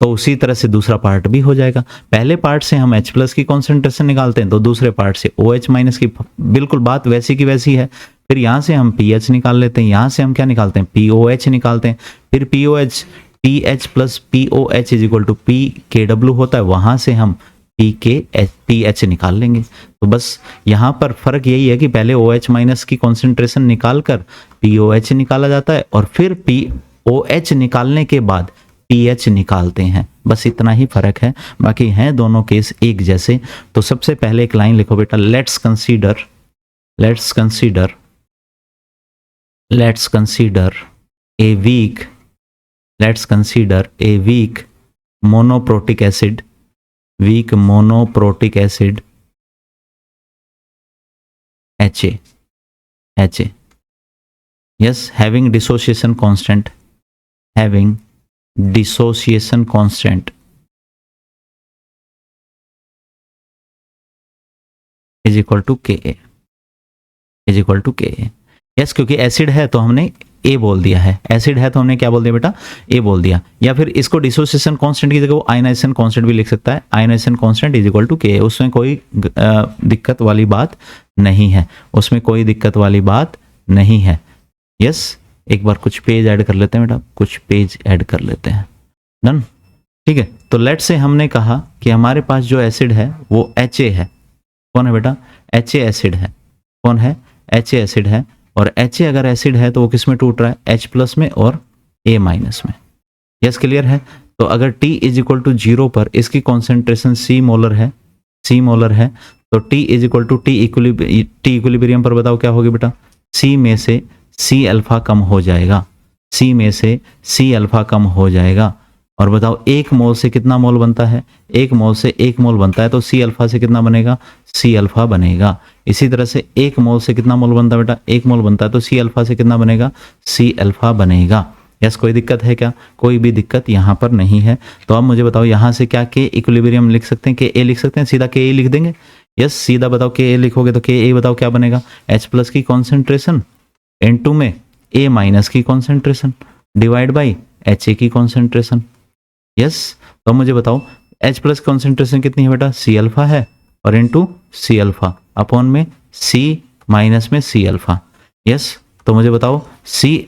तो उसी तरह से दूसरा पार्ट भी हो जाएगा। पहले पार्ट से हम H+ की कॉन्सेंट्रेशन निकालते हैं तो दूसरे पार्ट से OH- की, बिल्कुल बात वैसी की वैसी है। फिर यहाँ से हम pH निकाल लेते हैं, यहाँ से हम क्या निकालते हैं, POH निकालते हैं, फिर POH TH plus POH is equal to PKW होता है, वहाँ से हम PH निकाल लेंगे। तो बस यहाँ पर फर्क यही है कि पहले OH- की कॉन्सेंट्रेशन निकाल कर POH निकाला जाता है और फिर POH निकालने के बाद pH निकालते हैं, बस इतना ही फर्क है, बाकी हैं दोनों केस एक जैसे। तो सबसे पहले एक लाइन लिखो बेटा, let's consider a weak monoprotic acid HA, yes, having dissociation constant is equal to Ka, yes, क्योंकि एसिड है तो हमने ए बोल दिया है, एसिड है तो हमने क्या बोल दिया बेटा, ए बोल दिया। या फिर इसको डिसोसिएशन कांस्टेंट की जगह वो आयनाइजेशन कांस्टेंट भी लिख सकता है, ionization constant is equal to K, उसमें कोई दिक्कत वाली बात नहीं है, यस। एक बार कुछ पेज ऐड कर लेते हैं बेटा, डन, ठीक है। तो लेट से हमने कहा कि हमारे पास जो एसिड है वो HA है, कौन है बेटा, HA एसिड है, कौन है, HA एसिड है। और HA अगर एसिड है तो वो किस में टूट रहा है, H+ में और A- में, यस, क्लियर है। तो अगर T इज इक्वल टू 0 पर इसकी कॉन्सेंट्रेशन C मोलर है, तो T is equal to T equilibrium पर बताओ क्या होगी बेटा, C में से C अल्फा कम हो जाएगा, और बताओ एक मोल से कितना मोल बनता है, एक मोल से एक मोल बनता है, तो सी अल्फा से कितना बनेगा, सी अल्फा बनेगा। इसी तरह से एक मोल से कितना मोल बनता है बेटा, एक मोल बनता है, तो सी अल्फा से कितना बनेगा, सी अल्फा बनेगा। यस, कोई दिक्कत है क्या, कोई भी दिक्कत यहाँ पर नहीं है। तो अब मुझे बताओ यहाँ से क्या के इक्विलिब्रियम लिख सकते हैं, के ए लिख सकते हैं, सीधा के ए लिख देंगे। यस, सीधा बताओ के ए लिखोगे तो के ए बताओ क्या बनेगा, एच प्लस की कॉन्सेंट्रेशन N2 में ए माइनस की concentration divide by H A की कॉन्सेंट्रेशन। यस, तो मुझे बताओ H प्लस कॉन्सेंट्रेशन कितनी है बेटा, सी अल्फा है, और इनटू सी अल्फा अपॉन में सी माइनस में सी अल्फा। यस, तो मुझे बताओ सी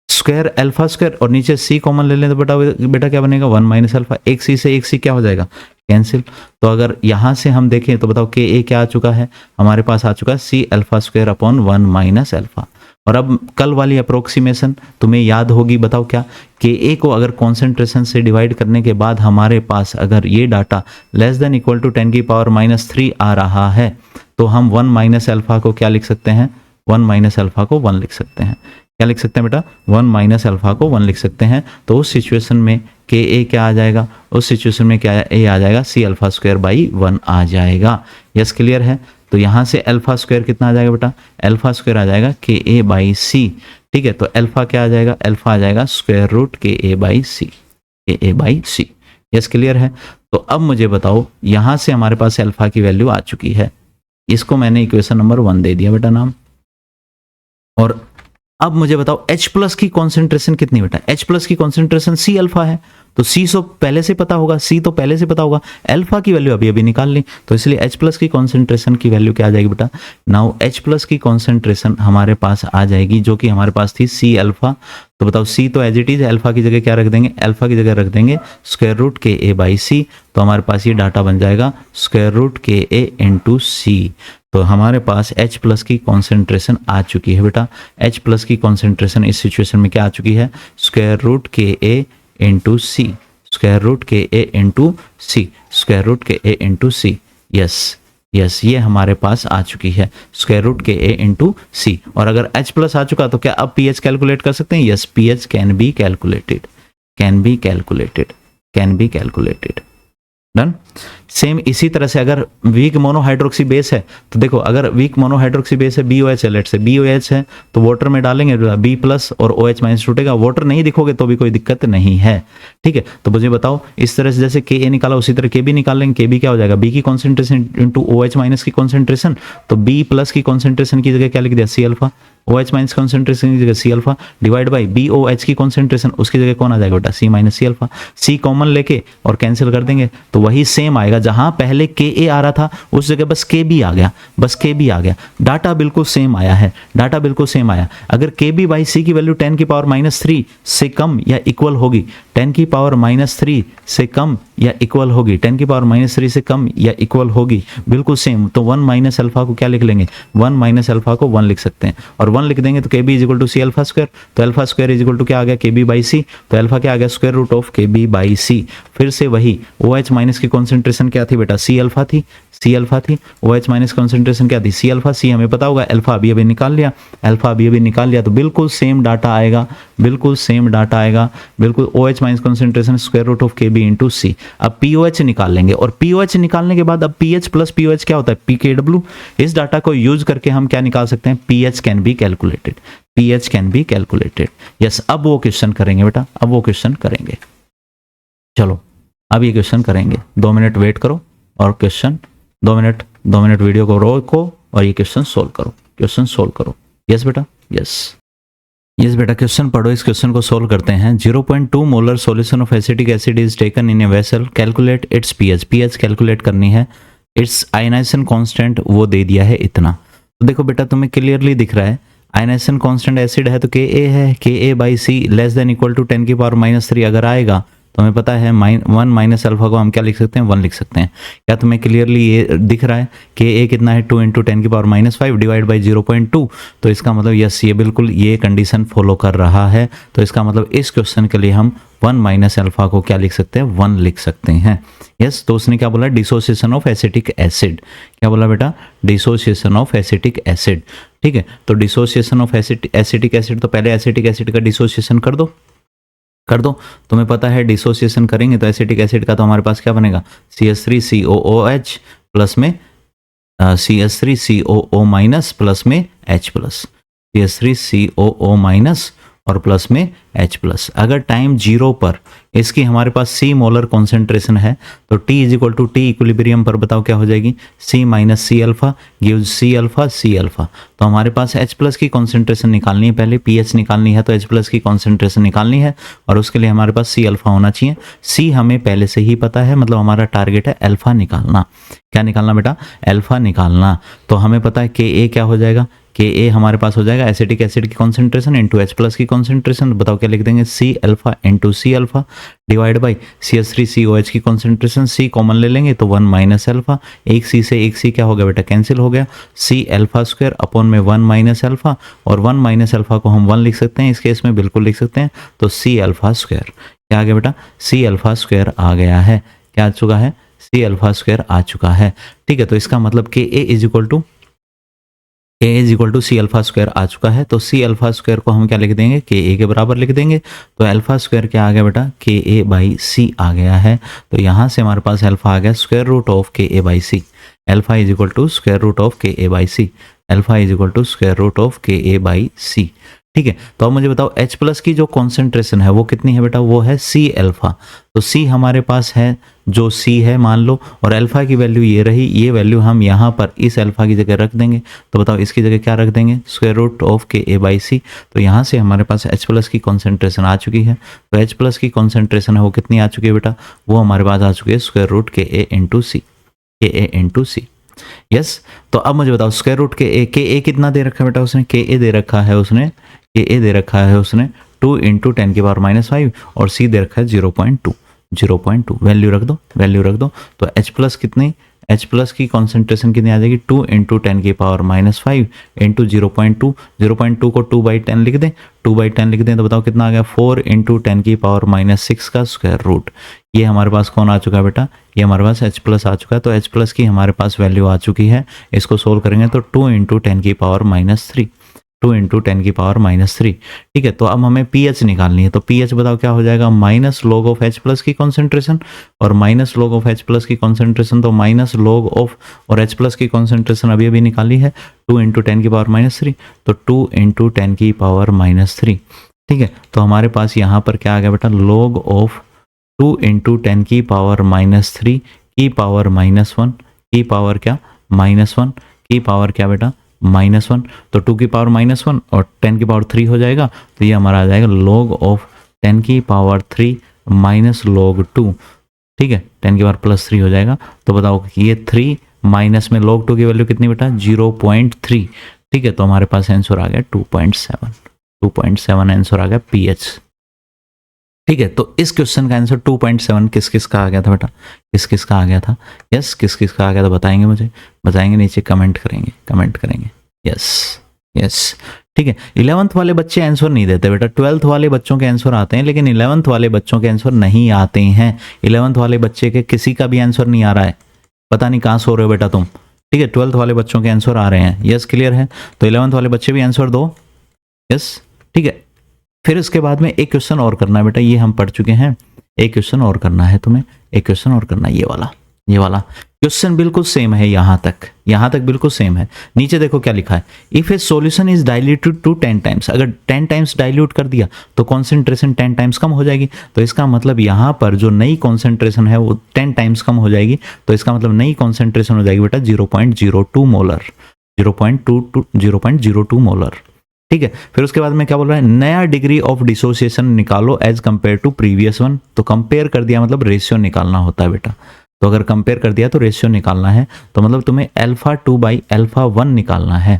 स्क्वायर अल्फा स्क्वायर और नीचे सी कॉमन ले लें तो बेटा क्या बनेगा, 1 माइनस अल्फा। एक सी से एक सी क्या हो जाएगा, कैंसिल। तो अगर यहाँ से हम देखें तो बताओ के ए क्या आ चुका है, हमारे पास आ चुका है C alpha square upon 1 minus alpha. और अब कल वाली अप्रोक्सीमेशन तुम्हें याद होगी, बताओ क्या, के ए को अगर कॉन्सेंट्रेशन से डिवाइड करने के बाद हमारे पास अगर ये data less than equal to 10 की पावर -3 आ रहा है तो हम 1 माइनस अल्फा को क्या लिख सकते हैं, 1 माइनस अल्फा को 1 लिख सकते हैं। क्या लिख सकते हैं बेटा, 1 माइनस अल्फा को 1 लिख सकते हैं। तो उस सिचुएशन में के ए क्या आ जाएगा, उस सिचुएशन में क्या ए आ जाएगा, सी अल्फा स्क्वायर बाई 1 आ जाएगा। यस, क्लियर है। तो यहाँ से अल्फा स्क्वायर कितना आ जाएगा बेटा, अल्फा स्क्वायर आ जाएगा के ए बाई सी। ठीक है, तो अल्फा क्या आ जाएगा, अल्फा आ जाएगा स्क्वायर रूट के ए बाई सी, के ए बाई सी। यस, क्लियर है। तो अब मुझे बताओ यहाँ से हमारे पास अल्फा की वैल्यू आ चुकी है, इसको मैंने इक्वेशन नंबर 1 दे दिया बेटा नाम। और अब मुझे बताओ H प्लस की कॉन्सेंट्रेशन कितनी बेटा, H प्लस की कॉन्सेंट्रेशन सी अल्फा है, तो सी सो पहले से पता होगा, सी तो पहले से पता होगा, अल्फा की वैल्यू अभी अभी निकाल ली, तो इसलिए H प्लस की कॉन्सेंट्रेशन की वैल्यू क्या आ जाएगी बेटा, नाउ H प्लस की कॉन्सेंट्रेशन हमारे पास आ जाएगी जो कि हमारे पास थी सी अल्फा। तो बताओ सी तो एज इट इज, अल्फा की जगह क्या रख देंगे, अल्फा की जगह रख देंगे स्क्वायर रूट के ए बाई सी। तो हमारे पास ये डाटा बन जाएगा स्क्वायर रूट के ए इंटू सी। तो हमारे पास H प्लस की कॉन्सेंट्रेशन आ चुकी है बेटा, H प्लस की कॉन्सेंट्रेशन इस सिचुएशन में क्या आ चुकी है, स्क्वायर रूट के ए इंटू सी, स्क्वायर रूट के ए इंटू सी, स्क्वायर रूट के ए इंटू सी। यस यस, ये हमारे पास आ चुकी है स्क्वायर रूट के ए इंटू सी। और अगर H प्लस आ चुका तो क्या अब पीएच कैलकुलेट कर सकते हैं, yes, pH can be calculated, can be calculated, can be calculated. Done. Same इसी तरह से अगर वीक मोनोहाइड्रोक्सी बेस है तो देखो, अगर वीक मोनोहाइड्रोक्सी बेस है BOH है, लेट से BOH है तो वाटर में डालेंगे B प्लस और OH माइनस छूटेगा, वाटर नहीं दिखोगे तो भी कोई दिक्कत नहीं है। ठीक है, तो मुझे बताओ इस तरह से जैसे Ka निकाला उसी तरह Kb निकाल लेंगे। Kb क्या हो जाएगा, B की कॉन्सेंट्रेशन इंटू OH माइनस की कॉन्सेंट्रेशन, तो B प्लस की कॉन्सेंट्रेशन की जगह क्या लिख दिया, C alpha, OH minus concentration की जगह C alpha divide by BOH की कॉन्सेंट्रेशन, उसकी जगह कौन आ जाएगा बेटा, C minus C alpha. C common लेके और कैंसिल कर देंगे तो वही सेम आएगा, जहां पहले Ka आ रहा था उस जगह बस Kb आ गया, बस Kb आ गया। डाटा बिल्कुल सेम आया है, डाटा बिल्कुल सेम आया। अगर Kb बाई सी की वैल्यू 10 की पावर -3 से कम या इक्वल होगी, 10 की पावर -3 से कम या इक्वल होगी, 10 की पावर -3 से कम या इक्वल होगी, बिल्कुल सेम, तो 1 माइनस अल्फा को क्या लिख लेंगे, 1 माइनस अल्फा को 1 लिख सकते हैं। और 1 लिख देंगे तो Kb is equal to C alpha square, तो alpha square is equal to क्या आ गया, Kb बाई सी, तो अल्फा क्या आ गया, square root of Kb by सी। फिर से वही OH माइनस की कॉन्सेंट्रेशन क्या थी बेटा, सी अल्फा थी, सी अल्फा थी, OH माइनस कॉन्सेंट्रेशन क्या थी, सी अल्फा, सी हमें पता होगा, अल्फा अभी अभी निकाल लिया, अल्फा अभी अभी निकाल लिया, तो बिल्कुल सेम डाटा आएगा, बिल्कुल सेम डाटा आएगा, बिल्कुल OH minus concentration square root of Kb into C. अब POH निकाल लेंगे और POH निकालने के बाद अब pH प्लस POH क्या होता है, pKw। इस डाटा को यूज करके हम क्या निकाल सकते हैं, pH can be calculated, pH can be calculated. Yes, अब वो क्वेश्चन करेंगे बेटा, अब वो क्वेश्चन करेंगे। चलो अब ये क्वेश्चन करेंगे, 2 मिनट वेट करो और क्वेश्चन 2 मिनट वीडियो को रोको और ये क्वेश्चन सोल्व करो, क्वेश्चन सोल्व करो। यस बेटा, यस बेटा, क्वेश्चन पढ़ो, इस क्वेश्चन को सोल्व करते हैं। 0.2 molar solution of acetic acid is taken in a vessel, calculate its pH. PH calculate करनी है, इट्स आयनाइजेशन कांस्टेंट वो दे दिया है इतना। तो देखो बेटा तुम्हें क्लियरली दिख रहा है आयनाइजेशन कांस्टेंट एसिड है तो Ka है, Ka by C less than equal to 10 की पावर -3 अगर आएगा तो हमें पता है 1 माइनस अल्फा को हम क्या लिख सकते हैं, 1 लिख सकते हैं। क्या तुम्हें क्लियरली ये दिख रहा है कि ए कितना है, 2 इंटू 10 की पावर -5 डिवाइड बाई 0.2। तो इसका मतलब यस, ये बिल्कुल ये कंडीशन फॉलो कर रहा है। तो इसका मतलब इस क्वेश्चन के लिए हम 1 माइनस अल्फा को क्या लिख सकते हैं, 1 लिख सकते हैं। यस, तो उसने क्या बोला, डिसोसिएशन ऑफ एसिटिक एसिड। क्या बोला बेटा, डिसोसिएशन ऑफ एसिटिक एसिड। ठीक है, तो डिसोसिएशन ऑफ एसिटिक एसिड, तो पहले एसिटिक एसिड का डिसोसिएशन कर दो, कर दो। तुम्हें पता है डिसोसिएशन करेंगे तो एसिटिक एसिड का तो हमारे पास क्या बनेगा, CH3COOH प्लस में CH3COO माइनस प्लस में H प्लस, CH3COO माइनस और प्लस में H प्लस। अगर टाइम 0 पर इसकी हमारे पास C मोलर कॉन्सेंट्रेशन है तो T is equal to T equilibrium पर बताओ क्या हो जाएगी, C minus C alpha gives C alpha C alpha. तो हमारे पास H प्लस की कॉन्सेंट्रेशन निकालनी है, पहले pH निकालनी है तो H प्लस की कॉन्सेंट्रेशन निकालनी है और उसके लिए हमारे पास C अल्फा होना चाहिए। C हमें पहले से ही पता है, मतलब हमारा टारगेट है अल्फा निकालना। क्या निकालना बेटा, अल्फा निकालना। तो हमें पता है Ka क्या हो जाएगा, Ka हमारे पास हो जाएगा एसिटिक एसिड की कॉन्सेंट्रेशन इंटू H प्लस की कॉन्सेंट्रेशन। बताओ क्या लिख देंगे, C alpha into C alpha divide by CH3COH की कॉन्सेंट्रेशन, C कॉमन ले लेंगे तो 1 माइनस अल्फा, एक C से एक C क्या हो गया बेटा, कैंसिल हो गया, C अल्फा स्क्वायर अपॉन में 1 माइनस अल्फा, और 1 माइनस अल्फा को हम 1 लिख सकते हैं, इस केस में बिल्कुल लिख सकते हैं। तो C अल्फा स्क्वायर क्या आ गया बेटा, C अल्फा स्क्वायर आ गया है। क्या आ चुका है, C अल्फा स्क्वायर आ चुका है। ठीक है, तो इसका मतलब Ka is equal to C alpha square आ चुका है। तो C अल्फा स्क्वायर को हम क्या लिख देंगे, Ka के बराबर लिख देंगे। तो अल्फा स्क्वायर क्या आ गया बेटा, Ka बाई C आ गया है। तो यहाँ से हमारे पास अल्फा आ गया square root of Ka by C। Alpha is equal to square root of Ka by C। Alpha is equal to square root of Ka by C। ठीक है, तो अब मुझे बताओ H प्लस की जो कॉन्सेंट्रेशन है वो कितनी है बेटा, वो है C अल्फा। तो C हमारे पास है जो C है मान लो, और अल्फा की वैल्यू ये रही, ये वैल्यू हम यहाँ पर इस अल्फा की जगह रख देंगे। तो बताओ इसकी जगह क्या रख देंगे, square root of Ka by C। तो यहाँ से हमारे पास H प्लस की कॉन्सेंट्रेशन आ चुकी है। तो H प्लस की कॉन्सेंट्रेशन है वो कितनी आ चुकी है बेटा, वो हमारे पास आ चुकी है square root Ka into C। Yes, तो अब मुझे बताओ स्क्वायर रूट Ka कितना दे रखा है बेटा उसने, Ka दे रखा है उसने 2 इंटू 10 की पावर माइनस 5 और C दे रखा है 0.2। वैल्यू रख दो। तो H प्लस कितनी, H प्लस की कॉन्सेंट्रेशन कितनी आ जाएगी, 2 इंटू 10 की पावर माइनस 5 इंटू 0.2 को 2/10 लिख दें, 2/10 लिख दें तो बताओ कितना आ गया, 4 इंटू 10 की पावर माइनस 6 का स्क्वायर रूट। ये हमारे पास कौन आ चुका है बेटा, ये हमारे पास H प्लस आ चुका है। तो H प्लस की हमारे पास वैल्यू आ चुकी है। इसको सोल्व करेंगे तो 2 इंटू 10 की पावर माइनस 3, 2 इंटू 10 की पावर माइनस 3। ठीक है, तो अब हमें pH निकालनी है। तो pH बताओ क्या हो जाएगा, minus log of H plus की कॉन्सेंट्रेशन, और minus log of H plus की कॉन्सेंट्रेशन तो माइनस लॉग ऑफ, और H प्लस की कॉन्सेंट्रेशन अभी निकाली है 2 इंटू 10 की पावर माइनस 3। तो 2 इंटू 10 की पावर माइनस 3। ठीक है, तो हमारे पास यहाँ पर क्या आ गया बेटा, लॉग ऑफ 2 इंटू 10 की पावर माइनस 3 की पावर माइनस 1 की पावर क्या, माइनस 1 की पावर क्या बेटा, माइनस 1। तो 2 की पावर माइनस 1 और 10 की पावर 3 हो जाएगा। तो ये हमारा आ जाएगा log ऑफ 10 की पावर 3 माइनस log 2। ठीक है, 10 की पावर प्लस 3 हो जाएगा। तो बताओ ये 3 माइनस में log 2 की वैल्यू कितनी बेटा, 0.3। ठीक है, तो हमारे पास आंसर आ गया 2.7 आंसर आ गया pH। ठीक है, तो इस क्वेश्चन का आंसर 2.7 किस किस का आ गया था बेटा, किस किस का आ गया था, यस किस किस का आ गया था बताएंगे, मुझे बताएंगे, नीचे कमेंट करेंगे। यस ठीक है। 11th वाले बच्चे आंसर नहीं देते बेटा, 12th वाले बच्चों के आंसर आते हैं, लेकिन 11th वाले बच्चों के आंसर नहीं आते हैं। 11th वाले बच्चे के किसी का भी आंसर नहीं आ रहा है, पता नहीं कहाँ सो रहे हो बेटा तुम। ठीक है, 12th वाले बच्चों के आंसर आ रहे हैं, यस क्लियर है। तो 11th वाले बच्चे भी आंसर दो, यस ठीक है। फिर उसके बाद में एक क्वेश्चन और करना है बेटा, ये हम पढ़ चुके हैं, एक क्वेश्चन और करना है तुम्हें, एक क्वेश्चन और करना है, ये वाला क्वेश्चन बिल्कुल सेम है, यहाँ तक बिल्कुल सेम है। नीचे देखो क्या लिखा है, if a solution is diluted to 10 times, अगर 10 टाइम्स डाइल्यूट कर दिया तो कॉन्सेंट्रेशन 10 टाइम्स कम हो जाएगी। तो इसका मतलब यहाँ पर जो नई कॉन्सेंट्रेशन है वो 10 टाइम्स कम हो जाएगी। तो इसका मतलब नई कॉन्सेंट्रेशन हो जाएगी बेटा 0.02 मोलर, 0.02 मोलर। ठीक है, फिर उसके बाद में क्या बोल रहा है, नया डिग्री ऑफ डिसोसिएशन निकालो as compare to previous one. तो कंपेयर कर दिया मतलब रेशियो निकालना होता है बेटा। तो अगर कंपेयर कर दिया तो रेशियो निकालना है, तो मतलब तुम्हें अल्फा 2 बाई अल्फा 1 निकालना है।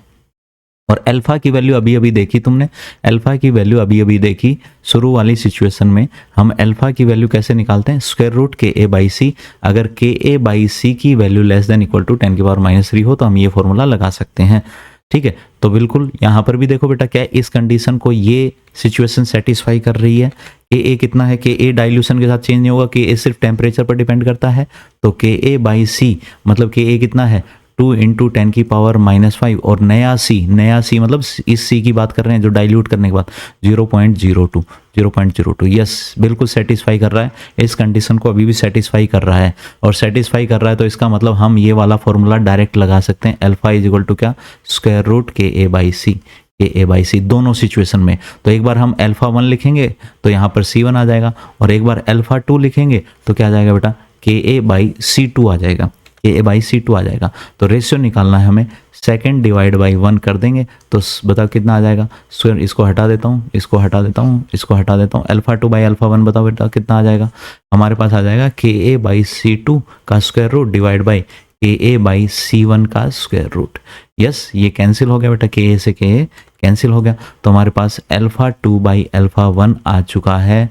और अल्फा की वैल्यू अभी अभी देखी तुमने, अल्फा की वैल्यू अभी अभी देखी शुरू वाली सिचुएशन में। हम अल्फा की वैल्यू कैसे निकालते हैं, square root Ka by C. अगर Ka बाई सी की value less than equal to 10 की पावर माइनस 3 हो तो हम ये फॉर्मूला लगा सकते हैं। ठीक है, तो बिल्कुल यहाँ पर भी देखो बेटा, क्या इस कंडीशन को ये सिचुएशन सेटिस्फाई कर रही है। Ka कितना है, Ka डाइल्यूशन के साथ चेंज नहीं होगा, Ka सिर्फ टेम्परेचर पर डिपेंड करता है। तो Ka बाई सी मतलब Ka कितना है, 2 इंटू 10 की पावर माइनस 5, और नया C मतलब इस C की बात कर रहे हैं जो डाइल्यूट करने के बाद 0.02। 0.02। यस, बिल्कुल सेटिस्फाई कर रहा है, इस कंडीशन को अभी भी सेटिस्फाई कर रहा है। और सेटिस्फाई कर रहा है तो इसका मतलब हम ये वाला फॉर्मूला डायरेक्ट लगा सकते हैं, अल्फा इज इक्वल टू क्या, स्क्वायर रूट के ए बाई सी, के ए बाई सी दोनों सिचुएशन में। तो एक बार हम अल्फा 1 लिखेंगे तो यहाँ पर C1 आ जाएगा, और एक बार अल्फा 2 लिखेंगे तो क्या आ जाएगा बेटा, के ए बाई C2 आ जाएगा, के ए बाई C2 आ जाएगा। तो रेशियो निकालना है हमें, सेकेंड डिवाइड बाई 1 कर देंगे तो बताओ कितना आ जाएगा स्क्वायर। इसको हटा देता हूँ, इसको हटा देता हूँ, इसको हटा देता हूँ, अल्फा 2 बाई अल्फा 1 बताओ बेटा कितना आ जाएगा, हमारे पास आ जाएगा के ए बाई C2 का स्क्वायर रूट डिवाइड बाई के ए बाई C1 का स्क्वायर रूट। यस, ये कैंसिल हो गया बेटा, के ए से के ए कैंसिल हो गया, तो हमारे पास अल्फा 2 बाई अल्फा 1 आ चुका है,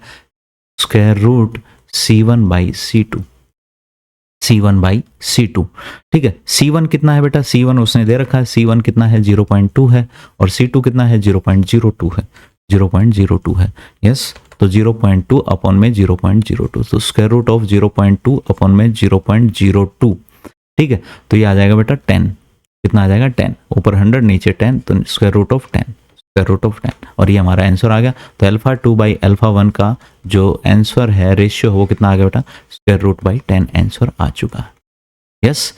square root C1 by C2, C1 by C2। ठीक है, C1 कितना है बेटा, C1 उसने दे रखा है, C1 कितना है 0.2 है, और C2 कितना है 0.02 है, 0.02 है। यस, तो 0.2 अपॉन में 0.02, तो स्क्वायर रूट ऑफ 0.2 अपॉन में 0.02। ठीक है, तो ये आ जाएगा बेटा 10, कितना आ जाएगा 10, ऊपर 100 नीचे 10, तो square root of 10, square root of 10, और ये हमारा आंसर आ गया। तो अल्फा 2 बाई अल्फा 1 का जो आंसर है रेशियो वो कितना आ गया बेटा, स्क्वायर रूट बाई 10 आंसर आ चुका है। यस,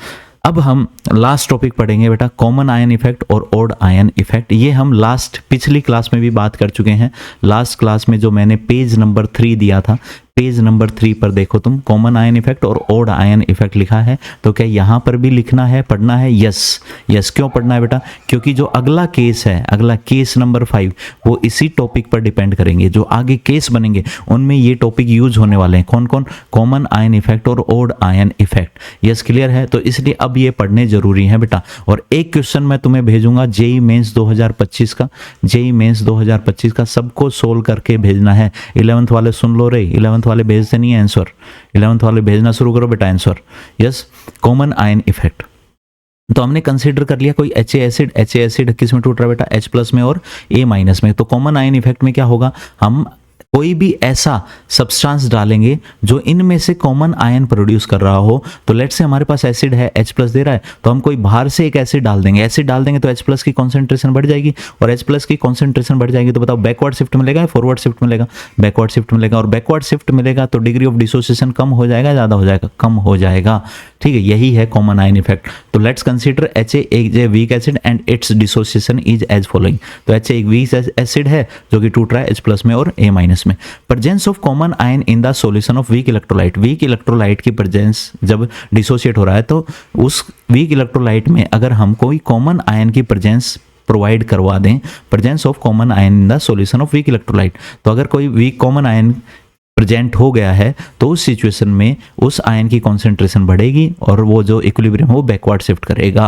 अब हम लास्ट टॉपिक पढ़ेंगे बेटा, कॉमन आयन इफेक्ट और ओड आयन इफेक्ट। ये हम लास्ट पिछली क्लास में भी बात कर चुके हैं। लास्ट क्लास में जो मैंने पेज नंबर 3 दिया था, पेज नंबर 3 पर देखो तुम, कॉमन आयन इफेक्ट और ओड आयन इफेक्ट लिखा है। तो क्या यहाँ पर भी लिखना है, पढ़ना है? Yes, yes. क्यों पढ़ना है बेटा? क्योंकि जो अगला केस है, अगला केस नंबर 5, वो इसी टॉपिक पर डिपेंड करेंगे। जो आगे केस बनेंगे उनमें ये टॉपिक यूज होने वाले हैं। कौन कौन? कॉमन आयन इफेक्ट और odd ion effect. Yes, clear है? तो इसलिए अब ये पढ़ने जरूरी है बेटा। और एक क्वेश्चन मैं तुम्हें भेजूंगा जेई मेंस 2025 का, जेई मेंस 2025 का सबको सोल्व करके भेजना है। 11th वाले सुन लो रे, 11th वाले भेजते नहीं है आंसर, 11th वाले भेजना शुरू करो बेटा answer. Yes, common ion effect. तो हमने कंसीडर कर लिया कोई एच एसिड किस में टूट रहा है बेटा? H+ में और A- में। तो कॉमन आयन इफेक्ट में क्या होगा, हम कोई भी ऐसा सब्सटेंस डालेंगे जो इनमें से कॉमन आयन प्रोड्यूस कर रहा हो। तो लेट्स से हमारे पास एसिड है, H+ दे रहा है, तो हम कोई बाहर से एक एसिड डाल देंगे। एसिड डाल देंगे तो H+ की कॉन्सेंट्रेशन बढ़ जाएगी, और H+ की कॉन्सेंट्रेशन बढ़ जाएगी तो बताओ बैकवर्ड शिफ्ट मिलेगा या फॉरवर्ड शिफ्ट मिलेगा? बैकवर्ड शिफ्ट मिलेगा। और बैकवर्ड शिफ्ट मिलेगा तो डिग्री ऑफ डिसोसिएशन कम हो जाएगा, ज़्यादा हो जाएगा? कम हो जाएगा। ठीक है, यही है कॉमन आयन इफेक्ट। तो लेट्स कंसीडर HA एक weak acid and its dissociation is as following. तो HA एक वीक एसिड है जो कि टूट रहा है H+ में और A- में। Presence of common ion in the solution of weak electrolyte. Weak electrolyte की प्रेजेंस जब डिसोसिएट हो रहा है तो उस वीक इलेक्ट्रोलाइट में अगर हम कोई कॉमन आयन की प्रेजेंस प्रोवाइड करवा दें, presence of common ion in the solution of weak electrolyte, तो अगर कोई वीक कॉमन आयन प्रेजेंट हो गया है तो उस सिचुएशन में उस आयन की कॉन्सेंट्रेशन बढ़ेगी और वो जो इक्विलिब्रियम है वो बैकवर्ड शिफ्ट करेगा।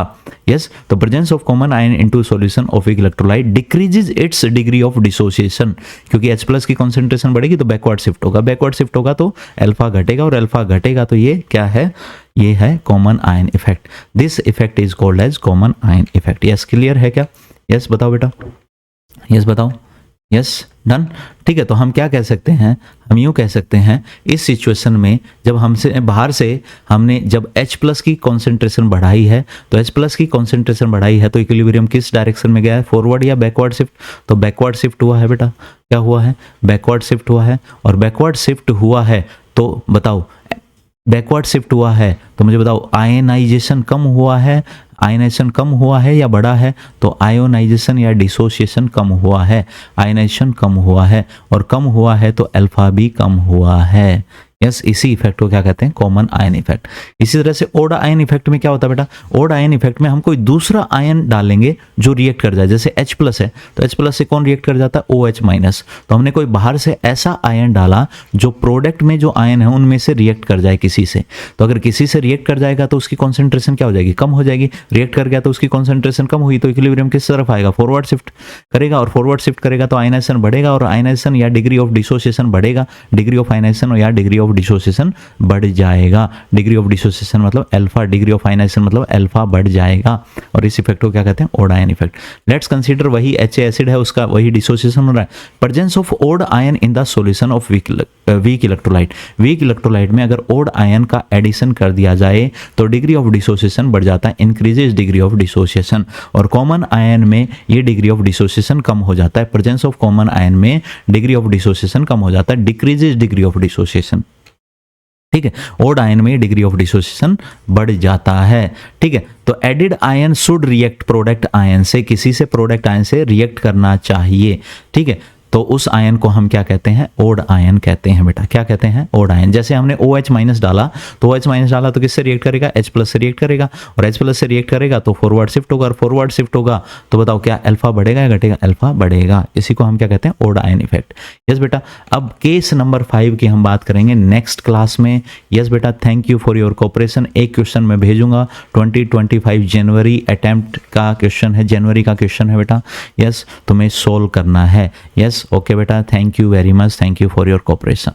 यस, तो presence of common ion into solution of weak electrolyte decreases it's degree of dissociation. क्योंकि H+ की कॉन्सेंट्रेशन बढ़ेगी तो बैकवर्ड शिफ्ट होगा, बैकवर्ड शिफ्ट होगा तो अल्फा घटेगा, और अल्फा घटेगा तो ये क्या है? ये है common ion effect. This effect is called as common ion effect. Yes, clear है क्या? यस बताओ बेटा, यस बताओ। Yes, done. ठीक है, तो हम क्या कह सकते हैं? हम यूँ कह सकते हैं इस सिचुएशन में जब हमसे बाहर से हमने जब H+ की कॉन्सेंट्रेशन बढ़ाई है, तो H+ की कॉन्सेंट्रेशन बढ़ाई है तो इक्विलिब्रियम किस डायरेक्शन में गया है? फॉरवर्ड या बैकवर्ड शिफ्ट? तो बैकवर्ड शिफ्ट हुआ है बेटा। क्या हुआ है? बैकवर्ड शिफ्ट हुआ है। और बैकवर्ड शिफ्ट हुआ है तो बताओ, बैकवर्ड शिफ्ट हुआ है तो मुझे बताओ आयनाइजेशन कम हुआ है, आयनाइजेशन कम हुआ है या बढ़ा है? तो आयोनाइजेशन या डिसोसिएशन कम हुआ है, आयनाइजेशन कम हुआ है, और कम हुआ है तो अल्फा भी कम हुआ है। यस, इसी इफेक्ट को क्या कहते हैं? Common ion effect. इसी तरह से ओड आयन इफेक्ट में क्या होता है बेटा? ओड आयन इफेक्ट में हम कोई दूसरा आयन डालेंगे जो रिएक्ट कर जाए। जैसे H+ है तो H+ से कौन रिएक्ट कर जाता है? OH-। तो हमने कोई बाहर से ऐसा आयन डाला जो प्रोडक्ट में जो आयन है उनमें से रिएक्ट कर जाए किसी से। तो अगर किसी से रिएक्ट कर जाएगा तो उसकी कॉन्सेंट्रेशन क्या हो जाएगी? कम हो जाएगी। रिएक्ट कर गया तो उसकी कॉन्सेंट्रेशन कम हुई तो इक्विलिब्रियम किस तरफ आएगा? फॉरवर्ड शिफ्ट करेगा, और फॉरवर्ड शिफ्ट करेगा तो आयनाइजेशन बढ़ेगा, और आयनाइजेशन या डिग्री ऑफ डिसोसिएशन बढ़ेगा, डिग्री ऑफ आयनाइजेशन या डिग्री ऑफ ऑफ डिसोसिएशन बढ़ जाएगा। डिग्री ऑफ डिसोसिएशन मतलब अल्फा, डिग्री ऑफ आयनाइजेशन मतलब अल्फा बढ़ जाएगा, और इस इफेक्ट को क्या कहते हैं? Odd ion effect. Let's consider वही HA एसिड है, उसका वही डिसोसिएशन हो रहा है। Presence of odd ion in the solution of weak electrolyte. Weak electrolyte में अगर ओड आयन का एडिशन कर दिया जाए तो डिग्री ऑफ डिसोसिएशन बढ़ जाता है, इंक्रीजेज डिग्री ऑफ डिसोसिएशन। और कॉमन आयन में ये डिग्री ऑफ डिसोसिएशन कम हो जाता है। प्रेजेंस ऑफ कॉमन आयन में डिग्री ऑफ डिसोसिएशन कम हो जाता है, डिक्रीजेज डिग्री ऑफ डिसोसिएशन। ठीक है, ओड आयन में डिग्री ऑफ डिसोसिएशन बढ़ जाता है। ठीक है, तो added ion should react product ion से, किसी से प्रोडक्ट आयन से रिएक्ट करना चाहिए। ठीक है, तो उस आयन को हम क्या कहते हैं? ओड आयन कहते हैं बेटा। क्या कहते हैं? Odd ion. जैसे हमने OH माइनस डाला, तो OH माइनस डाला तो किससे रिएक्ट करेगा? H प्लस से रिएक्ट करेगा, और H प्लस से रिएक्ट करेगा तो फॉरवर्ड शिफ्ट होगा, और फॉरवर्ड शिफ्ट होगा तो बताओ क्या अल्फा बढ़ेगा या घटेगा? अल्फा बढ़ेगा। इसी को हम क्या कहते हैं? Odd ion effect. यस बेटा, अब केस नंबर 5 की हम बात करेंगे नेक्स्ट क्लास में। यस बेटा, thank you for your cooperation. एक क्वेश्चन मैं भेजूंगा 2025 जनवरी अटेम्प्ट का क्वेश्चन है, जनवरी का क्वेश्चन है बेटा। यस, तुम्हें सोल्व करना है। यस, ओके बेटा, thank you very much, thank you for your cooperation.